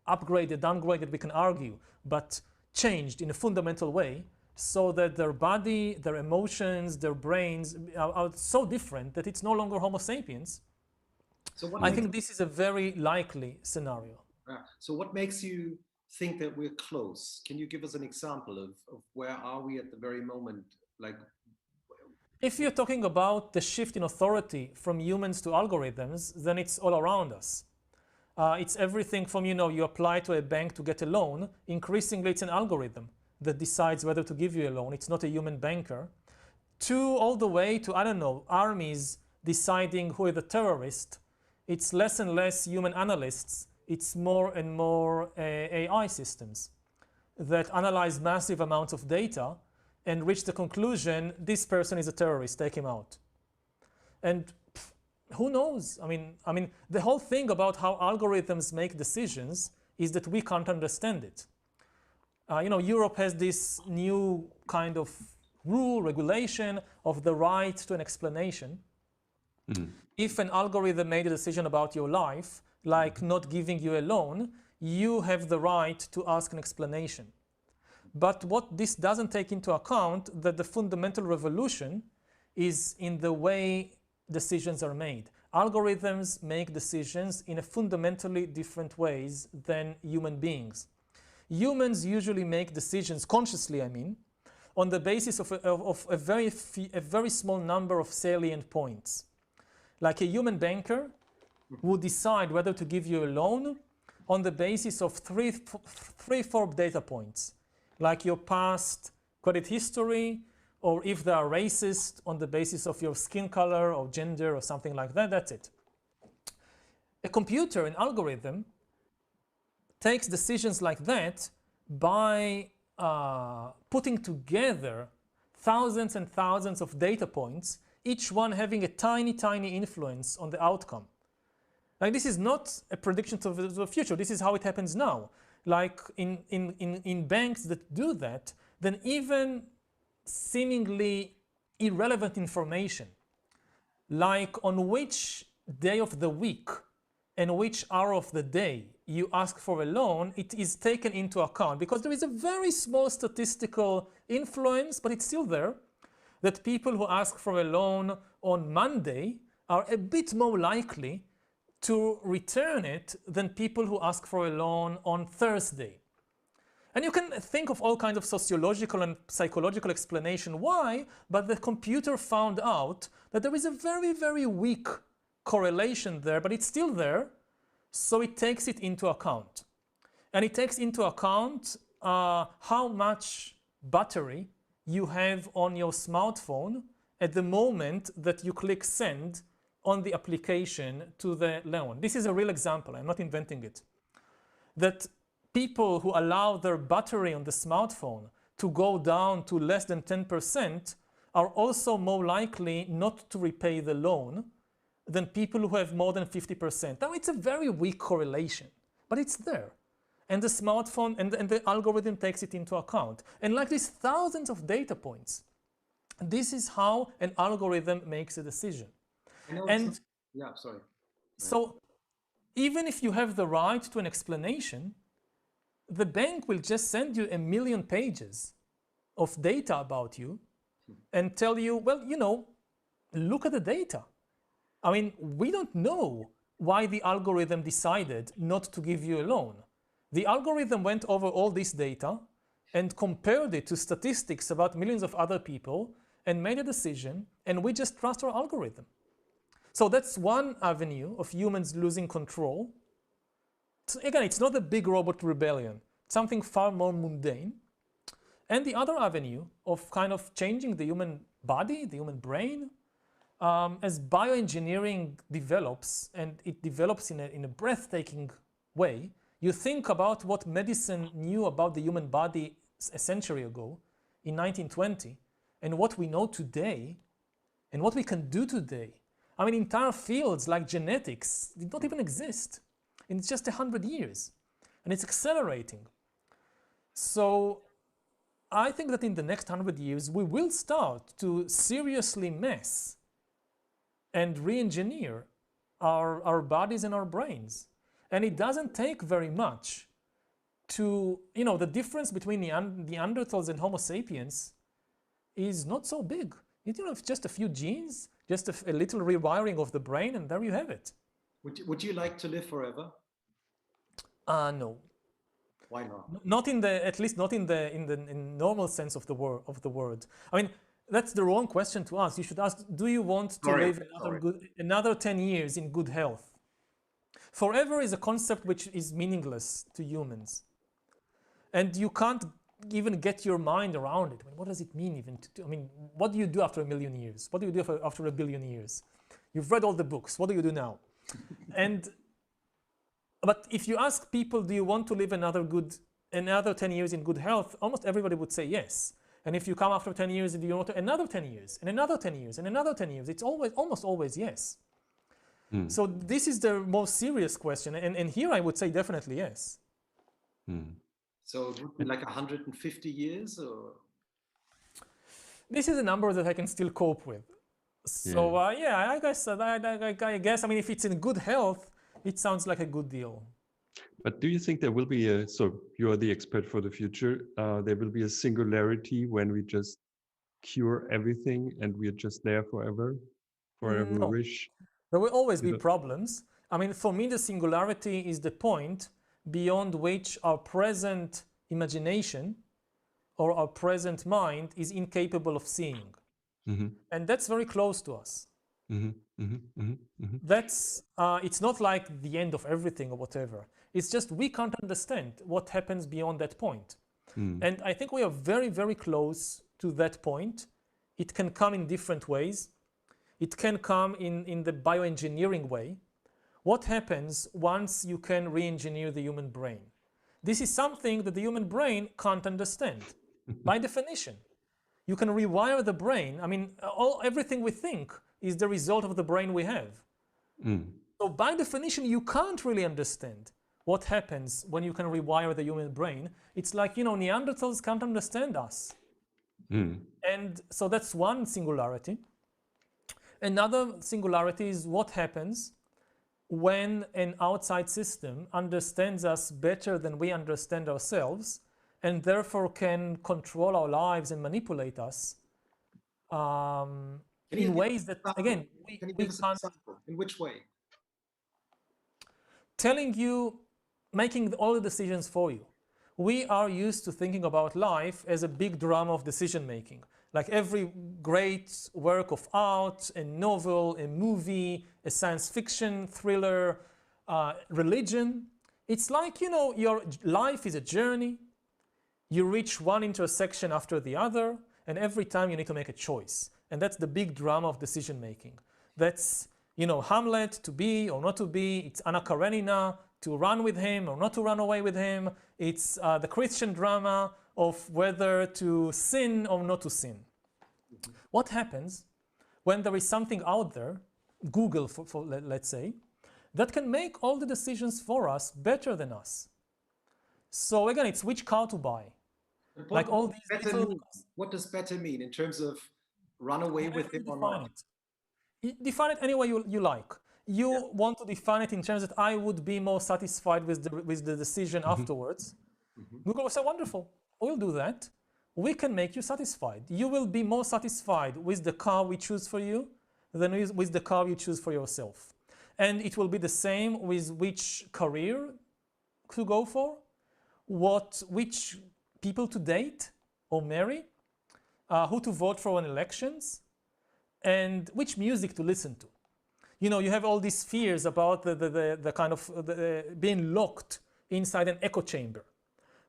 upgraded, downgraded, we can argue, but changed in a fundamental way, so that their body, their emotions, their brains are so different that it's no longer Homo sapiens. So I think this is a very likely scenario. So what makes you think that we're close? Can you give us an example of where are we at the very moment? Like, if you're talking about the shift in authority from humans to algorithms, then it's all around us. It's everything from, you apply to a bank to get a loan. Increasingly, it's an algorithm that decides whether to give you a loan. It's not a human banker. All the way to, I don't know, armies deciding who is the terrorist. It's less and less human analysts. It's more and more AI systems that analyze massive amounts of data and reach the conclusion, this person is a terrorist, take him out. And who knows? I mean, the whole thing about how algorithms make decisions is that we can't understand it. Europe has this new kind of rule, regulation of the right to an explanation. Mm. If an algorithm made a decision about your life, like not giving you a loan, you have the right to ask an explanation. But what this doesn't take into account, that the fundamental revolution is in the way decisions are made. Algorithms make decisions in a fundamentally different ways than human beings. Humans usually make decisions, consciously I mean, on the basis of a very small number of salient points. Like a human banker would decide whether to give you a loan on the basis of three, 4 data points, like your past credit history, or if they are racist on the basis of your skin color or gender or something like that, that's it. A computer, an algorithm, takes decisions like that by putting together thousands and thousands of data points, each one having a tiny, tiny influence on the outcome. Like, this is not a prediction of the future. This is how it happens now. Like in banks that do that, then even seemingly irrelevant information, like on which day of the week and which hour of the day you ask for a loan, it is taken into account because there is a very small statistical influence, but it's still there, that people who ask for a loan on Monday are a bit more likely to return it than people who ask for a loan on Thursday. And you can think of all kinds of sociological and psychological explanation why, but the computer found out that there is a very, very weak correlation there, but it's still there, so it takes it into account. And it takes into account how much battery you have on your smartphone at the moment that you click send on the application to the loan. This is a real example, I'm not inventing it. That people who allow their battery on the smartphone to go down to less than 10% are also more likely not to repay the loan than people who have more than 50%. Now, it's a very weak correlation, but it's there. And the smartphone and the algorithm takes it into account. And like these thousands of data points, this is how an algorithm makes a decision. And yeah, sorry. So even if you have the right to an explanation, the bank will just send you 1 million pages of data about you and tell you, well, you know, look at the data. I mean, we don't know why the algorithm decided not to give you a loan. The algorithm went over all this data and compared it to statistics about millions of other people and made a decision, and we just trust our algorithm. So that's one avenue of humans losing control. So again, it's not a big robot rebellion, it's something far more mundane. And the other avenue of kind of changing the human body, the human brain, as bioengineering develops, and it develops in a breathtaking way, you think about what medicine knew about the human body a century ago, in 1920, and what we know today, and what we can do today. I mean, entire fields like genetics did not even exist in just 100 years, and it's accelerating. So I think that in the next 100 years, we will start to seriously mess and re-engineer our bodies and our brains. And it doesn't take very much to, you know, the difference between the Neanderthals and Homo sapiens is not so big. You know, it's just a few genes, just a little rewiring of the brain, and there you have it. Would you like to live forever? No. Why not? Not in the, at least not in the normal sense of the word. I mean, that's the wrong question to ask. You should ask, do you want to live another 10 years in good health? Forever is a concept which is meaningless to humans. And you can't even get your mind around it. I mean, what does it mean even to, I mean, what do you do after 1 million years? What do you do after 1 billion years? You've read all the books. What do you do now? But if you ask people, do you want to live another 10 years in good health? Almost everybody would say yes. And if you come after 10 years, do you want another 10 years, and another 10 years, and another 10 years? It's almost always yes. So this is the most serious question. And here I would say definitely yes. So it would be like 150 years? Or? This is a number that I can still cope with. So yeah, I guess, I mean, if it's in good health, it sounds like a good deal. But do you think there will be so you are the expert for the future, there will be a singularity when we just cure everything and we are just there forever we wish? There will always be problems. I mean, for me, the singularity is the point beyond which our present imagination or our present mind is incapable of seeing. And that's very close to us. That's, it's not like the end of everything or whatever. It's just we can't understand what happens beyond that point. And I think we are very, very close to that point. It can come in different ways. It can come in the bioengineering way. What happens once you can re-engineer the human brain? This is something that the human brain can't understand, by definition. You can rewire the brain. I mean, everything we think is the result of the brain we have. So by definition, you can't really understand what happens when you can rewire the human brain. It's like, you know, Neanderthals can't understand us. And so that's one singularity. Another singularity is what happens when an outside system understands us better than we understand ourselves, and therefore can control our lives and manipulate us in ways that, again, we can't. In which way? Telling you, making all the decisions for you. We are used to thinking about life as a big drama of decision making. Like every great work of art, a novel, a movie, a science fiction thriller, religion. It's like, you know, your life is a journey. You reach one intersection after the other, and every time you need to make a choice. And that's the big drama of decision making. That's, you know, Hamlet, to be or not to be. It's Anna Karenina, to run with him or not to run away with him. It's the Christian drama of whether to sin or not to sin. What happens when there is something out there Google, let's say, that can make all the decisions for us better than us. So again, it's which car to buy. Like all these little... What does better mean in terms of run away with it or not? Define it any way you like. You want to define it in terms that I would be more satisfied with the decision afterwards. Google will say, wonderful, we'll do that. We can make you satisfied. You will be more satisfied with the car we choose for you than with the car you choose for yourself. And it will be the same with which career to go for, which people to date or marry, who to vote for in elections, and which music to listen to. You know, you have all these fears about the kind of being locked inside an echo chamber,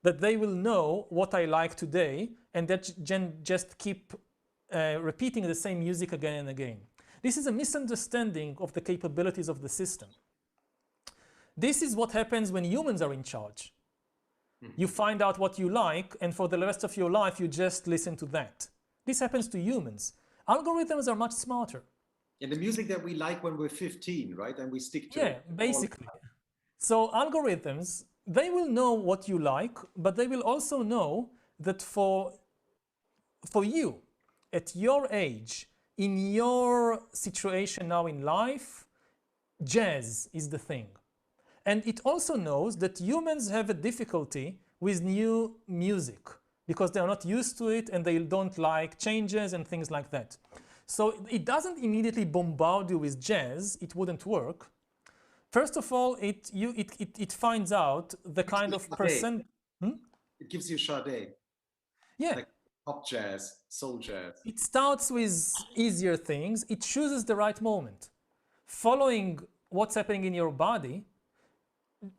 that they will know what I like today and that just keep repeating the same music again and again. This is a misunderstanding of the capabilities of the system. This is what happens when humans are in charge. You find out what you like, and for the rest of your life, you just listen to that. This happens to humans. Algorithms are much smarter. And the music that we like when we're 15, right? And we stick to it. it. Yeah, basically. So algorithms, they will know what you like, but they will also know that for you, at your age, in your situation now in life, jazz is the thing. And it also knows that humans have a difficulty with new music because they are not used to it and they don't like changes and things like that. So it doesn't immediately bombard you with jazz. It wouldn't work. First of all, it finds out the kind of percent. It gives you Sade. Yeah. Like pop jazz, soul jazz. It starts with easier things. It chooses the right moment. Following what's happening in your body,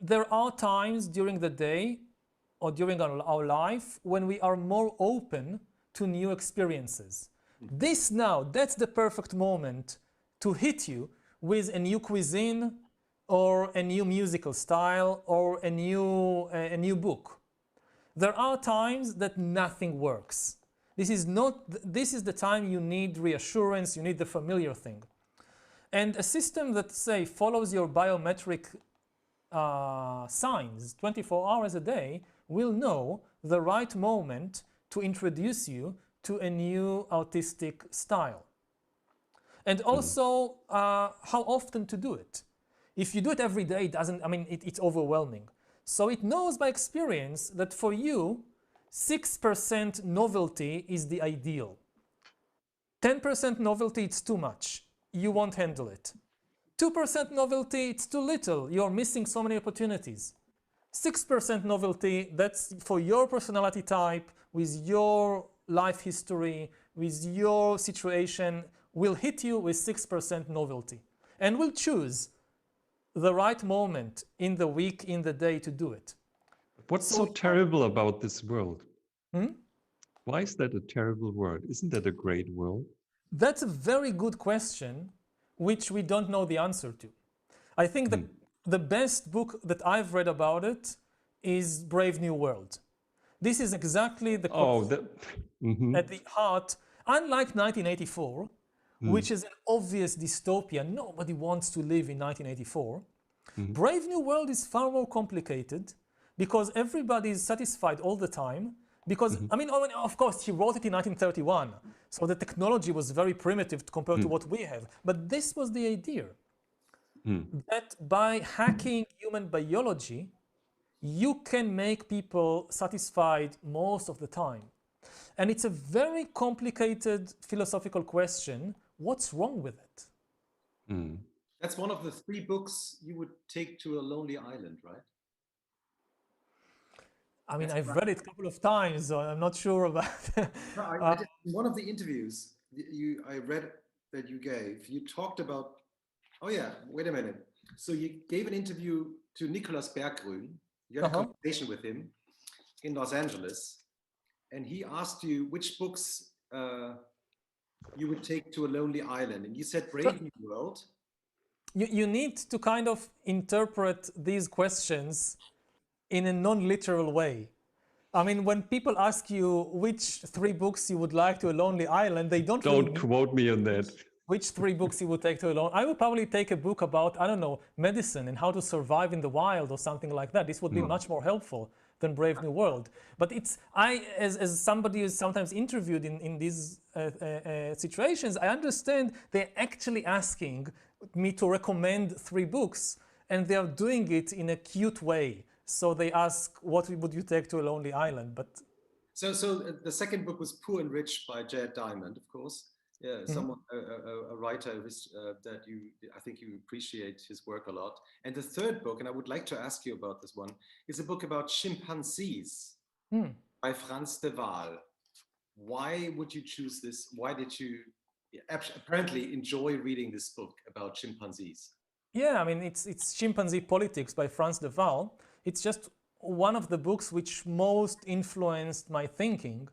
there are times during the day or during our life when we are more open to new experiences. This now, that's the perfect moment to hit you with a new cuisine or a new musical style or a new book. There are times that nothing works. This is the time you need reassurance, you need the familiar thing. And a system that, say, follows your biometric signs 24 hours a day will know the right moment to introduce you to a new artistic style. And also how often to do it. If you do it every day, it's overwhelming. So it knows by experience that for you, 6% novelty is the ideal. 10% novelty, it's too much. You won't handle it. 2% novelty, it's too little. You're missing so many opportunities. 6% novelty, that's for your personality type, with your life history, with your situation, will hit you with 6% novelty. And will choose the right moment in the week, in the day to do it. What's so terrible about this world? Why is that a terrible world? Isn't that a great world? That's a very good question, which we don't know the answer to. I think the best book that I've read about it is Brave New World. This is exactly the at the heart. Unlike 1984, which is an obvious dystopia, nobody wants to live in 1984. Brave New World is far more complicated because everybody is satisfied all the time. Because, of course, he wrote it in 1931, so the technology was very primitive compared to what we have. But this was the idea, that by hacking human biology, you can make people satisfied most of the time. And it's a very complicated philosophical question. What's wrong with it? That's one of the 3 books you would take to a lonely island, right? I've read it a couple of times, so I'm not sure about it. In one of the interviews I read that you gave, you talked about, wait a minute. So you gave an interview to Nicolas Berggruen. You had a conversation with him in Los Angeles, and he asked you which books you would take to a lonely island. And you said Brave New World. You need to kind of interpret these questions in a non-literal way. When people ask you which 3 books you would like to a lonely island, they don't quote me on that. which 3 books you would take to alone? I would probably take a book about, I don't know, medicine and how to survive in the wild or something like that. This would be much more helpful than Brave New World. But as somebody who's sometimes interviewed in these situations, I understand they're actually asking me to recommend 3 books, and they are doing it in a cute way. So they ask, what would you take to a lonely island? But So the second book was Poor and Rich by Jared Diamond, of course. Yeah, someone, a writer that I think you appreciate his work a lot. And the third book, and I would like to ask you about this one, is a book about chimpanzees by Frans de Waal. Why would you choose this? Why did you apparently enjoy reading this book about chimpanzees? yeah, I mean, it's Chimpanzee Politics by Frans de Waal. It's just one of the books which most influenced my thinking.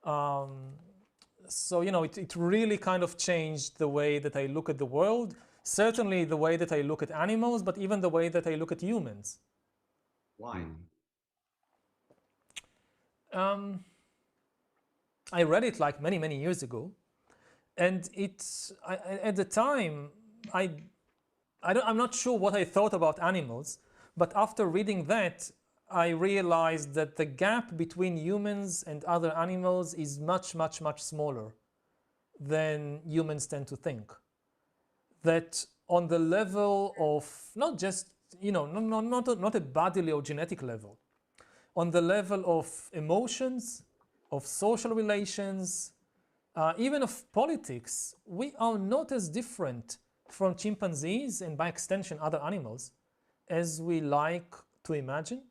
So, you know, it really kind of changed the way that I look at the world, certainly the way that I look at animals, but even the way that I look at humans. Why? I read it like many, many years ago. And at the time, I'm not sure what I thought about animals, but after reading that, I realized that the gap between humans and other animals is much, much, much smaller than humans tend to think. That on the level of not just, you know, not a bodily or genetic level, on the level of emotions, of social relations, even of politics, we are not as different from chimpanzees and by extension other animals as we like to imagine.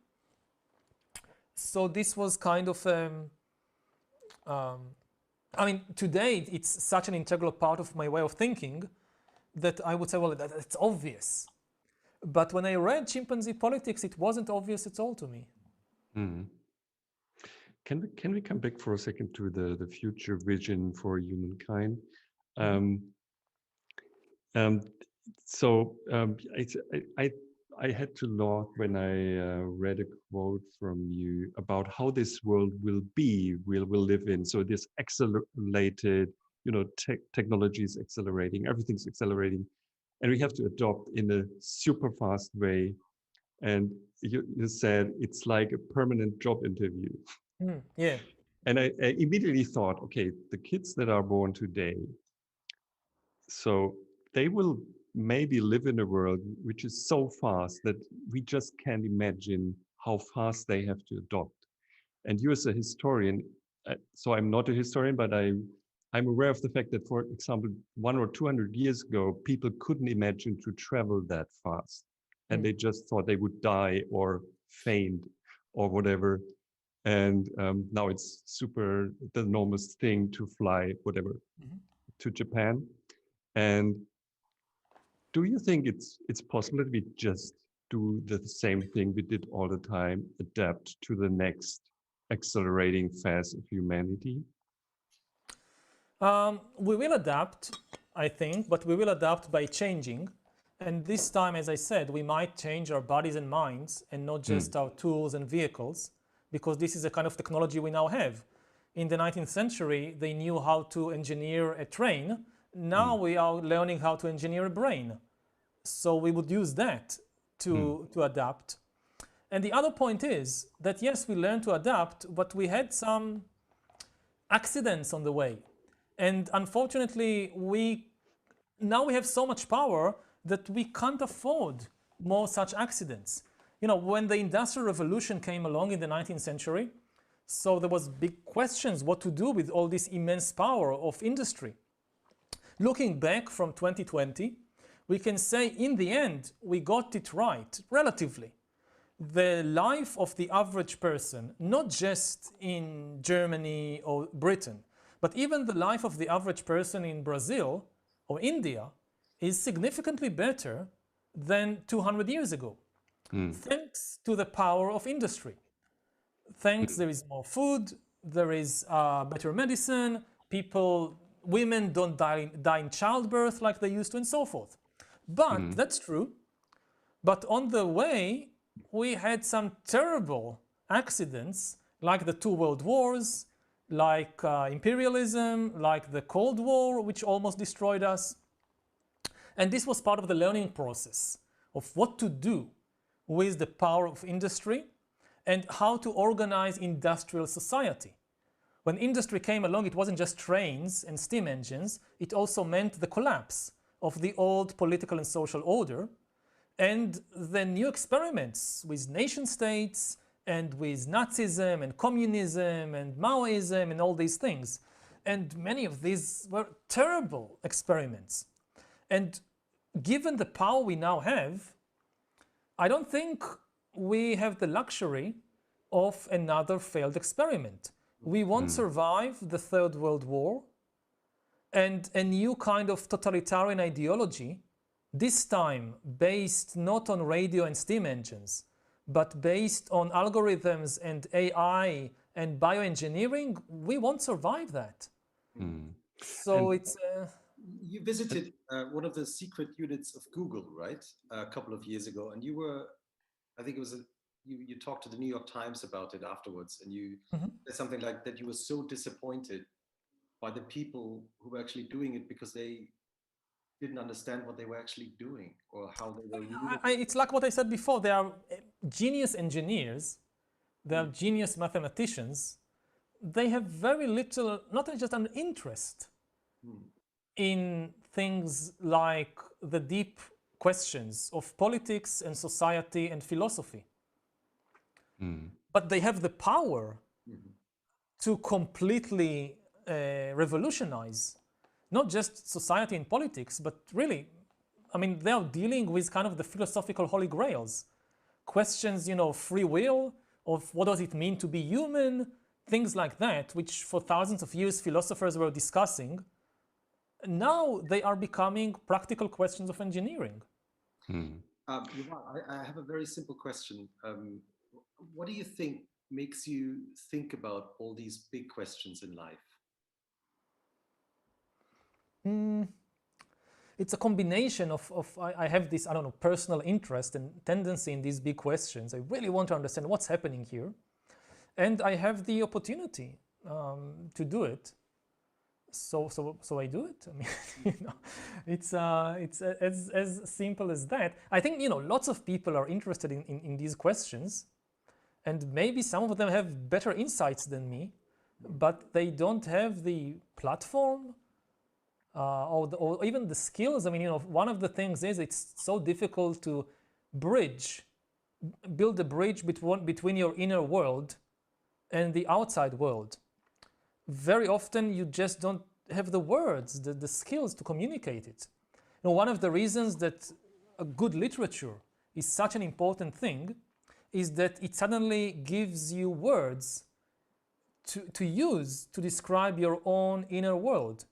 So this was kind of, I mean, today it's such an integral part of my way of thinking that I would say, well, it's obvious. But when I read Chimpanzee Politics, it wasn't obvious at all to me. Can we come back for a second to the future vision for humankind? I had to laugh when I read a quote from you about how this world will be, we'll live in. So this accelerated, you know, technology is accelerating, everything's accelerating, and we have to adopt in a super fast way. And you said it's like a permanent job interview. Yeah. And I immediately thought, okay, the kids that are born today, so they will maybe live in a world which is so fast that we just can't imagine how fast they have to adopt. And you as a historian, so I'm not a historian, but I'm aware of the fact that, for example, 100 or 200 years ago, people couldn't imagine to travel that fast. And they just thought they would die or faint or whatever. And now it's super the enormous thing to fly, whatever, to Japan. And do you think it's possible that we just do the same thing we did all the time, adapt to the next accelerating phase of humanity? We will adapt, I think, but we will adapt by changing. And this time, as I said, we might change our bodies and minds and not just our tools and vehicles, because this is a kind of technology we now have. In the 19th century, they knew how to engineer a train. Now we are learning how to engineer a brain. So we would use that to adapt. And the other point is that, yes, we learned to adapt, but we had some accidents on the way. And unfortunately, now we have so much power that we can't afford more such accidents. You know, when the Industrial Revolution came along in the 19th century, so there was big questions what to do with all this immense power of industry. Looking back from 2020, we can say in the end, we got it right, relatively. The life of the average person, not just in Germany or Britain, but even the life of the average person in Brazil or India is significantly better than 200 years ago, thanks to the power of industry. Thanks, there is more food, there is better medicine, women don't die in childbirth like they used to, and so forth. But that's true. But on the way, we had some terrible accidents, like the 2 world wars, like imperialism, like the Cold War, which almost destroyed us. And this was part of the learning process of what to do with the power of industry and how to organize industrial society. When industry came along, it wasn't just trains and steam engines, it also meant the collapse of the old political and social order and the new experiments with nation states and with Nazism and communism and Maoism and all these things. And many of these were terrible experiments. And given the power we now have, I don't think we have the luxury of another failed experiment. We won't survive the Third World War and a new kind of totalitarian ideology, this time based not on radio and steam engines, but based on algorithms and AI and bioengineering. We won't survive that. So it's... You visited one of the secret units of Google, right? A couple of years ago, and you were, I think it was you talked to the New York Times about it afterwards, and you said something like that you were so disappointed by the people who were actually doing it because they didn't understand what they were actually doing or how they were it's like what I said before. They are genius engineers, they are genius mathematicians. They have very little, not just an interest in things like the deep questions of politics and society and philosophy. But they have the power to completely revolutionize not just society and politics, but really, I mean, they are dealing with kind of the philosophical holy grails. Questions, you know, free will, of what does it mean to be human, things like that, which for thousands of years philosophers were discussing. Now they are becoming practical questions of engineering. Yuval, I have a very simple question. What do you think makes you think about all these big questions in life? It's a combination of I have this, I don't know, personal interest and tendency in these big questions. I really want to understand what's happening here. And I have the opportunity to do it. So I do it. I mean, you know, it's as simple as that. I think, you know, lots of people are interested in these questions, and maybe some of them have better insights than me, but they don't have the platform or even the skills. I mean, you know, one of the things is it's so difficult to build a bridge between your inner world and the outside world. Very often you just don't have the words, the skills to communicate it. You know, one of the reasons that a good literature is such an important thing is that it suddenly gives you words to use to describe your own inner world.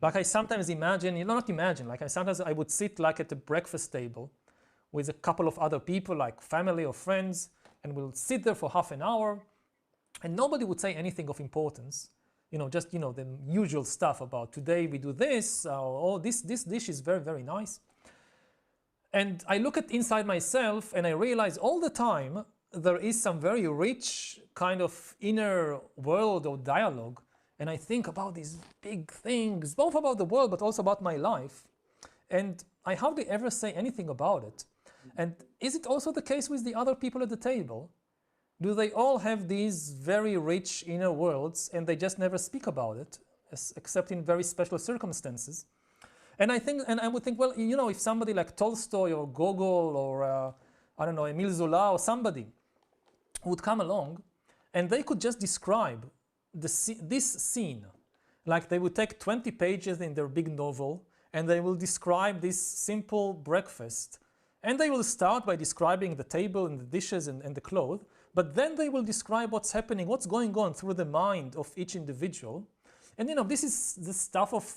Like I sometimes imagine, you know, not imagine, like sometimes I would sit like at a breakfast table with a couple of other people, like family or friends, and we'll sit there for half an hour, and nobody would say anything of importance. You know, just, you know, the usual stuff about today we do this, or this dish is very, very nice. And I look at inside myself and I realize all the time there is some very rich kind of inner world or dialogue. And I think about these big things, both about the world, but also about my life. And I hardly ever say anything about it. And is it also the case with the other people at the table? Do they all have these very rich inner worlds and they just never speak about it, except in very special circumstances? And I would think, well, you know, if somebody like Tolstoy or Gogol or, I don't know, Emile Zola or somebody would come along and they could just describe this scene, like they would take 20 pages in their big novel and they will describe this simple breakfast. And they will start by describing the table and the dishes and the clothes, but then they will describe what's happening, what's going on through the mind of each individual. And you know, this is the stuff of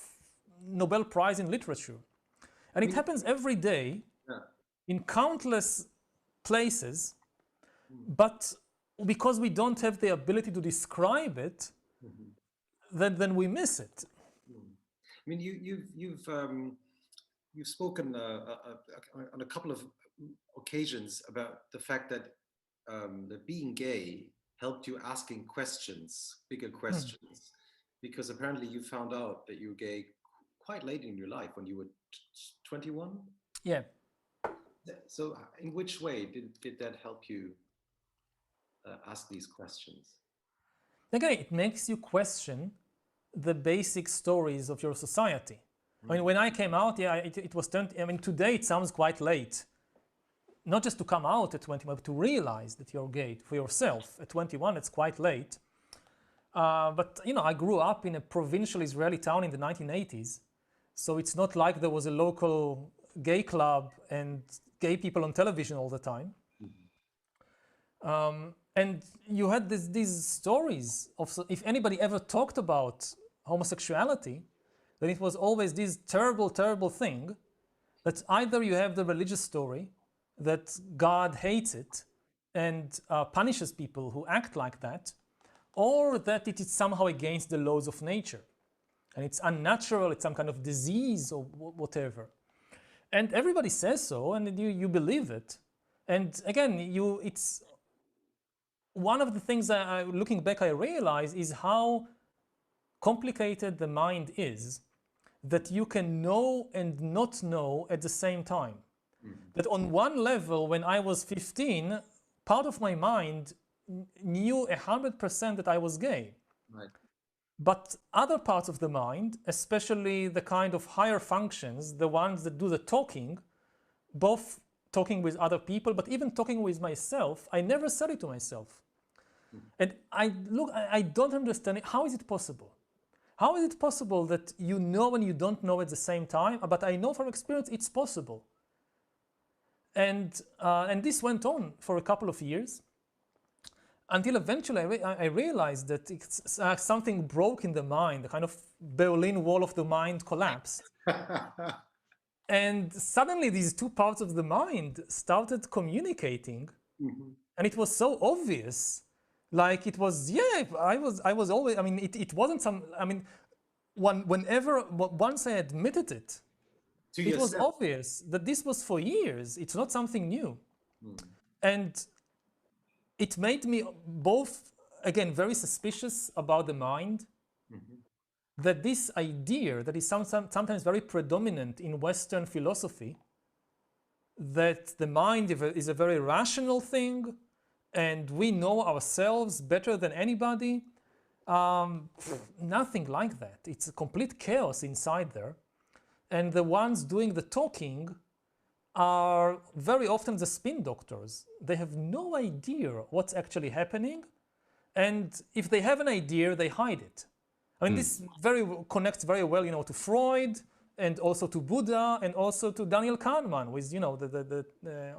Nobel Prize in literature. And it happens every day in countless places, but because we don't have the ability to describe it, then we miss it. I mean, you've spoken on a couple of occasions about the fact that being gay helped you asking questions, bigger questions? Because apparently you found out that you were gay quite late in your life, when you were 21. Yeah. So in which way did that help you ask these questions? Again, it makes you question the basic stories of your society. I mean, when I came out, yeah, it was 20. I mean, today it sounds quite late. Not just to come out at 21, but to realize that you're gay for yourself. At 21, it's quite late. But, you know, I grew up in a provincial Israeli town in the 1980s. So it's not like there was a local gay club and gay people on television all the time. And you had these stories of, if anybody ever talked about homosexuality, then it was always this terrible, terrible thing that either you have the religious story that God hates it and punishes people who act like that, or that it is somehow against the laws of nature. And it's unnatural, it's some kind of disease or whatever. And everybody says so, and you believe it. And again, it's one of the things that looking back I realize is how complicated the mind is, that you can know and not know at the same time. That on one level, when I was 15, part of my mind knew 100% that I was gay. Right. But other parts of the mind, especially the kind of higher functions, the ones that do the talking, both talking with other people, but even talking with myself, I never said it to myself. And I don't understand it. How is it possible? How is it possible that you know and you don't know at the same time? But I know from experience it's possible. And this went on for a couple of years, until eventually I realized that it's, something broke in the mind, the kind of Berlin Wall of the mind collapsed. And suddenly these two parts of the mind started communicating. And it was so obvious. Like it was, yeah, I was always, I mean, it wasn't some, I mean, once I admitted it, it was obvious that this was for years. It's not something new. And it made me both, again, very suspicious about the mind, that this idea that is sometimes very predominant in Western philosophy, that the mind is a very rational thing, and we know ourselves better than anybody. Nothing like that. It's a complete chaos inside there. And the ones doing the talking are very often the spin doctors. They have no idea what's actually happening. And if they have an idea, they hide it. I mean, this connects very well, you know, to Freud, and also to Buddha, and also to Daniel Kahneman, with, you know,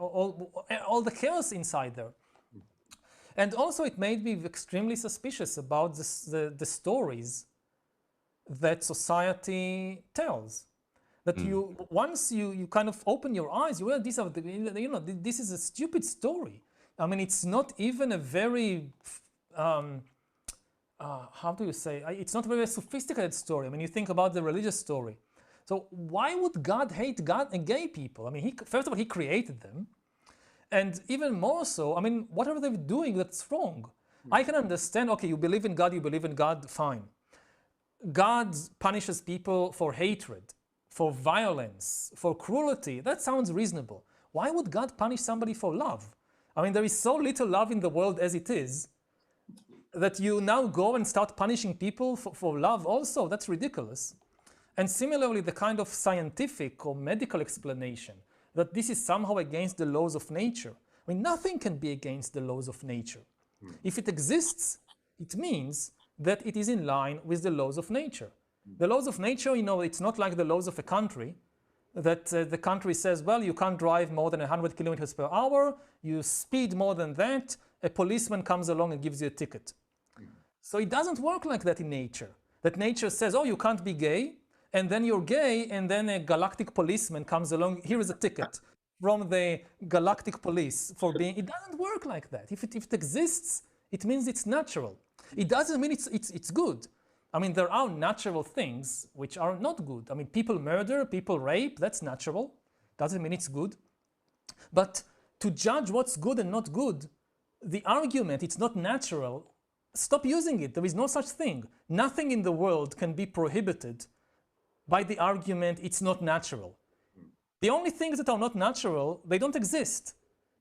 all the chaos inside there. And also it made me extremely suspicious about the stories that society tells. That once you kind of open your eyes, you realize this is a stupid story. I mean, it's not even a very, how do you say, it's not a very sophisticated story. I mean, you think about the religious story. So why would God hate gay people? I mean, first of all, he created them. And even more so, I mean, what are they doing that's wrong? I can understand, okay, you believe in God, fine. God punishes people for hatred, for violence, for cruelty. That sounds reasonable. Why would God punish somebody for love? I mean, there is so little love in the world as it is, that you now go and start punishing people for love also. That's ridiculous. And similarly, the kind of scientific or medical explanation that this is somehow against the laws of nature. I mean, nothing can be against the laws of nature. If it exists, it means that it is in line with the laws of nature. The laws of nature, you know, it's not like the laws of a country, that the country says, well, you can't drive more than 100 kilometers per hour, you speed more than that, a policeman comes along and gives you a ticket. So it doesn't work like that in nature. That nature says, oh, you can't be gay, and then you're gay, and then a galactic policeman comes along, here is a ticket from the galactic police for being, it doesn't work like that. If it exists, it means it's natural. It doesn't mean it's good. I mean, there are natural things which are not good. I mean, people murder, people rape, that's natural. Doesn't mean it's good. But to judge what's good and not good, the argument, it's not natural, stop using it. There is no such thing. Nothing in the world can be prohibited by the argument, it's not natural. The only things that are not natural, they don't exist,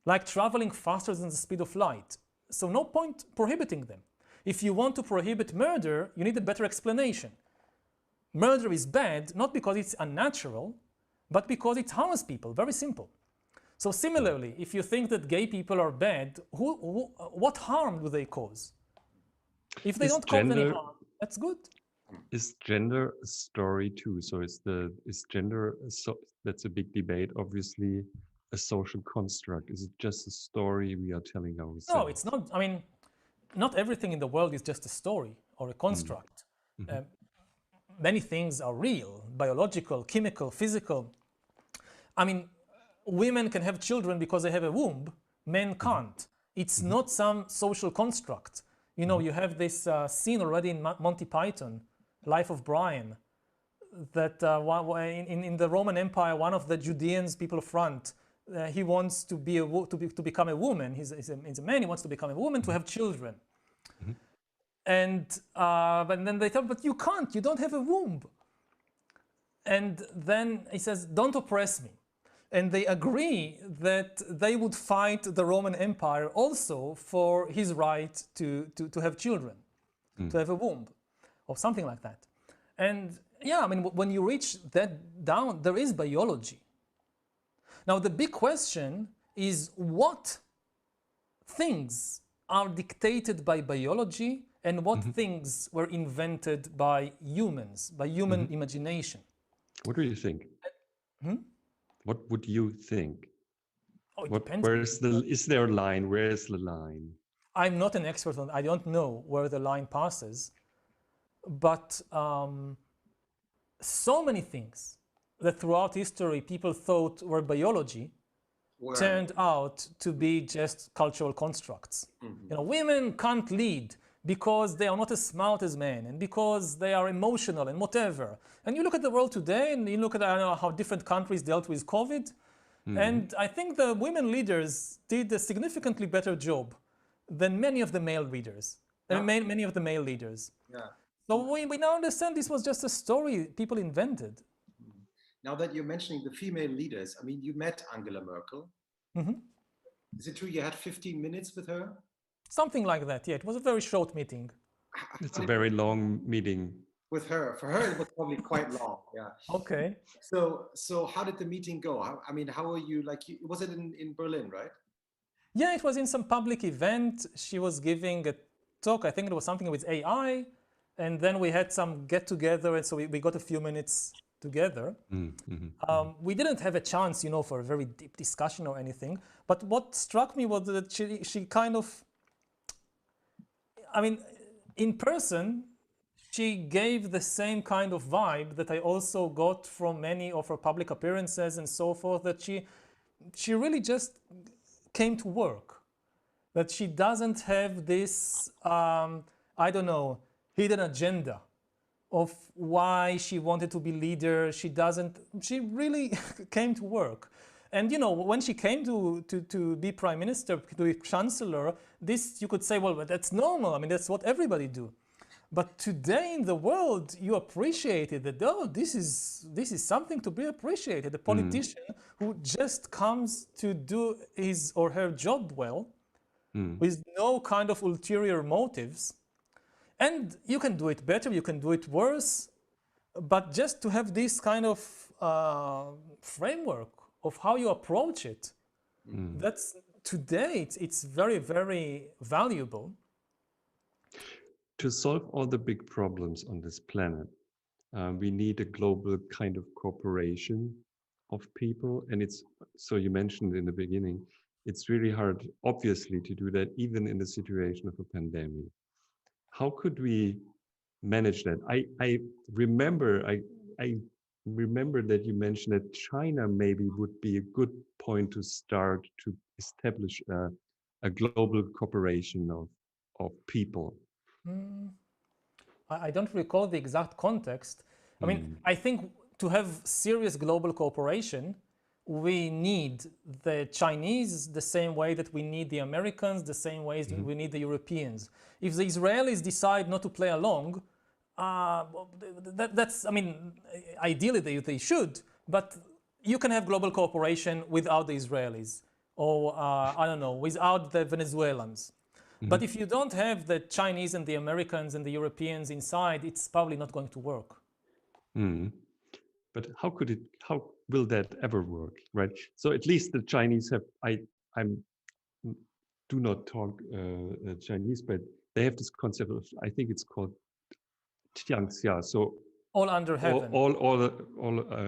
like traveling faster than the speed of light. So no point prohibiting them. If you want to prohibit murder, you need a better explanation. Murder is bad, not because it's unnatural, but because it harms people, very simple. So similarly, if you think that gay people are bad, what harm do they cause? If they don't cause any harm, that's good. Is gender a story too? So is gender, that's a big debate, obviously, a social construct? Is it just a story we are telling ourselves? No, it's not. I mean, not everything in the world is just a story or a construct. Many things are real, biological, chemical, physical. I mean, women can have children because they have a womb, men can't. It's not some social construct. You know, you have this scene already in Monty Python, Life of Brian, that in the Roman Empire, one of the Judeans, people front, he wants to become a woman. He's a man. He wants to become a woman to have children. And but then they tell, but you can't. You don't have a womb. And then he says, don't oppress me. And they agree that they would fight the Roman Empire also for his right to have children, to have a womb, or something like that. And yeah, I mean, when you reach that down, there is biology. Now, the big question is what things are dictated by biology and what things were invented by humans, by human imagination. What do you think? What would you think? Oh, it depends. Is there a line? Where is the line? I'm not an expert on, I don't know where the line passes, but so many things that throughout history people thought were biology turned out to be just cultural constructs. You know, women can't lead because they are not as smart as men and because they are emotional and whatever. And you look at the world today and you look at how different countries dealt with COVID. And I think the women leaders did a significantly better job than many of the male leaders. Many of the male leaders. Yeah. So we now understand this was just a story people invented. Now that you're mentioning the female leaders, I mean, you met Angela Merkel. Is it true you had 15 minutes with her? Something like that, yeah. It was a very short meeting. It's a very long meeting. With her. For her, it was probably quite long, yeah. Okay. So how did the meeting go? How are you, was it in Berlin, right? Yeah, it was in some public event. She was giving a talk, I think it was something with AI. And then we had some get together, and so we got a few minutes together. We didn't have a chance, you know, for a very deep discussion or anything. But what struck me was that she kind of, I mean, in person, she gave the same kind of vibe that I also got from many of her public appearances and so forth, that she really just came to work. That she doesn't have this, I don't know, hidden agenda of why she wanted to be leader. She really came to work. And you know, when she came to be prime minister, to be chancellor, this you could say, well, but that's normal. I mean, that's what everybody do. But today in the world, you appreciate it, that, oh, this is something to be appreciated. A politician who just comes to do his or her job well, with no kind of ulterior motives. And you can do it better, you can do it worse, but just to have this kind of framework of how you approach it, that's today, it's very, very valuable. To solve all the big problems on this planet, we need a global kind of cooperation of people. And so you mentioned in the beginning, it's really hard, obviously, to do that even in the situation of a pandemic. How could we manage that? I remember that you mentioned that China maybe would be a good point to start to establish a global cooperation of people. I don't recall the exact context. I mean, I think to have serious global cooperation, we need the Chinese the same way that we need the Americans, the same way that we need the Europeans. If the Israelis decide not to play along, that's, I mean, ideally they should, but you can have global cooperation without the Israelis, or I don't know, without the Venezuelans. But if you don't have the Chinese and the Americans and the Europeans inside, it's probably not going to work. But how will that ever work, right? So at least the Chinese have, do not talk Chinese, but they have this concept of, I think it's called Tiangxia. So all under heaven. All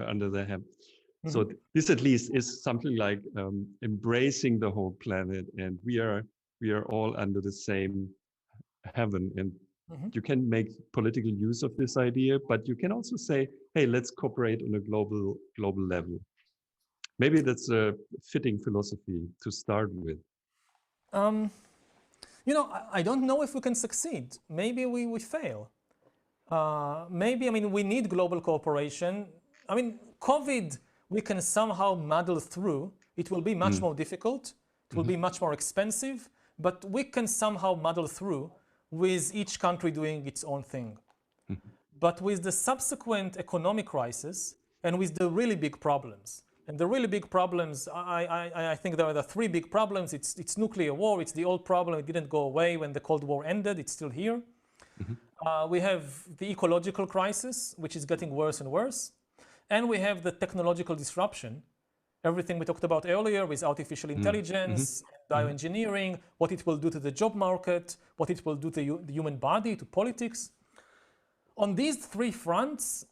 under the heaven. So this at least is something like embracing the whole planet, and we are all under the same heaven. And you can make political use of this idea, but you can also say, hey, let's cooperate on a global level. Maybe that's a fitting philosophy to start with. You know, I don't know if we can succeed. Maybe we fail. Maybe, I mean, we need global cooperation. I mean, COVID, we can somehow muddle through. It will be much more difficult. It will be much more expensive, but we can somehow muddle through with each country doing its own thing. But with the subsequent economic crisis and with the really big problems, and the really big problems, I think there are the three big problems. It's nuclear war. It's the old problem. It didn't go away when the Cold War ended. It's still here. We have the ecological crisis, which is getting worse and worse. And we have the technological disruption. Everything we talked about earlier with artificial intelligence, bioengineering, what it will do to the job market, what it will do to the human body, to politics. On these three fronts,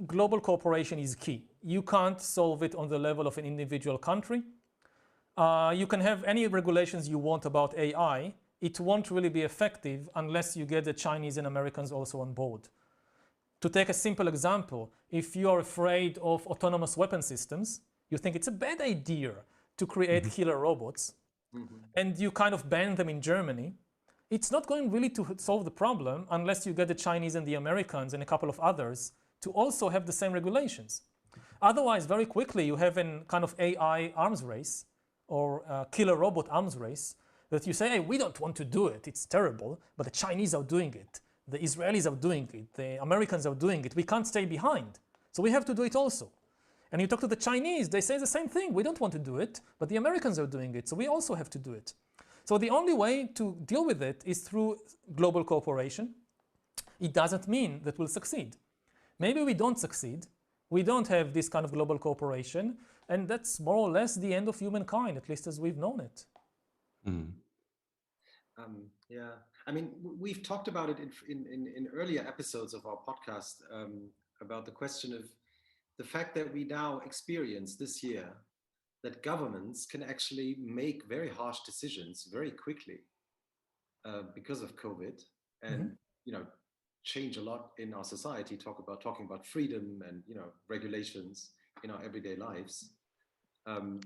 global cooperation is key. You can't solve it on the level of an individual country. You can have any regulations you want about AI. It won't really be effective unless you get the Chinese and Americans also on board. To take a simple example, if you are afraid of autonomous weapon systems, you think it's a bad idea to create killer robots, and you kind of ban them in Germany, it's not going really to solve the problem unless you get the Chinese and the Americans and a couple of others to also have the same regulations. Otherwise, very quickly, you have a kind of AI arms race or killer robot arms race that you say, hey, we don't want to do it, it's terrible, but the Chinese are doing it, the Israelis are doing it, the Americans are doing it, we can't stay behind, so we have to do it also. And you talk to the Chinese, they say the same thing, we don't want to do it, but the Americans are doing it, so we also have to do it. So the only way to deal with it is through global cooperation. It doesn't mean that we'll succeed. Maybe we don't succeed, we don't have this kind of global cooperation, and that's more or less the end of humankind, at least as we've known it. Yeah, I mean, we've talked about it in earlier episodes of our podcast about the question of the fact that we now experience this year that governments can actually make very harsh decisions very quickly because of COVID, and change a lot in our society. Talking about freedom and regulations in our everyday lives.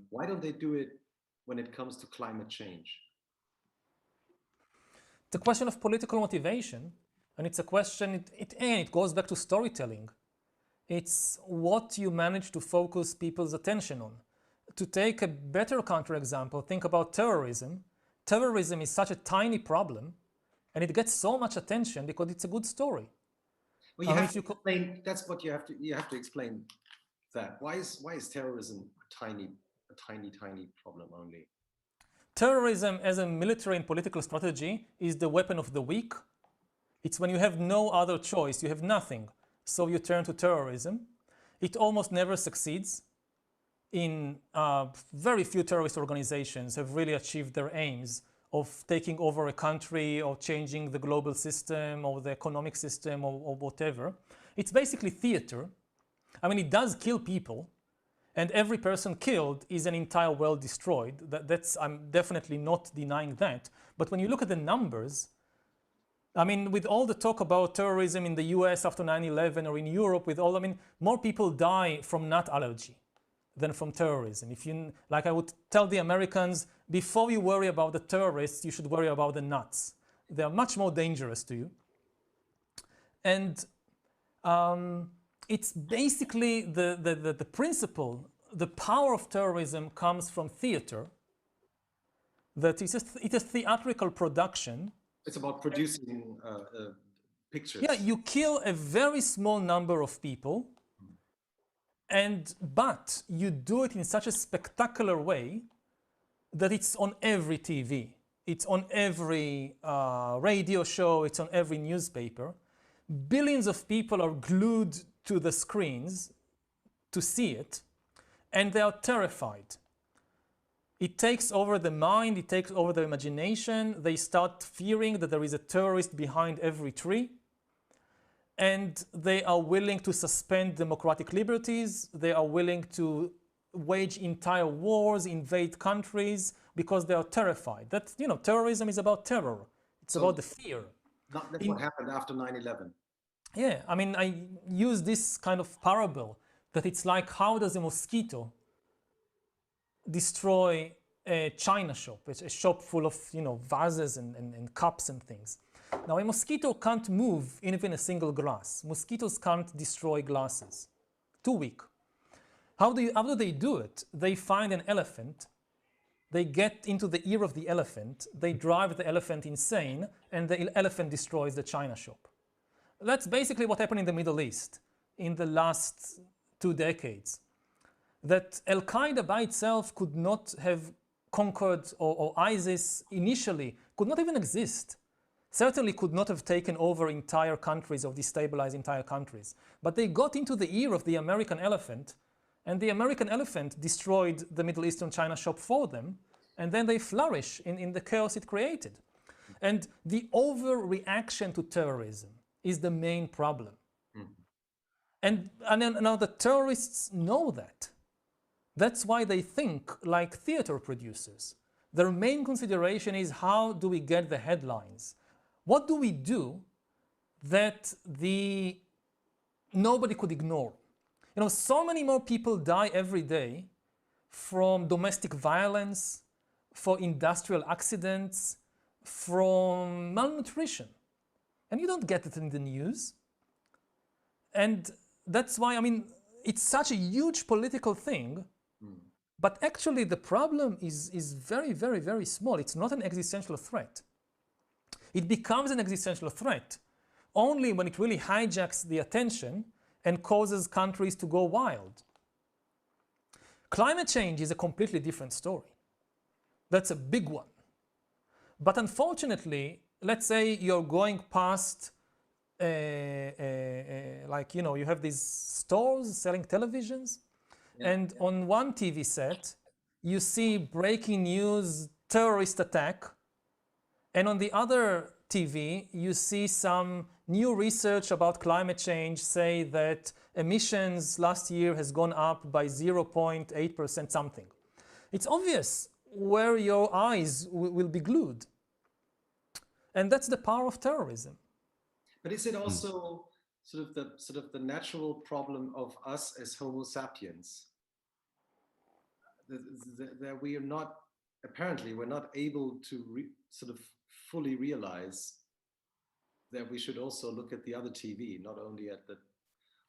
Why don't they do it when it comes to climate change? It's a question of political motivation, and it's a question. It goes back to storytelling. It's what you manage to focus people's attention on. To take a better counterexample, think about terrorism. Terrorism is such a tiny problem, and it gets so much attention because it's a good story. Well, you have to explain. That's what you have to explain. That why is terrorism a tiny problem only? Terrorism as a military and political strategy is the weapon of the weak. It's when you have no other choice, you have nothing, so you turn to terrorism. It almost never succeeds. In very few terrorist organizations have really achieved their aims of taking over a country or changing the global system or the economic system or whatever. It's basically theater. I mean, it does kill people, and every person killed is an entire world destroyed. I'm definitely not denying that. But when you look at the numbers, I mean, with all the talk about terrorism in the US after 9/11 or in Europe, more people die from nut allergy than from terrorism. Like I would tell the Americans, before you worry about the terrorists, you should worry about the nuts. They are much more dangerous to you. And it's basically the principle the power of terrorism comes from theater, that it's a theatrical production. It's about producing pictures. Yeah, you kill a very small number of people, but you do it in such a spectacular way that it's on every TV. It's on every radio show, it's on every newspaper. Billions of people are glued to the screens to see it, and they are terrified. It takes over the mind, it takes over the imagination. They start fearing that there is a terrorist behind every tree, and they are willing to suspend democratic liberties. They are willing to wage entire wars, invade countries, because they are terrified. That, terrorism is about terror. It's about the fear. That's what happened after 9/11. Yeah, I mean, I use this kind of parable that it's like, how does a mosquito destroy a china shop, a shop full of, vases and cups and things. Now, a mosquito can't move even a single glass. Mosquitoes can't destroy glasses. Too weak. How do they do it? They find an elephant, they get into the ear of the elephant, they drive the elephant insane, and the elephant destroys the china shop. That's basically what happened in the Middle East in the last 2 decades. That Al-Qaeda by itself could not have conquered, or ISIS initially could not even exist. Certainly could not have taken over entire countries or destabilized entire countries. But they got into the ear of the American elephant, and the American elephant destroyed the Middle Eastern China shop for them, and then they flourish in the chaos it created. And the overreaction to terrorism is the main problem. And now the terrorists know that. That's why they think like theater producers. Their main consideration is, how do we get the headlines? What do we do that nobody could ignore? So many more people die every day from domestic violence, for industrial accidents, from malnutrition. And you don't get it in the news. And that's why, it's such a huge political thing. But actually the problem is very, very, very small. It's not an existential threat. It becomes an existential threat only when it really hijacks the attention and causes countries to go wild. Climate change is a completely different story. That's a big one. But unfortunately, let's say you're going past, you have these stores selling televisions, and on one TV set, you see breaking news, terrorist attack, and on the other TV, you see some new research about climate change say that emissions last year has gone up by 0.8% something. It's obvious where your eyes will be glued. And that's the power of terrorism. But is it also sort of the natural problem of us as Homo sapiens, that we are not, apparently we're not able to fully realize that we should also look at the other TV, not only at the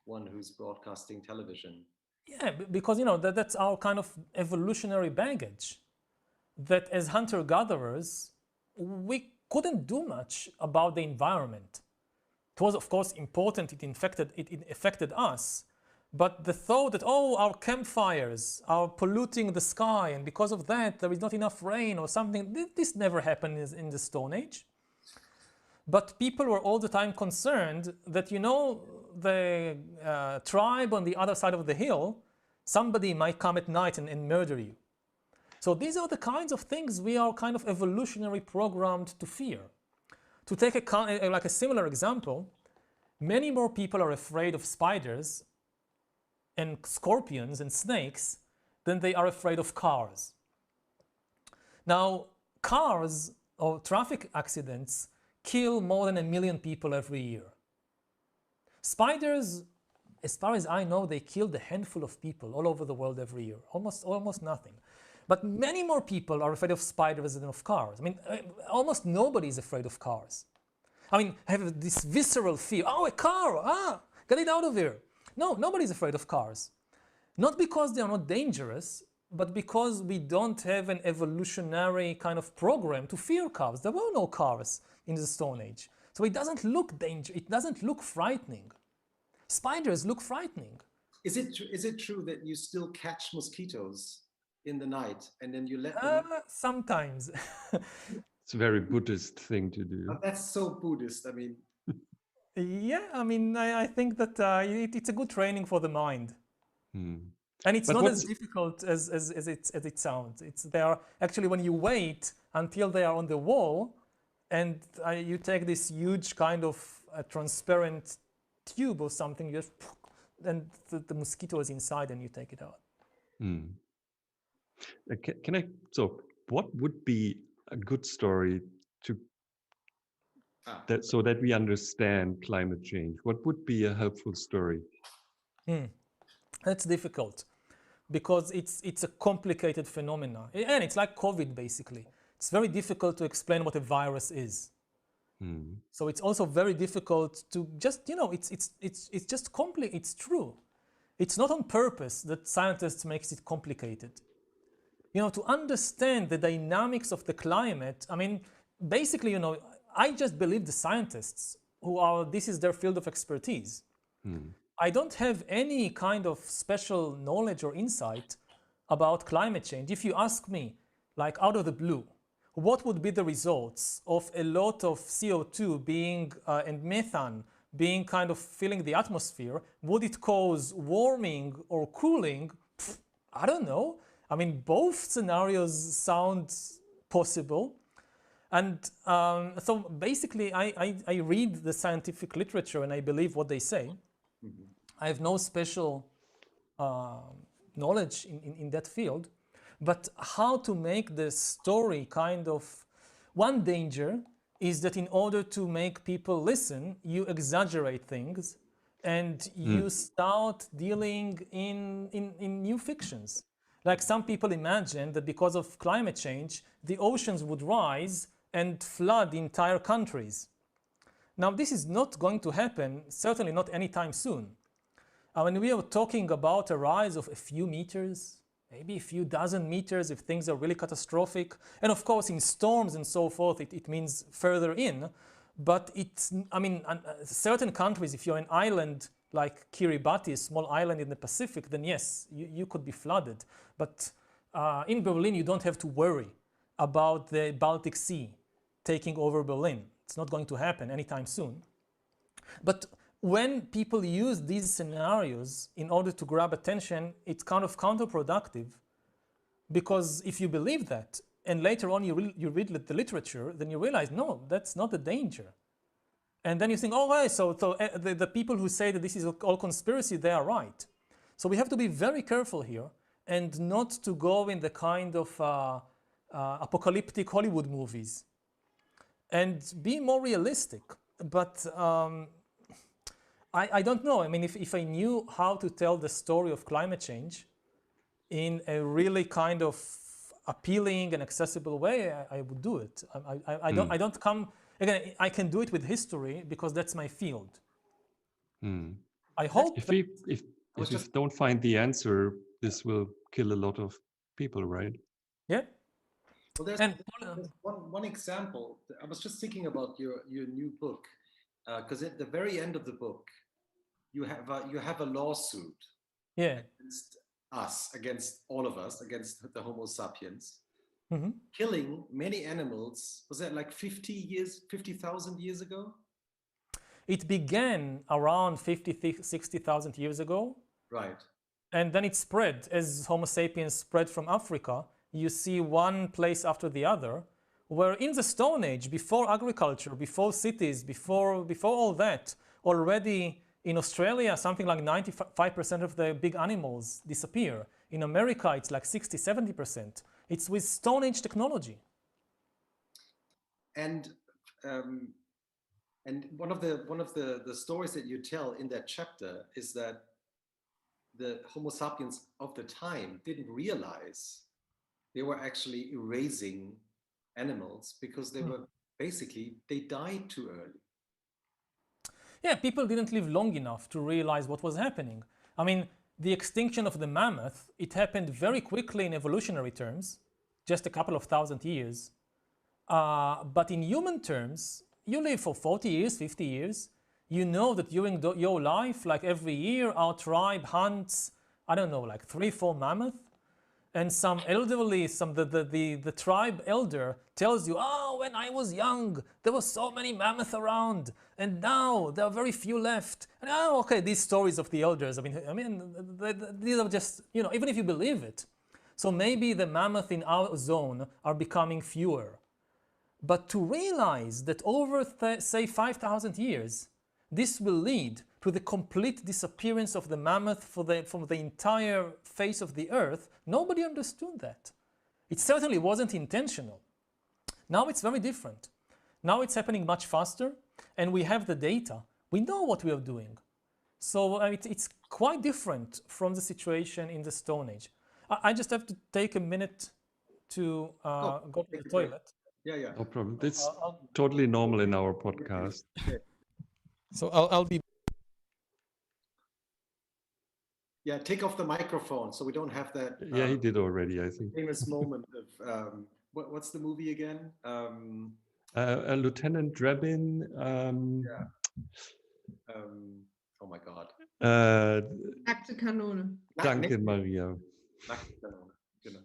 one who's broadcasting television? Yeah, because that's our kind of evolutionary baggage, that as hunter-gatherers, we couldn't do much about the environment. It was, of course, important, it affected us, but the thought that, our campfires are polluting the sky, and because of that there is not enough rain or something, this never happened in the Stone Age. But people were all the time concerned that, the tribe on the other side of the hill, somebody might come at night and murder you. So these are the kinds of things we are kind of evolutionary programmed to fear. To take a similar example, many more people are afraid of spiders and scorpions and snakes than they are afraid of cars. Now, cars or traffic accidents kill more than 1 million people every year. Spiders, as far as I know, they killed a handful of people all over the world every year, almost nothing. But many more people are afraid of spiders than of cars. Almost nobody is afraid of cars. Have this visceral fear. A car! Get it out of here. No, nobody's afraid of cars. Not because they are not dangerous, but because we don't have an evolutionary kind of program to fear cars. There were no cars in the Stone Age. So it doesn't look dangerous, it doesn't look frightening. Spiders look frightening. Is it true that you still catch mosquitoes in the night and then you let them? Sometimes. It's a very Buddhist thing to do. That's so Buddhist. I mean, Yeah, I mean, I think that it's a good training for the mind. Hmm. And it's But not as difficult as it sounds. They are actually, when you wait until they are on the wall, and you take this huge kind of transparent tube or something, you just, and the mosquito is inside, and you take it out. Can I? So, what would be a good story to so that we understand climate change? What would be a helpful story? That's difficult because it's a complicated phenomenon, and it's like COVID basically. It's very difficult to explain what a virus is. So it's also very difficult to just, it's just it's true. It's not on purpose that scientists makes it complicated. To understand the dynamics of the climate, I mean, basically, I just believe the scientists this is their field of expertise. I don't have any kind of special knowledge or insight about climate change. If you ask me, like out of the blue, what would be the results of a lot of CO2 and methane being kind of filling the atmosphere? Would it cause warming or cooling? I don't know. I mean, both scenarios sound possible. And so basically, I read the scientific literature and I believe what they say. I have no special knowledge in that field. But how to make the story kind of... One danger is that in order to make people listen, you exaggerate things and you start dealing in new fictions. Like some people imagine that because of climate change, the oceans would rise and flood entire countries. Now, this is not going to happen, certainly not anytime soon. When we are talking about a rise of a few meters, maybe a few dozen meters if things are really catastrophic. And of course, in storms and so forth, it means further in. But certain countries, if you're an island like Kiribati, a small island in the Pacific, then yes, you could be flooded. But in Berlin, you don't have to worry about the Baltic Sea taking over Berlin. It's not going to happen anytime soon. But when people use these scenarios in order to grab attention, it's kind of counterproductive, because if you believe that and later on you read the literature, then you realize, no, that's not the danger. And then you think, oh, right, so the people who say that this is all conspiracy, they are right. So we have to be very careful here and not to go in the kind of apocalyptic Hollywood movies and be more realistic. But I don't know. I mean, if I knew how to tell the story of climate change in a really kind of appealing and accessible way, I would do it. I don't come, again, I can do it with history because that's my field. I hope if we don't find the answer, this will kill a lot of people, right? Yeah. Well, there's one example. I was just thinking about your new book, because at the very end of the book, you have a lawsuit. Yeah. Against us, against all of us, against the Homo sapiens, Mm-hmm. killing many animals. Was that like 50,000 years ago? It began around 60,000 years ago. Right. And then it spread as Homo sapiens spread from Africa. You see one place after the other, where in the Stone Age, before agriculture, before cities, before all that, already in Australia, something like 95% of the big animals disappear. In America, it's like 60, 70%. It's with Stone Age technology. And one of the stories that you tell in that chapter is that the Homo sapiens of the time didn't realize they were actually erasing animals because they died too early. Yeah, people didn't live long enough to realize what was happening. I mean, the extinction of the mammoth, it happened very quickly in evolutionary terms, just a couple of thousand years. But in human terms, you live for 40 years, 50 years. You know that during your life, like every year, our tribe hunts, I don't know, like 3-4 mammoths. And some elderly, the tribe elder tells you, oh, when I was young, there were so many mammoths around, and now there are very few left. And oh, okay, these stories of the elders, I mean, these are just, even if you believe it. So maybe the mammoth in our zone are becoming fewer. But to realize that over, say, 5,000 years, this will lead to the complete disappearance of the mammoth from the entire face of the earth, nobody understood that. It certainly wasn't intentional. Now it's very different. Now it's happening much faster, and we have the data. We know what we are doing. So it's quite different from the situation in the Stone Age. I just have to take a minute to go to the toilet. Yeah. No problem. That's totally normal in our podcast. So I'll be. Yeah, take off the microphone so we don't have that. Yeah, he did already, I think. Famous moment of what's the movie again? Lieutenant Drebin. Oh my God. Nackte Kanone. Danke, Maria. Nackte Kanone, genau.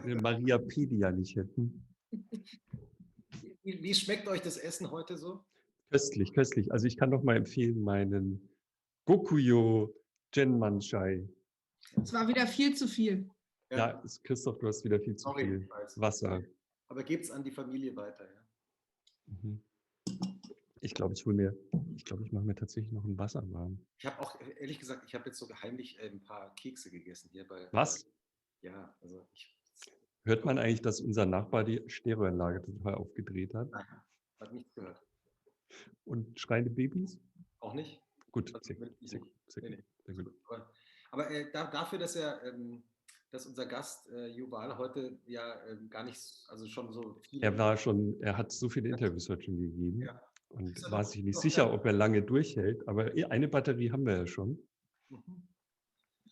Wenn Maria Pedia nicht hätten. Wie schmeckt euch das Essen heute so? Köstlich, köstlich. Also ich kann noch mal empfehlen meinen Gokuyo Genmanshai. Es war wieder viel zu viel. Ja, Christoph, du hast wieder viel zu viel Wasser. Aber gebt's an die Familie weiter, ja? Mhm. Ich glaube, ich mache mir tatsächlich noch ein Wasser warm. Ich habe auch, ehrlich gesagt, ich habe jetzt so heimlich ein paar Kekse gegessen hier bei. Was? Ja, also Hört man eigentlich, dass unser Nachbar die Stereoanlage total aufgedreht hat? Nein, hat nichts gehört. Und schreiende Babys? Auch nicht? Gut, Also, sehr gut. Aber dafür, dass unser Gast Yuval heute ja gar nicht, also schon so viel. Er hat so viele Interviews heute schon gegeben. Ja. Und war sich nicht sicher, ob er lange durchhält. Aber eine Batterie haben wir ja schon. Mhm.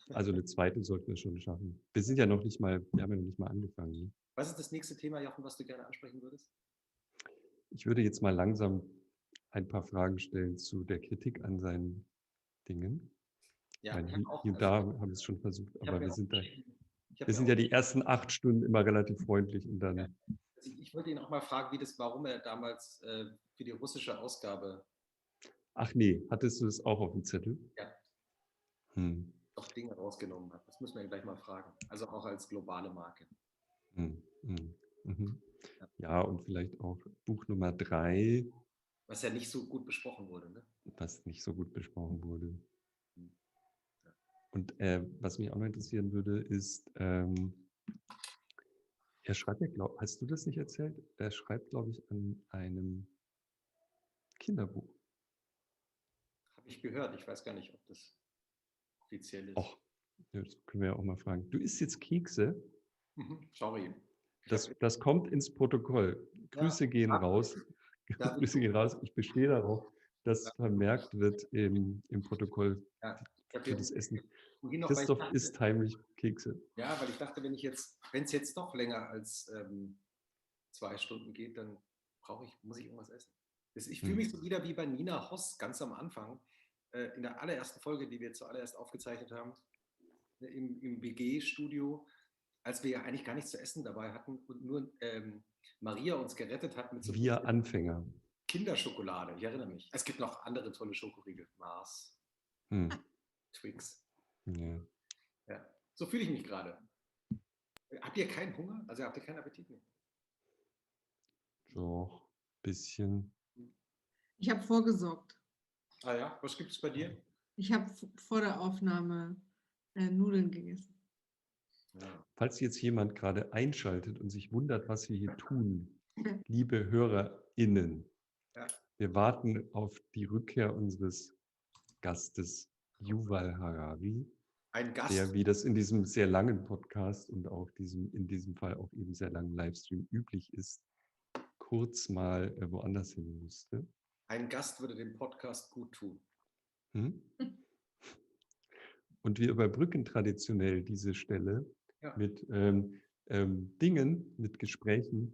Also eine zweite sollten wir schon schaffen. Wir haben ja noch nicht mal angefangen. Ne? Was ist das nächste Thema, Jochen, was du gerne ansprechen würdest? Ich würde jetzt mal langsam ein paar Fragen stellen zu der Kritik an seinen Dingen. Ja, haben es schon versucht, aber wir sind ja die ersten 8 Stunden immer relativ freundlich und dann. Ja. Also ich wollte ihn auch mal fragen, warum er damals für die russische Ausgabe. Ach nee, hattest du das auch auf dem Zettel? Ja. Doch Dinge rausgenommen hat. Das müssen wir ihn gleich mal fragen. Also auch als globale Marke. Ja, und vielleicht auch Buch Nummer 3. Was ja nicht so gut besprochen wurde, ne? Was nicht so gut besprochen wurde. Ja. Und was mich auch noch interessieren würde, ist, er schreibt ja, hast du das nicht erzählt? Er schreibt, glaube ich, an einem Kinderbuch. Habe ich gehört. Ich weiß gar nicht, ob das offiziell ist. Och, das können wir ja auch mal fragen. Du isst jetzt Kekse? Sorry. Das kommt ins Protokoll. Grüße gehen raus. Grüße gehen raus. Ich bestehe darauf, dass vermerkt wird im Protokoll für das Essen. Christoph isst heimlich Kekse. Ja, weil ich dachte, wenn es jetzt doch länger als 2 Stunden geht, dann muss ich irgendwas essen. Ich fühle mich so wieder wie bei Nina Hoss ganz am Anfang, in der allerersten Folge, die wir zuallererst aufgezeichnet haben, im BG-Studio, als wir ja eigentlich gar nichts zu essen dabei hatten und nur Maria uns gerettet hat mit so wir Anfänger. Kinderschokolade, ich erinnere mich. Es gibt noch andere tolle Schokoriegel. Mars, Twix. Ja. So fühle ich mich gerade. Habt ihr keinen Hunger? Also habt ihr keinen Appetit mehr? Doch, bisschen. Ich habe vorgesorgt. Ah ja, was gibt es bei dir? Ich habe vor der Aufnahme Nudeln gegessen. Ja. Falls jetzt jemand gerade einschaltet und sich wundert, was wir hier tun, liebe HörerInnen, wir warten auf die Rückkehr unseres Gastes Yuval Harari, ein Gast, der, wie das in diesem sehr langen Podcast und auch in diesem Fall auch eben sehr langen Livestream üblich ist, kurz mal woanders hin musste. Ein Gast würde dem Podcast gut tun. Und wir überbrücken traditionell diese Stelle mit Dingen, mit Gesprächen.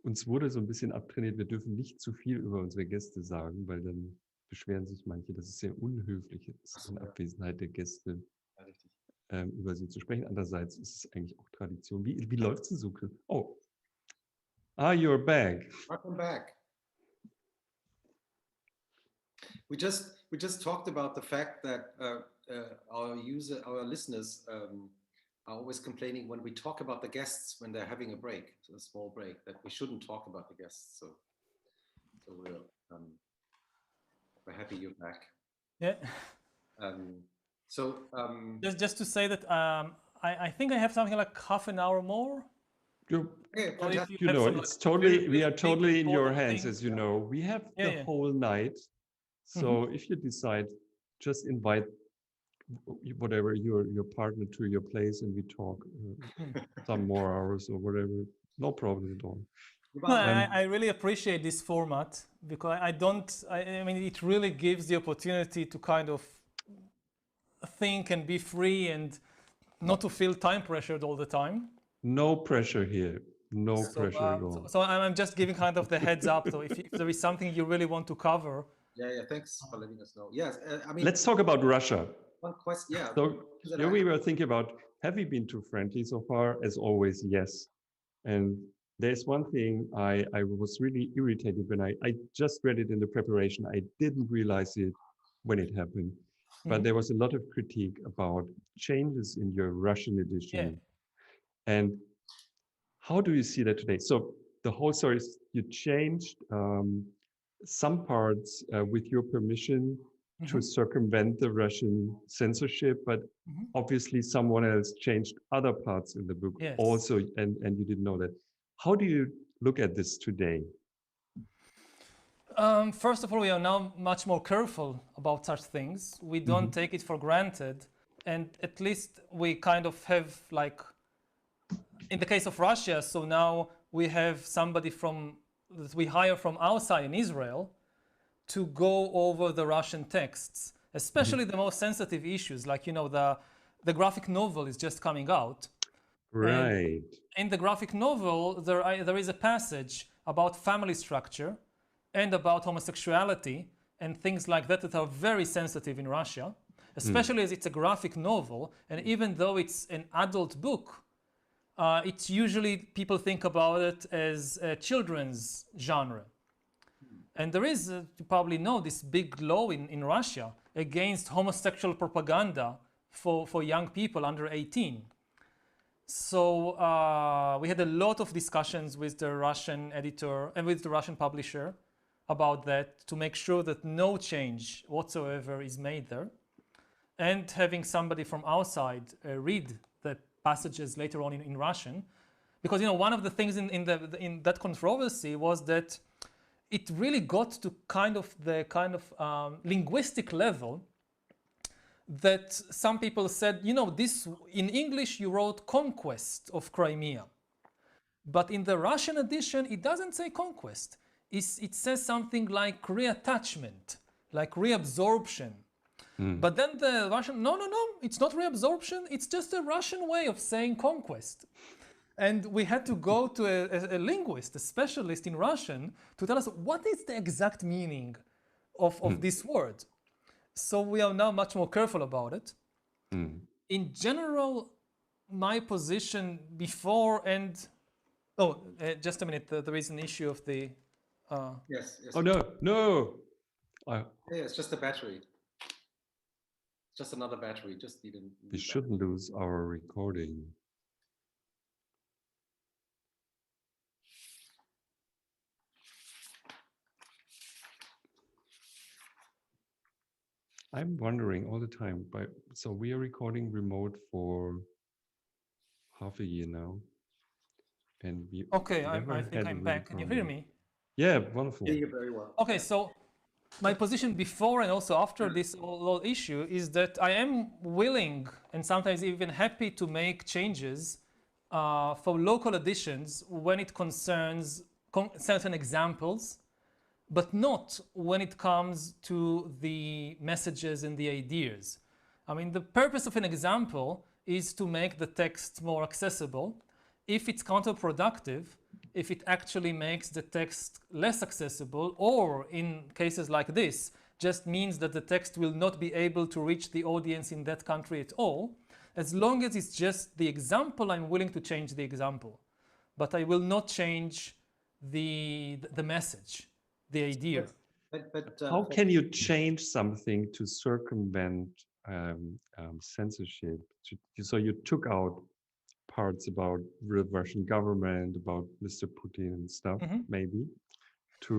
Uns wurde so ein bisschen abtrainiert, wir dürfen nicht zu viel über unsere Gäste sagen, weil dann beschweren sich manche, dass es sehr unhöflich ist, in Abwesenheit der Gäste über sie zu sprechen. Andererseits ist es eigentlich auch Tradition. Wie läuft es denn so? Oh, you're back. Welcome back. We just talked about the fact that our listeners are always complaining when we talk about the guests when they're having a break, so a small break, that we shouldn't talk about the guests. So we're happy you're back. Yeah. Just to say that I think I have something like half an hour more. Okay, you know, it's totally, we are totally in your hands, as you know. We have the whole night. So if you decide, just invite whatever your partner to your place and we talk some more hours or whatever. No problem at all. No, I really appreciate this format because I mean, it really gives the opportunity to kind of think and be free and not to feel time pressured all the time. No pressure here. No pressure at all. So I'm just giving kind of the heads up. So if there is something you really want to cover. Yeah, thanks for letting us know. Yes, I mean. Let's talk about Russia. One question, yeah. So here we were thinking about, have we been too friendly so far? As always, yes. And there's one thing I was really irritated when I just read it in the preparation. I didn't realize it when it happened. But there was a lot of critique about changes in your Russian edition. Yeah. And how do you see that today? So the whole story is you changed some parts with your permission to circumvent the Russian censorship, but obviously someone else changed other parts in the book also, and you didn't know that. How do you look at this today? First of all, we are now much more careful about such things. We don't take it for granted, and at least we kind of have, like, in the case of Russia, so now we have somebody that we hire from outside in Israel to go over the Russian texts, especially the most sensitive issues, like, you know, the graphic novel is just coming out. Right. And in the graphic novel, there is a passage about family structure and about homosexuality and things like that are very sensitive in Russia, especially as it's a graphic novel. And even though it's an adult book, it's usually people think about it as a children's genre. And there is, you probably know, this big law in Russia against homosexual propaganda for young people under 18. So we had a lot of discussions with the Russian editor and with the Russian publisher about that to make sure that no change whatsoever is made there. And having somebody from outside read the passages later on in Russian. Because, you know, one of the things in that controversy was that it really got to the linguistic level that some people said, you know, this in English you wrote conquest of Crimea, but in the Russian edition it doesn't say conquest. It says something like reattachment, like reabsorption. But then the Russian, no, it's not reabsorption. It's just a Russian way of saying conquest. And we had to go to a linguist, a specialist in Russian, to tell us what is the exact meaning of this word. So we are now much more careful about it. In general, my position before and... just a minute, there is an issue of the... Yes. Oh, no. Yeah, it's just a battery. Just another battery, just need we shouldn't lose our recording. I'm wondering all the time, so we are recording remote for half a year now. And we I think I'm back. Can you hear me? Yeah, wonderful. I hear you very well. Okay, so my position before and also after this whole issue is that I am willing and sometimes even happy to make changes for local editions when it concerns certain examples, but not when it comes to the messages and the ideas. I mean, the purpose of an example is to make the text more accessible. If it's counterproductive, if it actually makes the text less accessible, or in cases like this, just means that the text will not be able to reach the audience in that country at all, as long as it's just the example, I'm willing to change the example. But I will not change the message, the idea. How can you change something to circumvent censorship? So you took out parts about the Russian government, about Mr. Putin and stuff, maybe.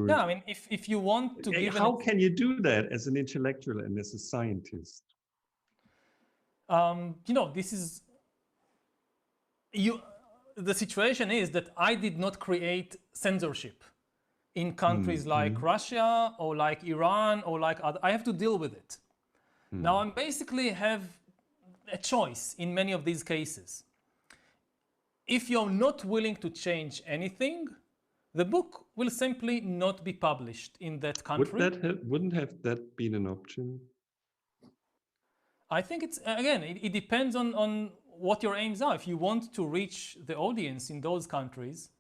Yeah, I mean, if you want to give how can you do that as an intellectual and as a scientist? You know, this is the situation is that I did not create censorship in countries like Russia or like Iran or like other. I have to deal with it. Now I basically have a choice in many of these cases. If you're not willing to change anything, the book will simply not be published in that country. Wouldn't have that been an option? I think it's, again, it depends on what your aims are. If you want to reach the audience in those countries,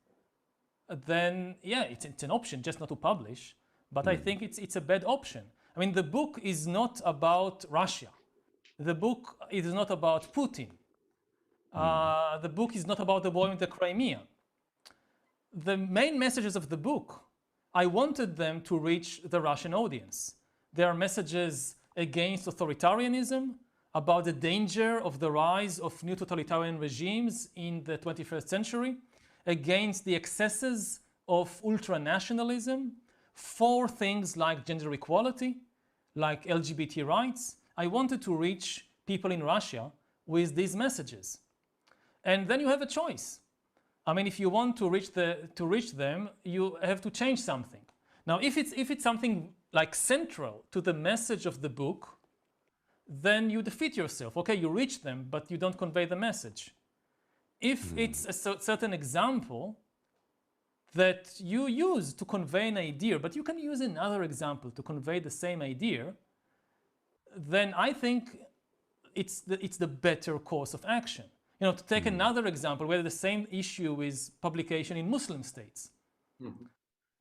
then yeah, it's an option just not to publish. But I think it's a bad option. I mean, the book is not about Russia. The book is not about Putin. The book is not about the war in the Crimea. The main messages of the book, I wanted them to reach the Russian audience. They are messages against authoritarianism, about the danger of the rise of new totalitarian regimes in the 21st century, against the excesses of ultranationalism, for things like gender equality, like LGBT rights. I wanted to reach people in Russia with these messages. And then you have a choice. I mean, if you want to reach them, you have to change something. Now, if it's something like central to the message of the book, then you defeat yourself. Okay, you reach them, but you don't convey the message. If it's a certain example that you use to convey an idea, but you can use another example to convey the same idea, then I think it's the better course of action. You know, to take another example, where the same issue is publication in Muslim states.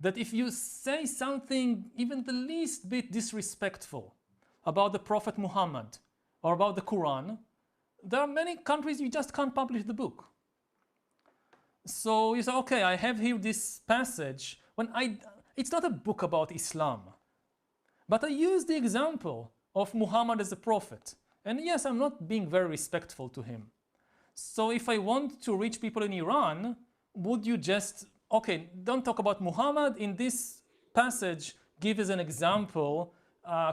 That if you say something even the least bit disrespectful about the Prophet Muhammad or about the Quran, there are many countries you just can't publish the book. So you say, okay, I have here this passage, it's not a book about Islam, but I use the example of Muhammad as a prophet. And yes, I'm not being very respectful to him. So if I want to reach people in Iran, would you just, okay, don't talk about Muhammad, in this passage, give as an example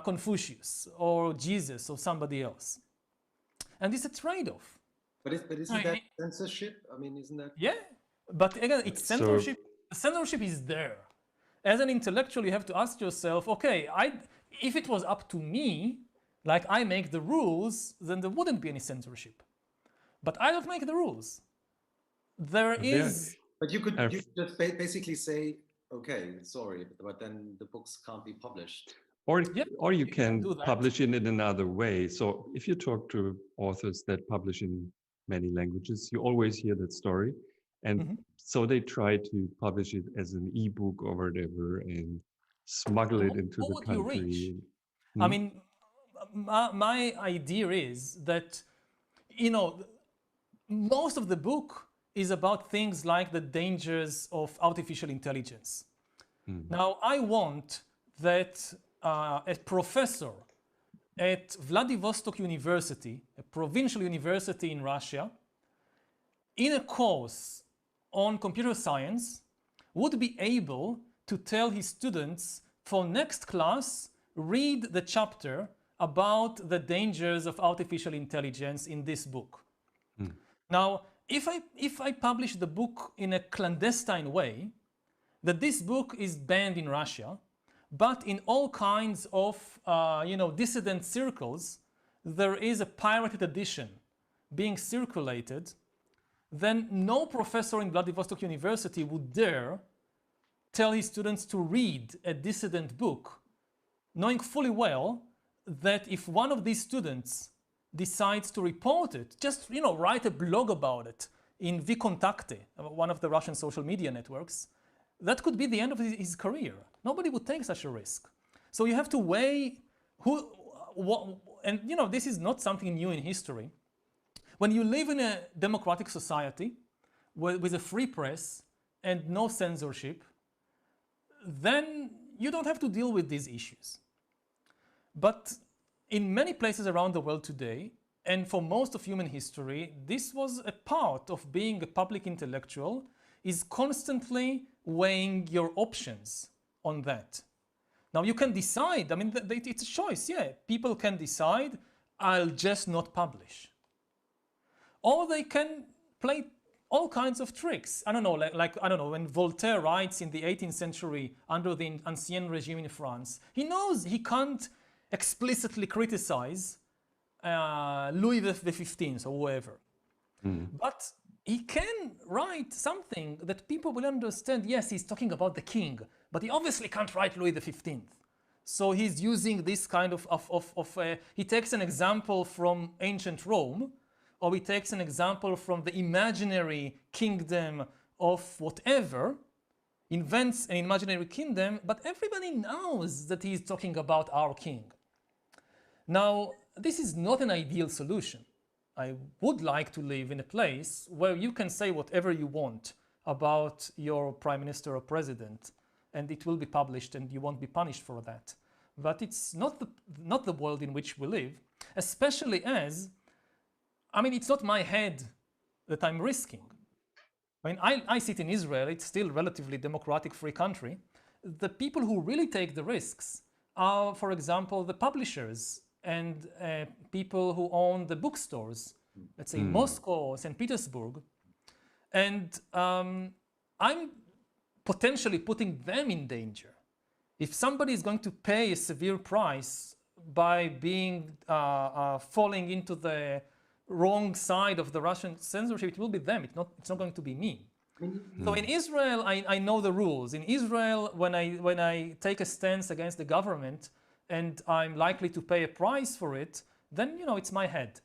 Confucius or Jesus or somebody else. And it's a trade-off. But isn't that censorship? I mean, isn't that? Yeah, but again, it's censorship. Censorship is there. As an intellectual, you have to ask yourself, okay, if it was up to me, like I make the rules, then there wouldn't be any censorship. But I don't make the rules. There is... But you could just basically say, okay, sorry, but then the books can't be published. Or you can publish it in another way. So if you talk to authors that publish in many languages, you always hear that story. And so they try to publish it as an ebook or whatever and smuggle it into the country. I mean, my idea is that, you know, most of the book is about things like the dangers of artificial intelligence. Now, I want that a professor at Vladivostok University, a provincial university in Russia, in a course on computer science, would be able to tell his students, for next class, read the chapter about the dangers of artificial intelligence in this book. Now, if I publish the book in a clandestine way, that this book is banned in Russia, but in all kinds of dissident circles, there is a pirated edition being circulated, then no professor in Vladivostok University would dare tell his students to read a dissident book, knowing fully well that if one of these students decides to report it, just write a blog about it in VKontakte, one of the Russian social media networks, that could be the end of his career. Nobody would take such a risk. So you have to weigh and this is not something new in history. When you live in a democratic society with a free press and no censorship, then you don't have to deal with these issues. But in many places around the world today, and for most of human history, this was a part of being a public intellectual, is constantly weighing your options on that. Now you can decide, it's a choice, yeah. People can decide, I'll just not publish. Or they can play all kinds of tricks. I don't know, I don't know, when Voltaire writes in the 18th century under the Ancien Regime in France, he knows he can't explicitly criticize Louis XV or whoever. But he can write something that people will understand. Yes, he's talking about the king, but he obviously can't write Louis XV. So he's using this kind of he takes an example from ancient Rome, or he takes an example from the imaginary kingdom of whatever, invents an imaginary kingdom, but everybody knows that he's talking about our king. Now, this is not an ideal solution. I would like to live in a place where you can say whatever you want about your prime minister or president, and it will be published and you won't be punished for that. But it's not the world in which we live, especially as, it's not my head that I'm risking. I sit in Israel, it's still a relatively democratic, free country. The people who really take the risks are, for example, the publishers and people who own the bookstores, let's say in Moscow or St. Petersburg. And I'm potentially putting them in danger. If somebody is going to pay a severe price by being falling into the wrong side of the Russian censorship, it will be them. It's not going to be me. So in Israel, I know the rules. In Israel, when I take a stance against the government and I'm likely to pay a price for it, then it's my head.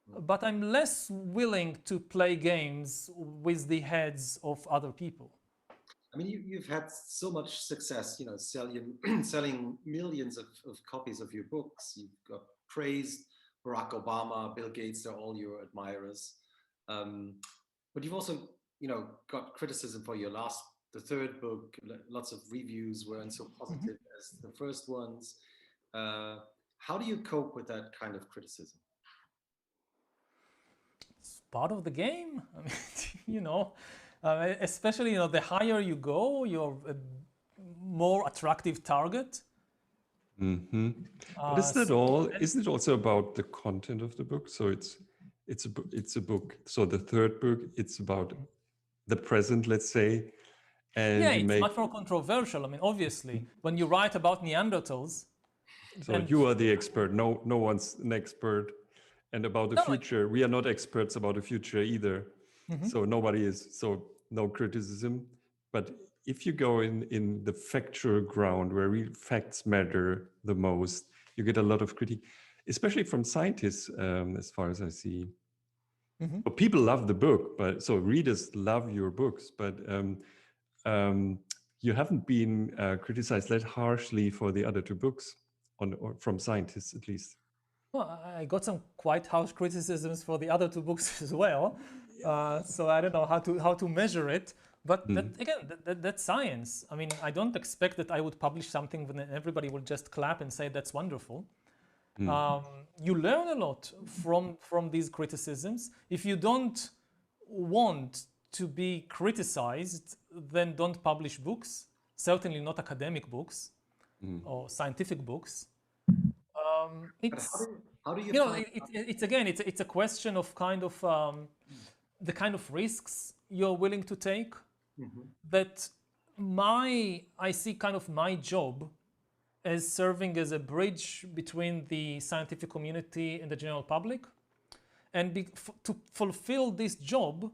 But I'm less willing to play games with the heads of other people. You've had so much success, selling millions of copies of your books. You've got praised. Barack Obama, Bill Gates, they're all your admirers. But you've also, got criticism for the third book. Lots of reviews weren't so positive as the first ones. How do you cope with that kind of criticism? It's part of the game. Especially, the higher you go, you're a more attractive target. But isn't it also about the content of the book? So it's a book. So the third book, it's about the present, let's say. And it's much more controversial. Obviously, when you write about Neanderthals. So you are the expert. No one's an expert. And about the future, we are not experts about the future either. So nobody is. So no criticism. But if you go in the factual ground where real facts matter the most, you get a lot of critique, especially from scientists, as far as I see. But people love the book, so readers love your books, but you haven't been criticized that harshly for the other two books, or from scientists at least. Well, I got some quite harsh criticisms for the other two books as well. So I don't know how to measure it. But that's science. I don't expect that I would publish something when everybody will just clap and say that's wonderful. You learn a lot from these criticisms. If you don't want to be criticized, then don't publish books. Certainly not academic books or scientific books. How do you? It's a question of kind of the kind of risks you're willing to take. That I see kind of my job as serving as a bridge between the scientific community and the general public. And to fulfill this job,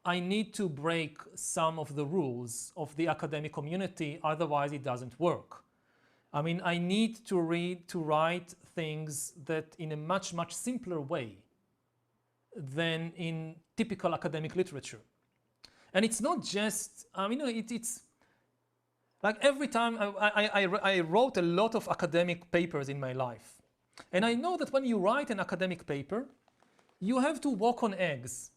I need to break some of the rules of the academic community, otherwise it doesn't work. I mean, I need to write things that in a much, much simpler way than in typical academic literature. And it's not just, it's like every time I wrote a lot of academic papers in my life. And I know that when you write an academic paper, you have to walk on eggs.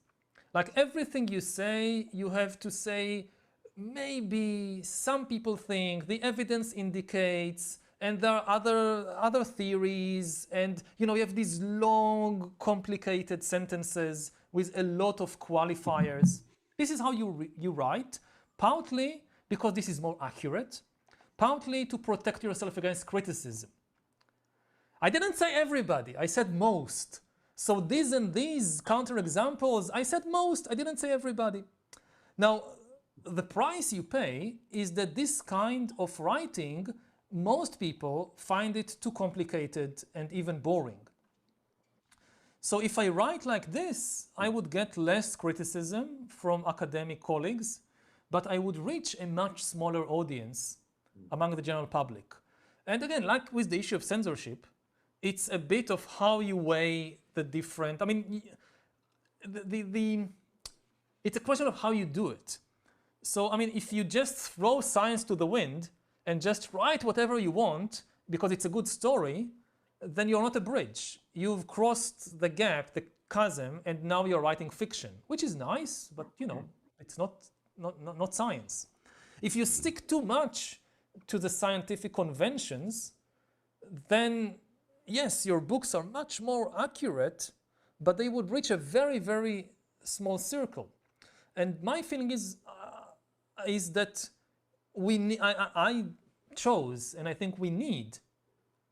Like everything you say, you have to say, maybe some people think the evidence indicates, and there are other theories, and you have these long, complicated sentences with a lot of qualifiers. This is how you write, partly because this is more accurate, partly to protect yourself against criticism. I didn't say everybody, I said most. So these and these counterexamples, I said most, I didn't say everybody. Now, the price you pay is that this kind of writing, most people find it too complicated and even boring. So if I write like this, I would get less criticism from academic colleagues, but I would reach a much smaller audience among the general public. And again, like with the issue of censorship, it's a bit of how you weigh the different, it's a question of how you do it. So, if you just throw science to the wind and just write whatever you want because it's a good story, then you're not a bridge. You've crossed the gap, the chasm, and now you're writing fiction, which is nice, but it's not science. If you stick too much to the scientific conventions, then yes, your books are much more accurate, but they would reach a very, very small circle. And my feeling is that I chose, and I think we need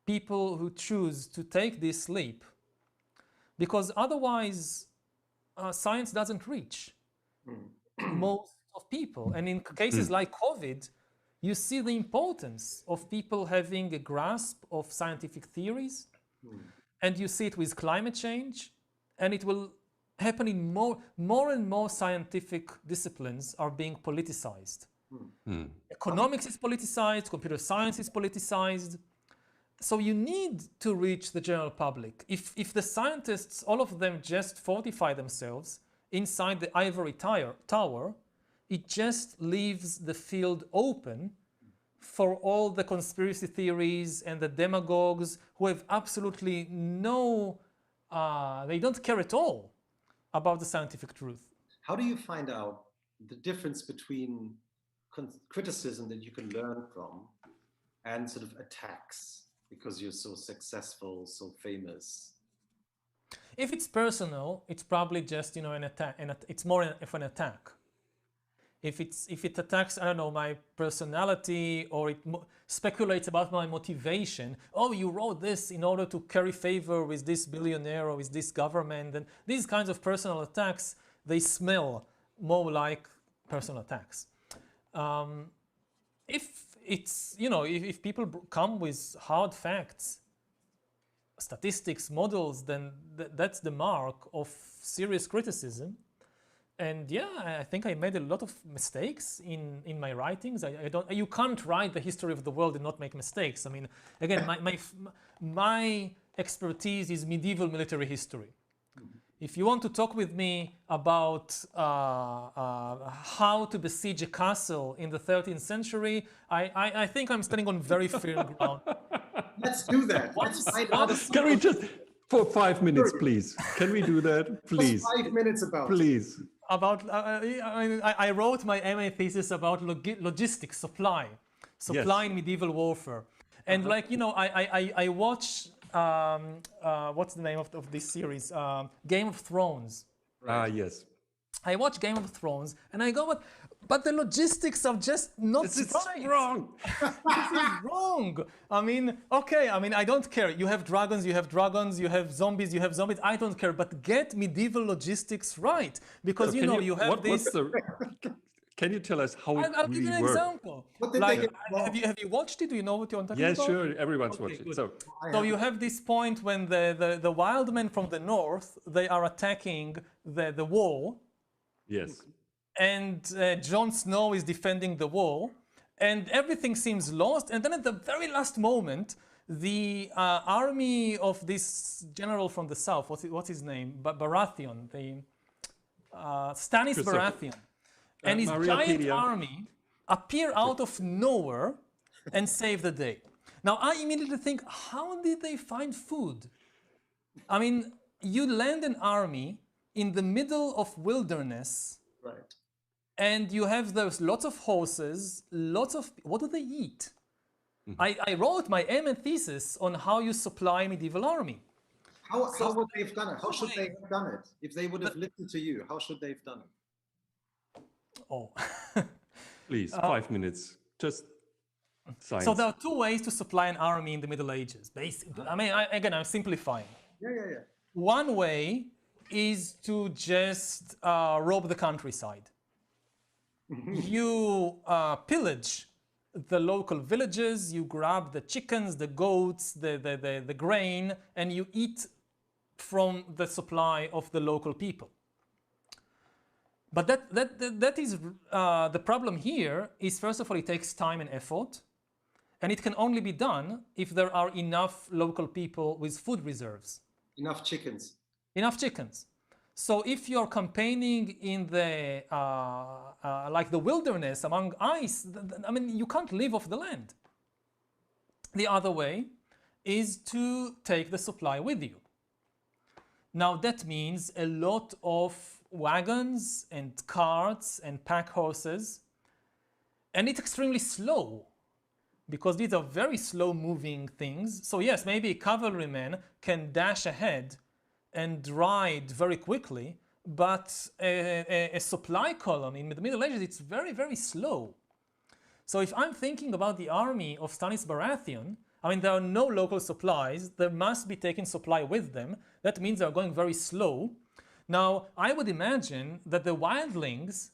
people who choose to take this leap, because otherwise science doesn't reach most of people. And in cases like COVID, you see the importance of people having a grasp of scientific theories, and you see it with climate change, and it will happen in more and more scientific disciplines are being politicized. Economics is politicized, computer science is politicized. So you need to reach the general public. If the scientists, all of them just fortify themselves inside the ivory tower, it just leaves the field open for all the conspiracy theories and the demagogues who have absolutely they don't care at all about the scientific truth. How do you find out the difference between criticism that you can learn from and sort of attacks because you're so successful, so famous? If it's personal, it's probably just an attack, and it's more of an attack. If it attacks, I don't know, my personality, or it speculates about my motivation. Oh, you wrote this in order to curry favor with this billionaire or with this government, and these kinds of personal attacks, they smell more like personal attacks. If it's, if people come with hard facts, statistics, models, then that's the mark of serious criticism. And yeah, I think I made a lot of mistakes in my writings. You can't write the history of the world and not make mistakes. Again, my expertise is medieval military history. If you want to talk with me about how to besiege a castle in the 13th century, I think I'm standing on very firm ground. Let's do that. Can we just, for 5 minutes, please? Can we do that, please? Just 5 minutes about. Please. I wrote my MA thesis about logistics, supply in medieval warfare. And I watch, what's the name of this series? Game of Thrones. Yes. I watch Game of Thrones and I go, but the logistics are just not This is right. wrong. This is wrong. Okay, I don't care. You have dragons, you have zombies, I don't care. But get medieval logistics right. Because, you have this... Can you tell us how it really works? I'll give you an example. Have you watched it? Do you know what you're talking about? Yes, sure. Everyone's watched it. So you have this point when the wild men from the north, they are attacking the wall. Yes. And Jon Snow is defending the wall. and everything seems lost. And then at the very last moment, the army of this general from the south, what's his name? Baratheon, Stannis Baratheon, and his giant army appear out of nowhere and save the day. Now, I immediately think, how did they find food? I mean, you land an army in the middle of wilderness, Right. and you have those lots of horses, what do they eat? I wrote my MA thesis on how you supply a medieval army. How would they have done it? How should they have done it? If they would have listened to you, how should they have done it? Oh. Please, 5 minutes. Just science. So there are two ways to supply an army in the Middle Ages. Basically, I mean, again, I'm simplifying. Yeah. One way is to just rob the countryside. You pillage the local villages, you grab the chickens, the goats, the grain, and you eat from the supply of the local people. But that is the problem here is, first of all, it takes time and effort, and it can only be done if there are enough local people with food reserves. Enough chickens. Enough chickens. So if you're campaigning in the like the wilderness among ice, I mean, you can't live off the land. The other way is to take the supply with you. Now that means a lot of wagons and carts and pack horses, and it's extremely slow because these are very slow moving things. So yes, maybe a cavalryman can dash ahead and ride very quickly, but a supply column in the Middle Ages, it's very, very slow. So if I'm thinking about the army of Stannis Baratheon, I mean, there are no local supplies. They must be taking supply with them. That means they're going very slow. Now, I would imagine that the wildlings,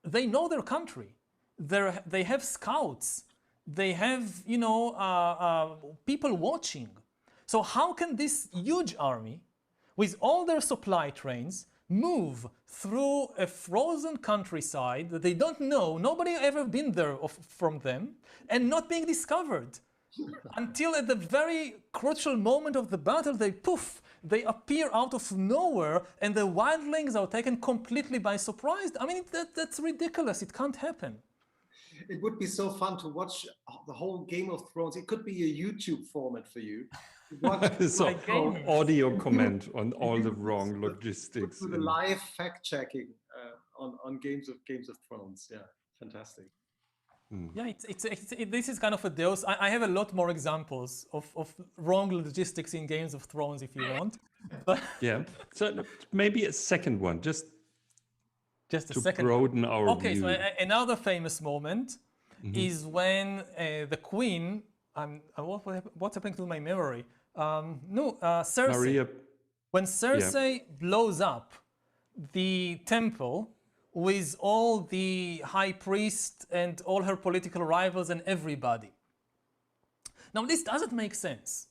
they know their country. They have scouts. They have, you know, people watching. So how can this huge army, with all their supply trains, move through a frozen countryside that they don't know, nobody ever been there from them, and not being discovered? Until at the very crucial moment of the battle, they appear out of nowhere, and the wildlings are taken completely by surprise. I mean, that's ridiculous. It can't happen. It would be so fun to watch the whole Game of Thrones. It could be a YouTube format for you. So audio comment on all the wrong logistics. The live fact checking on Games of Thrones. Yeah, fantastic. Yeah, this is kind of a deus. I have a lot more examples of wrong logistics in Games of Thrones if you want. But yeah, so maybe a second one, just a to second. Broaden our view. Okay, so another famous moment is when the queen. What's happening to my memory? Cersei. Maria. When Cersei blows up the temple with all the high priest and all her political rivals and everybody. Now this doesn't make sense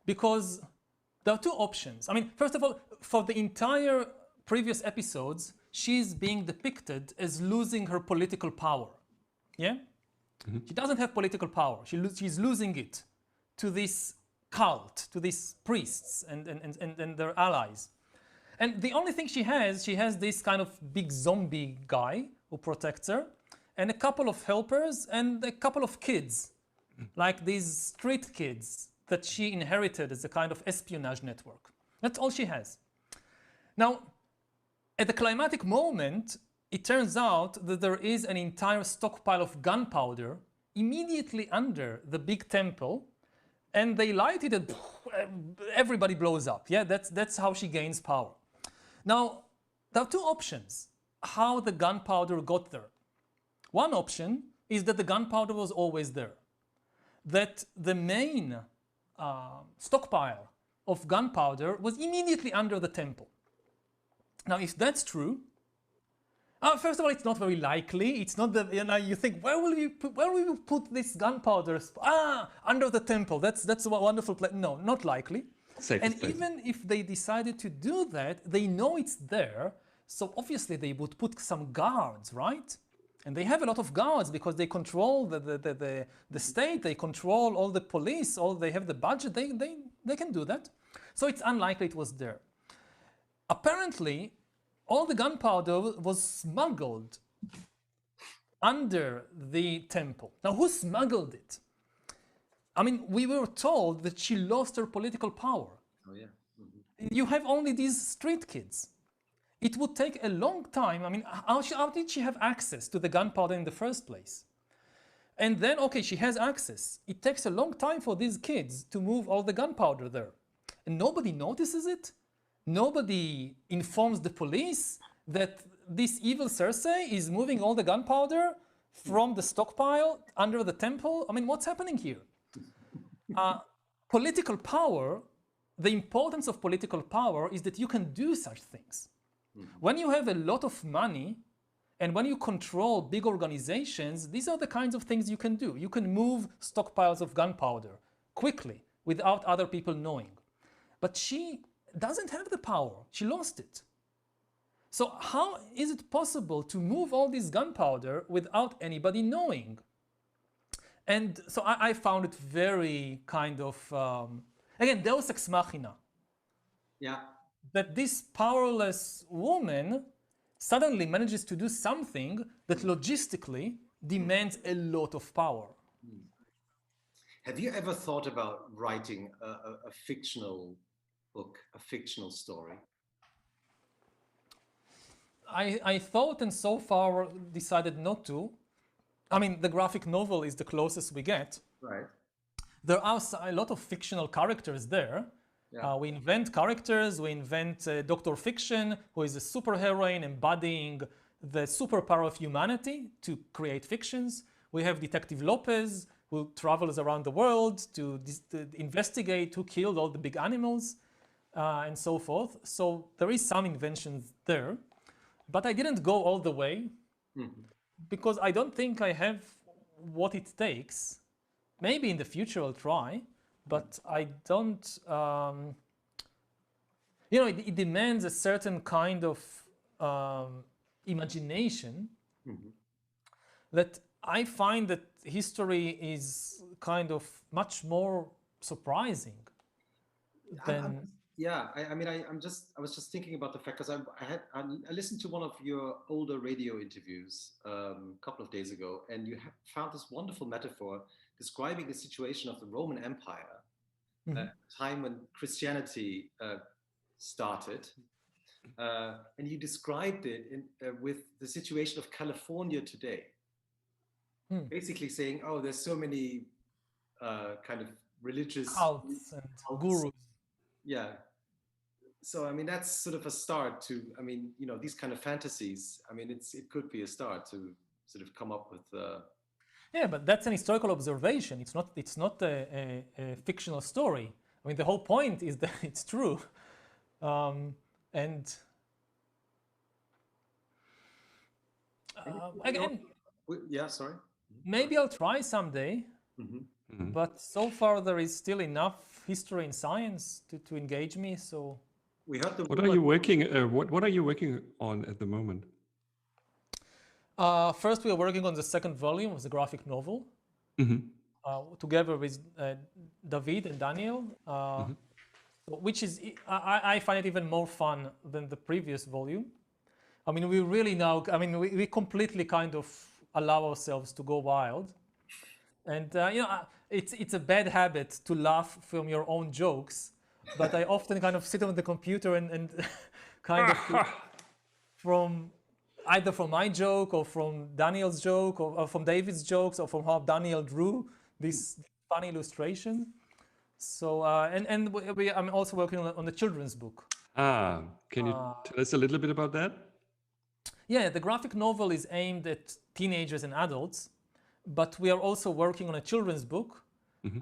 because there are two options. I mean, first of all, for the entire previous episodes, she's being depicted as losing her political power. Yeah? She doesn't have political power. She's losing it to this cult, to these priests and their allies. And the only thing she has this kind of big zombie guy who protects her, and a couple of helpers and a couple of kids, like these street kids that she inherited as a kind of espionage network. That's all she has. Now, at the climactic moment, it turns out that there is an entire stockpile of gunpowder immediately under the big temple, and they light it and everybody blows up. Yeah, that's how she gains power. Now, there are two options how the gunpowder got there. One option is that the gunpowder was always there, that the main stockpile of gunpowder was immediately under the temple. Now, if that's true, first of all, it's not very likely. It's not the, you think, where will you put this gunpowder? Under the temple. That's a wonderful place. No, not likely. And even if they decided to do that, they know it's there, so obviously they would put some guards, right? And they have a lot of guards because they control the state, they control all the police, they have the budget, they can do that. So it's unlikely it was there. Apparently, all the gunpowder was smuggled under the temple. Now, who smuggled it? I mean, we were told that she lost her political power. Oh, yeah. You have only these street kids. It would take a long time. I mean, how did she have access to the gunpowder in the first place? And then, okay, she has access. It takes a long time for these kids to move all the gunpowder there. And nobody notices it. Nobody informs the police that this evil Cersei is moving all the gunpowder from the stockpile under the temple. I mean, what's happening here? Political power, the importance of political power is that you can do such things. When you have a lot of money and when you control big organizations, these are the kinds of things you can do. You can move stockpiles of gunpowder quickly without other people knowing. But she doesn't have the power. She lost it. So how is it possible to move all this gunpowder without anybody knowing? And so I found it very kind of, again, deus ex machina. Yeah. That this powerless woman suddenly manages to do something that logistically demands a lot of power. Have you ever thought about writing a fictional book, a fictional story? I thought and so far decided not to. I mean, the graphic novel is the closest we get. Right. There are a lot of fictional characters there. Yeah. We invent characters, we invent Dr. Fiction, who is a superheroine embodying the superpower of humanity to create fictions. We have Detective Lopez, who travels around the world to investigate who killed all the big animals and so forth. So there is some inventions there, but I didn't go all the way because I don't think I have what it takes. Maybe in the future I'll try. But I don't, it demands a certain kind of imagination that I find that history is kind of much more surprising than. I was just thinking about the fact because I listened to one of your older radio interviews a couple of days ago, and you found this wonderful metaphor describing the situation of the Roman Empire, a time when Christianity started, and you described it with the situation of California today. Basically saying, oh, there's so many kind of religious cults and gurus. Yeah. So, I mean, that's sort of a start to, I mean, these kind of fantasies, I mean, it could be a start to sort of come up with Yeah, but that's an historical observation. It's not a fictional story. I mean, the whole point is that it's true. Again, yeah, sorry. Maybe I'll try someday, but so far there is still enough history and science to engage me. So, we heard the. What are you working? What are you working on at the moment? First, we are working on the second volume of the graphic novel, together with David and Daniel, which is, I find it even more fun than the previous volume. I mean, we really now, we completely kind of allow ourselves to go wild. And, it's a bad habit to laugh from your own jokes, but I often kind of sit on the computer and kind of either from my joke or from Daniel's joke or from David's jokes or from how Daniel drew this fun illustration. So, I'm also working on the children's book. Can you tell us a little bit about that? Yeah, the graphic novel is aimed at teenagers and adults, but we are also working on a children's book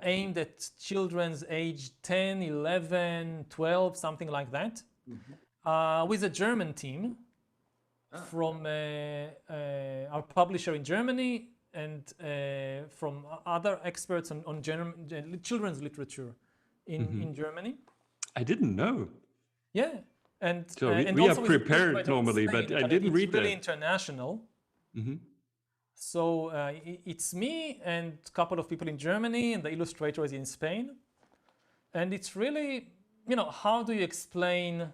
aimed at children's age 10, 11, 12, something like that, with a German team from our publisher in Germany and from other experts on children's literature in Germany. I didn't know. Yeah. So we are prepared normally, but I didn't read that. It's really international. So it's me and a couple of people in Germany, and the illustrator is in Spain. And it's really, how do you explain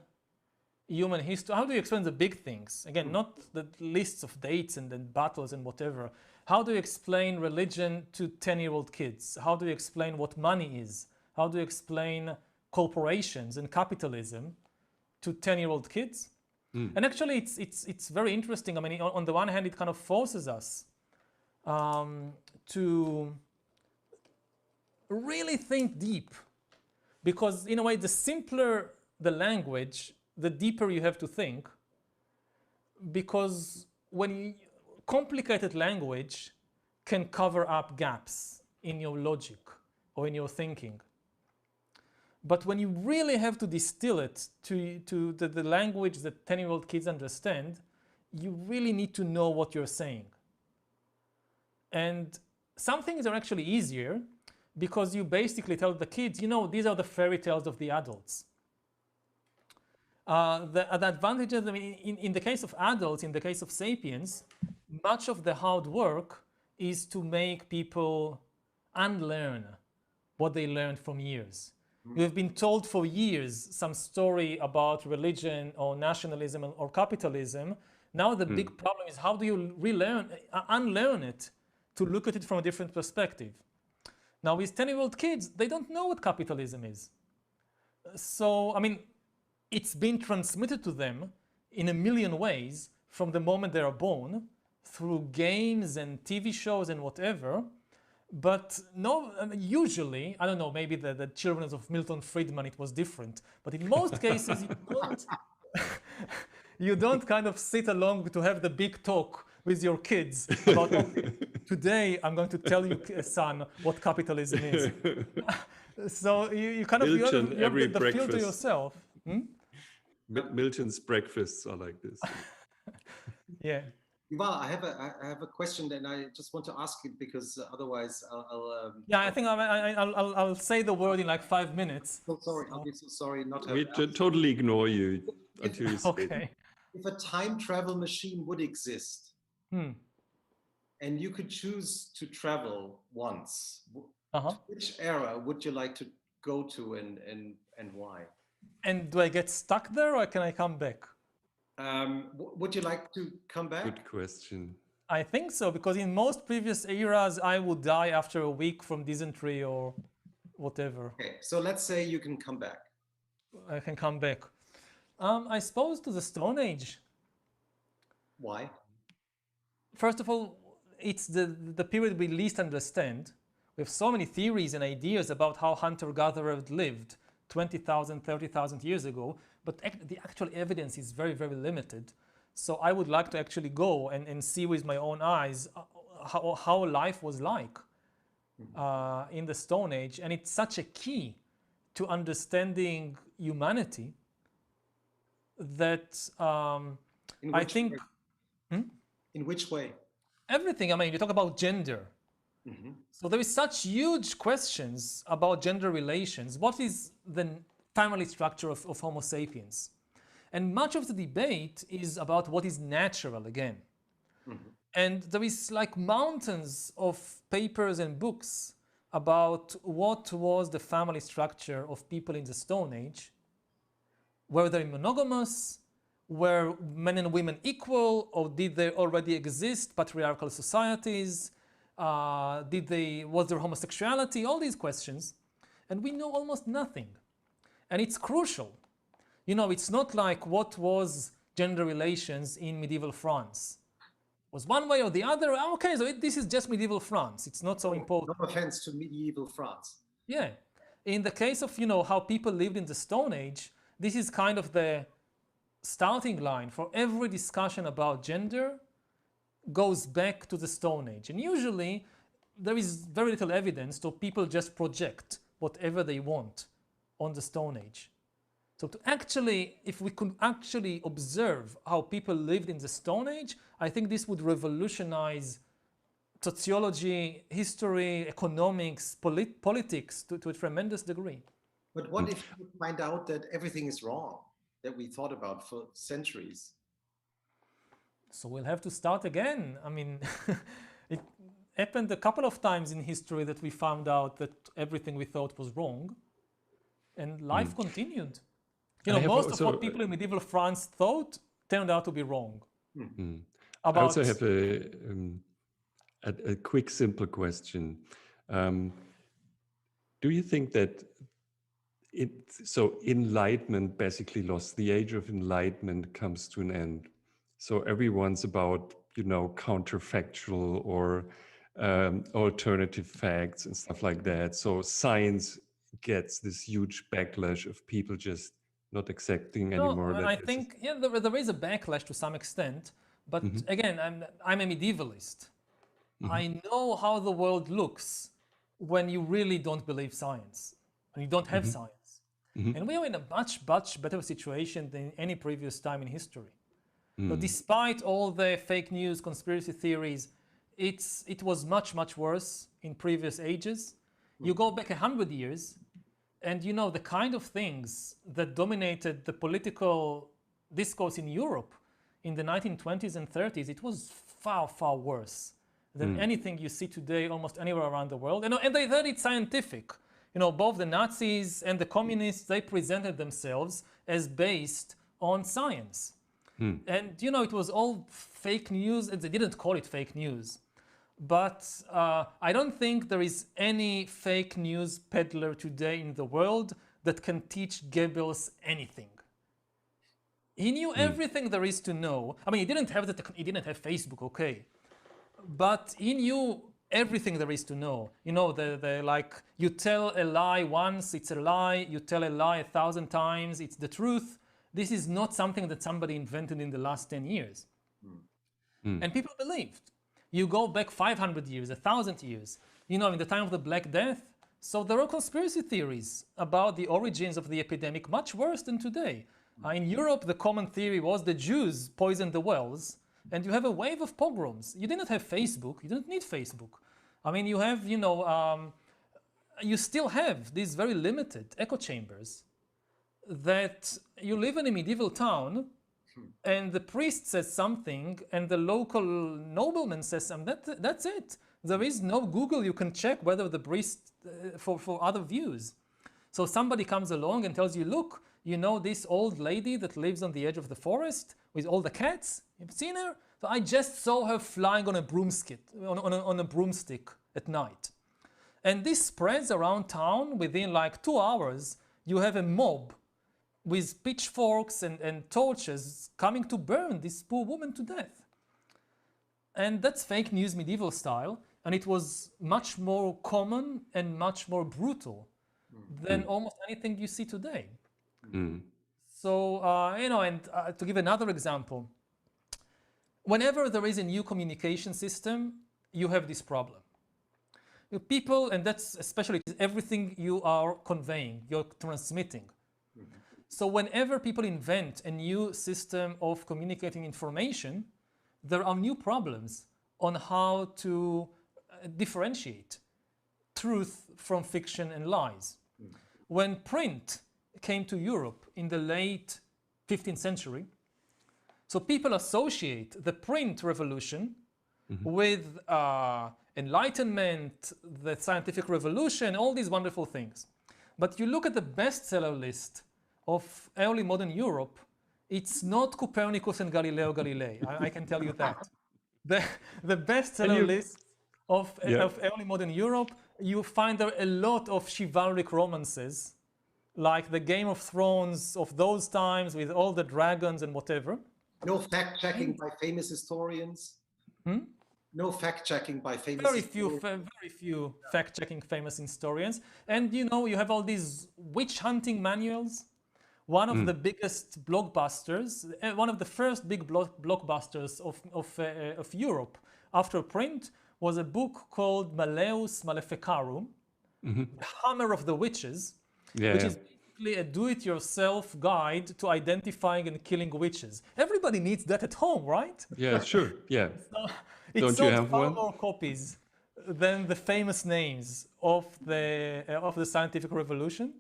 human history? How do you explain the big things? Again, not the lists of dates and then battles and whatever. How do you explain religion to 10-year-old kids? How do you explain what money is? How do you explain corporations and capitalism to 10-year-old kids? And actually, it's very interesting. I mean, on the one hand, it kind of forces us to really think deep, because in a way, the simpler the language, the deeper you have to think, because complicated language can cover up gaps in your logic or in your thinking. But when you really have to distill it to the language that 10-year-old kids understand, you really need to know what you're saying. And some things are actually easier because you basically tell the kids, these are the fairy tales of the adults. The advantages, I mean, in the case of adults, in the case of sapiens, much of the hard work is to make people unlearn what they learned from years. You have been told for years some story about religion or nationalism or capitalism. Now the big problem is, how do you unlearn it to look at it from a different perspective? Now with 10-year-old kids, they don't know what capitalism is. So, I mean, it's been transmitted to them in a million ways from the moment they are born, through games and TV shows and whatever. But no, usually, I don't know, maybe the children of Milton Friedman, it was different. But in most cases, you don't kind of sit along to have the big talk with your kids about, today I'm going to tell you, son, what capitalism is. So you kind of Milton, you have the feel to yourself. Milton's breakfasts are like this. Yeah. Yuval, I have a question, and I just want to ask it because otherwise I'll yeah, I think I'll say the word in like 5 minutes. so sorry. I'll be so sorry not to. We totally ignore you until you say Okay. If a time travel machine would exist, and you could choose to travel once, which era would you like to go to, and why? And do I get stuck there, or can I come back? Would you like to come back? Good question. I think so, because in most previous eras, I would die after a week from dysentery or whatever. Okay, so let's say you can come back. I can come back. I suppose to the Stone Age. Why? First of all, it's the period we least understand. We have so many theories and ideas about how hunter-gatherers lived 20,000, 30,000 years ago, but the actual evidence is very, very limited. So I would like to actually go and see with my own eyes how life was like in the Stone Age. And it's such a key to understanding humanity that I think... In which way? Everything. I mean, you talk about gender. So there is such huge questions about gender relations. What is the family structure of Homo sapiens? And much of the debate is about what is natural again. And there is like mountains of papers and books about what was the family structure of people in the Stone Age. Were they monogamous? Were men and women equal? Or did they already exist patriarchal societies? Was there homosexuality? All these questions. And we know almost nothing. And it's crucial. It's not like what was gender relations in medieval France. Was one way or the other? Okay, so this is just medieval France. It's not so important. No offense to medieval France. Yeah. In the case of, how people lived in the Stone Age, this is kind of the starting line for every discussion about gender goes back to the Stone Age. And usually there is very little evidence, so people just project whatever they want on the Stone Age. So if we could actually observe how people lived in the Stone Age, I think this would revolutionize sociology, history, economics, politics to a tremendous degree. But what if you find out that everything is wrong that we thought about for centuries? So we'll have to start again. I mean, It happened a couple of times in history that we found out that everything we thought was wrong, and life continued. You I know, have most of also- what people in medieval France thought turned out to be wrong. I About also have a quick, simple question. Do you think that enlightenment basically lost, the age of enlightenment comes to an end? So everyone's about, counterfactual or alternative facts and stuff like that. So science gets this huge backlash of people just not accepting anymore that I this is- think there is a backlash to some extent, but again, I'm a medievalist. I know how the world looks when you really don't believe science, when you don't have science. And we are in a much, much better situation than any previous time in history. So despite all the fake news, conspiracy theories, it was much, much worse in previous ages. You go back 100 years, and the kind of things that dominated the political discourse in Europe in the 1920s and 30s, it was far, far worse than anything you see today almost anywhere around the world. And they had it scientific. Both the Nazis and the communists, they presented themselves as based on science. And, it was all fake news. They didn't call it fake news. But I don't think there is any fake news peddler today in the world that can teach Goebbels anything. He knew everything there is to know. I mean, he didn't have Facebook, okay. But he knew everything there is to know. You tell a lie once, it's a lie. You tell a lie 1,000 times, it's the truth. This is not something that somebody invented in the last 10 years. And people believed. You go back 500 years, 1,000 years, in the time of the Black Death. So there are conspiracy theories about the origins of the epidemic, much worse than today. In Europe, the common theory was the Jews poisoned the wells, and you have a wave of pogroms. You didn't have Facebook. You didn't need Facebook. I mean, you have, you still have these very limited echo chambers that you live in a medieval town, and the priest says something, and the local nobleman says something. That's it. There is no Google. You can check whether the priest for other views. So somebody comes along and tells you, look, this old lady that lives on the edge of the forest with all the cats? You've seen her? So I just saw her flying on a broomstick, on a broomstick at night. And this spreads around town. Within like 2 hours, you have a mob with pitchforks and torches coming to burn this poor woman to death. And that's fake news medieval style, and it was much more common and much more brutal than almost anything you see today. So, to give another example, whenever there is a new communication system, you have this problem. People, and that's especially everything you are conveying, you're transmitting. So whenever people invent a new system of communicating information, there are new problems on how to differentiate truth from fiction and lies. When print came to Europe in the late 15th century, so people associate the print revolution with enlightenment, the scientific revolution, all these wonderful things. But you look at the bestseller list of early modern Europe, it's not Copernicus and Galileo Galilei. I can tell you that. The bestseller list of early modern Europe, you find there a lot of chivalric romances, like the Game of Thrones of those times with all the dragons and whatever. No fact-checking by famous historians. No fact-checking by famous historians. Very few fact-checking famous historians. And you have all these witch hunting manuals. One of the biggest blockbusters, one of the first big blockbusters of Europe after print was a book called Malleus Maleficarum, The Hammer of the Witches, which is basically a do-it-yourself guide to identifying and killing witches. Everybody needs that at home, right? Yeah, sure. Yeah. So it sold far more copies than the famous names of the scientific revolution.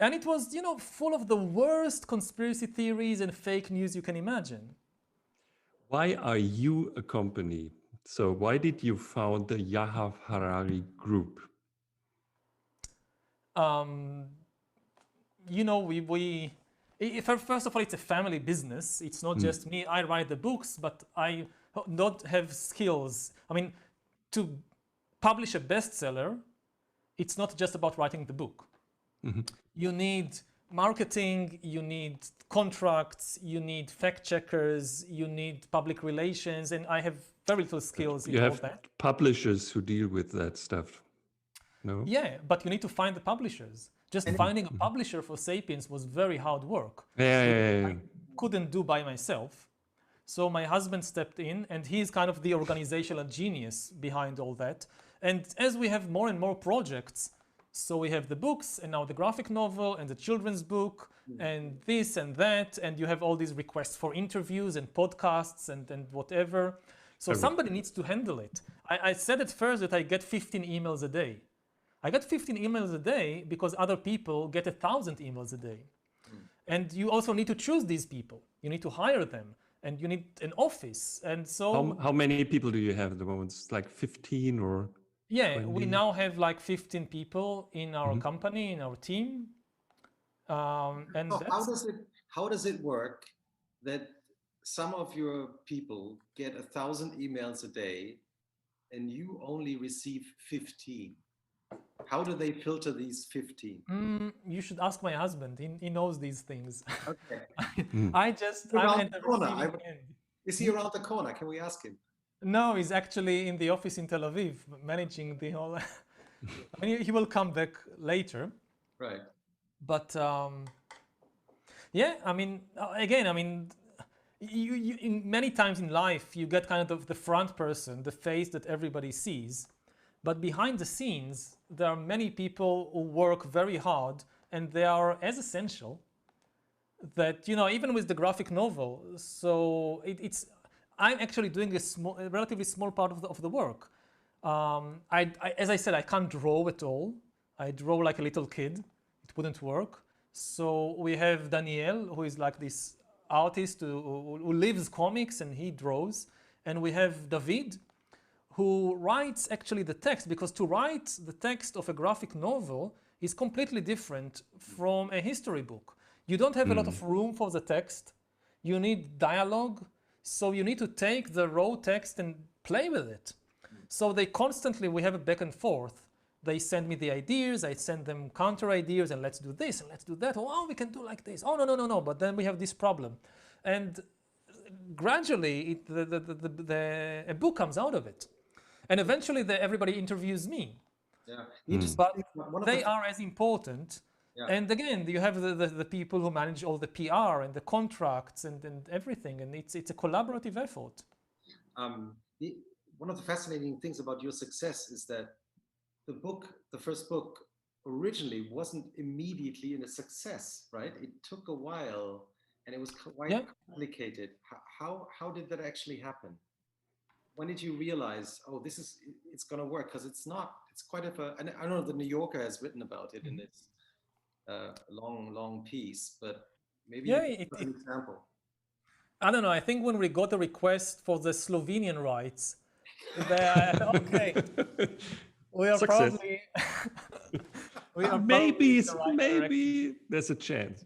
And it was, full of the worst conspiracy theories and fake news you can imagine. Why are you a company So why did you found the Yuval Harari group? You know, first of all, it's a family business. It's not just me. I write the books, but I don't have skills. I mean, to publish a bestseller, it's not just about writing the book. You need marketing, you need contracts, you need fact checkers, you need public relations, and I have very little skills in all that. You have publishers who deal with that stuff. No? Yeah, but you need to find the publishers. Just finding a publisher for Sapiens was very hard work. Yeah. I couldn't do by myself. So my husband stepped in, and he's kind of the organizational genius behind all that. And as we have more and more projects, so we have the books, and now the graphic novel, and the children's book, and this and that, and you have all these requests for interviews and podcasts and whatever. So somebody needs to handle it. I said at first that I get 15 emails a day. I get 15 emails a day because other people get 1,000 emails a day. And you also need to choose these people. You need to hire them, and you need an office. And so How many people do you have at the moment? It's like 15 or? yeah, 20? we now have like 15 people in our company, in our team. And so how does it work that some of your people get 1,000 emails a day and you only receive 15? How do they filter these 15? You should ask my husband. He knows these things. Okay. I'm at the receiving end. Is he around the corner? Can we ask him? No, he's actually in the office in Tel Aviv, managing the whole. I mean, he will come back later. Right. But yeah, I mean, again, I mean, you in many times in life you get kind of the front person, the face that everybody sees, but behind the scenes there are many people who work very hard, and they are as essential that, you know, even with the graphic novel. So I'm actually doing a relatively small part of the work. As I said, I can't draw at all. I draw like a little kid. It wouldn't work. So we have Daniel, who is like this artist who lives comics, and he draws. And we have David, who writes actually the text, because to write the text of a graphic novel is completely different from a history book. You don't have a lot of room for the text. You need dialogue. So you need to take the raw text and play with it. So we have a back and forth. They send me the ideas, I send them counter ideas, and let's do this and let's do that. Oh, we can do like this. Oh, no. But then we have this problem. And gradually, a book comes out of it. And eventually, everybody interviews me. Yeah. But they are as important. Yeah. And again, you have the people who manage all the PR and the contracts and everything. And it's a collaborative effort. One of the fascinating things about your success is that the first book, originally wasn't immediately a success, right? It took a while, and it was quite complicated. How did that actually happen? When did you realize, oh, it's going to work? Because it's quite and I don't know, the New Yorker has written about it in its long piece, but maybe an example. I don't know. I think when we got a request for the Slovenian rights, okay, we are Success. probably maybe there's a chance.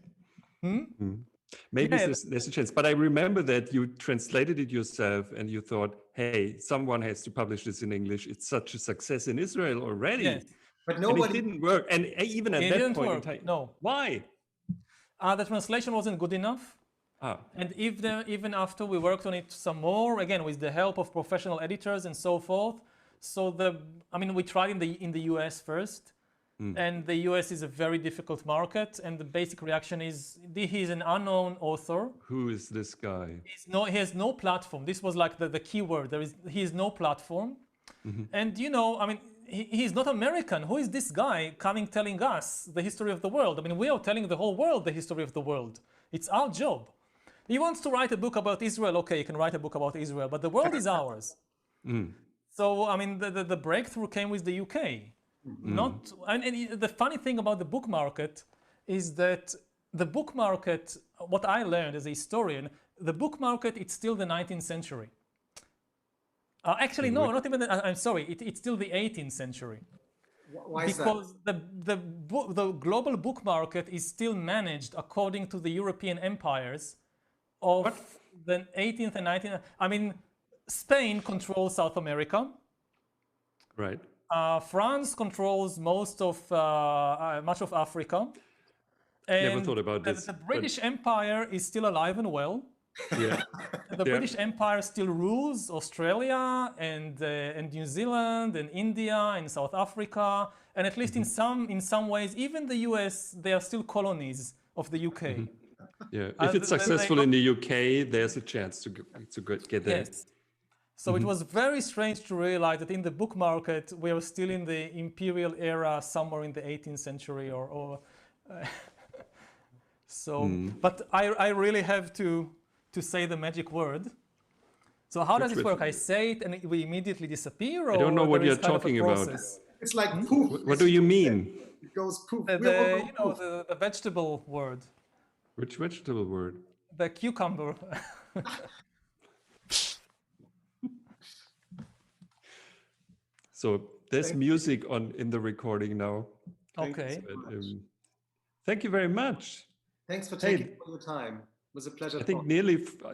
Maybe there's a chance. But I remember that you translated it yourself, and you thought, hey, someone has to publish this in English. It's such a success in Israel already. Yes. But nobody. And it didn't work. And even at that point in time, no. Why? The translation wasn't good enough. And even after we worked on it some more, again with the help of professional editors and so forth. So we tried in the US first, and the US is a very difficult market. And the basic reaction is he's an unknown author. Who is this guy? He has no platform. This was like the key word. He has no platform, and he's not American. Who is this guy coming telling us the history of the world? I mean, we are telling the whole world the history of the world. It's our job. He wants to write a book about Israel. Okay, you can write a book about Israel, but the world is ours. So, the breakthrough came with the UK. And the funny thing about the book market is that the book market, what I learned as a historian, the book market, it's still the 19th century. Actually, no, not even. I'm sorry. It's still the 18th century. Why is that? Because the global book market is still managed according to the European empires of the 18th and 19th. I mean, Spain controls South America. Right. France controls much of Africa. And Never thought about this. The British Empire is still alive and well. Yeah. The British Empire still rules Australia and New Zealand and India and South Africa, and at least in some ways, even the US, they are still colonies of the UK. Yeah. If it's successful in the UK, there's a chance to get there. Yes. So it was very strange to realize that in the book market, we are still in the imperial era, somewhere in the 18th century But I really have to say the magic word. So how does it work? I say it and we immediately disappear? Or I don't know what there you're is kind of a talking about. process? It's like poof. What do you mean? It goes poof. The vegetable word, Which vegetable word? the cucumber. So there's music in the recording now. Okay. Thank you very much. Thanks for taking your time. It was a pleasure. I think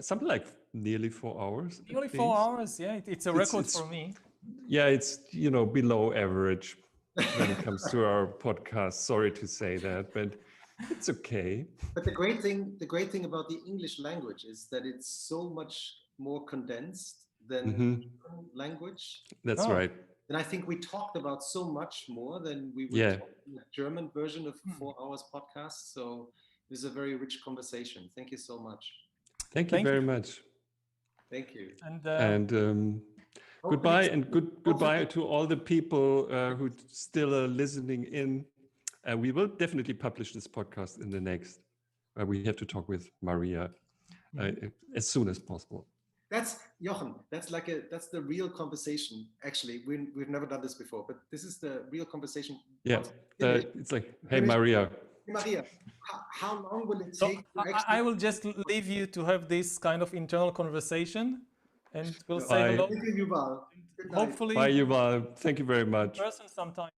something like nearly 4 hours. Nearly 4 hours, yeah. It's a record for me. Yeah, it's below average when it comes to our podcast. Sorry to say that, but it's okay. But the great thing about the English language is that it's so much more condensed than language. That's right. And I think we talked about so much more than we would talk in the German version of 4 hours podcast. So this is a very rich conversation. Thank you so much. Thank you very much. Thank you. And goodbye, and goodbye to all the people who still are listening in. We will definitely publish this podcast in the next. We have to talk with Maria as soon as possible. That's Jochen. That's the real conversation. Actually, we've never done this before, but this is the real conversation. Yeah, it's like, hey Maria. Hey Maria, how long will it take? I will just leave you to have this kind of internal conversation, and we'll say hello. Thank you, Yuval. Hopefully, bye, Yuval. Thank you very much. In person sometime.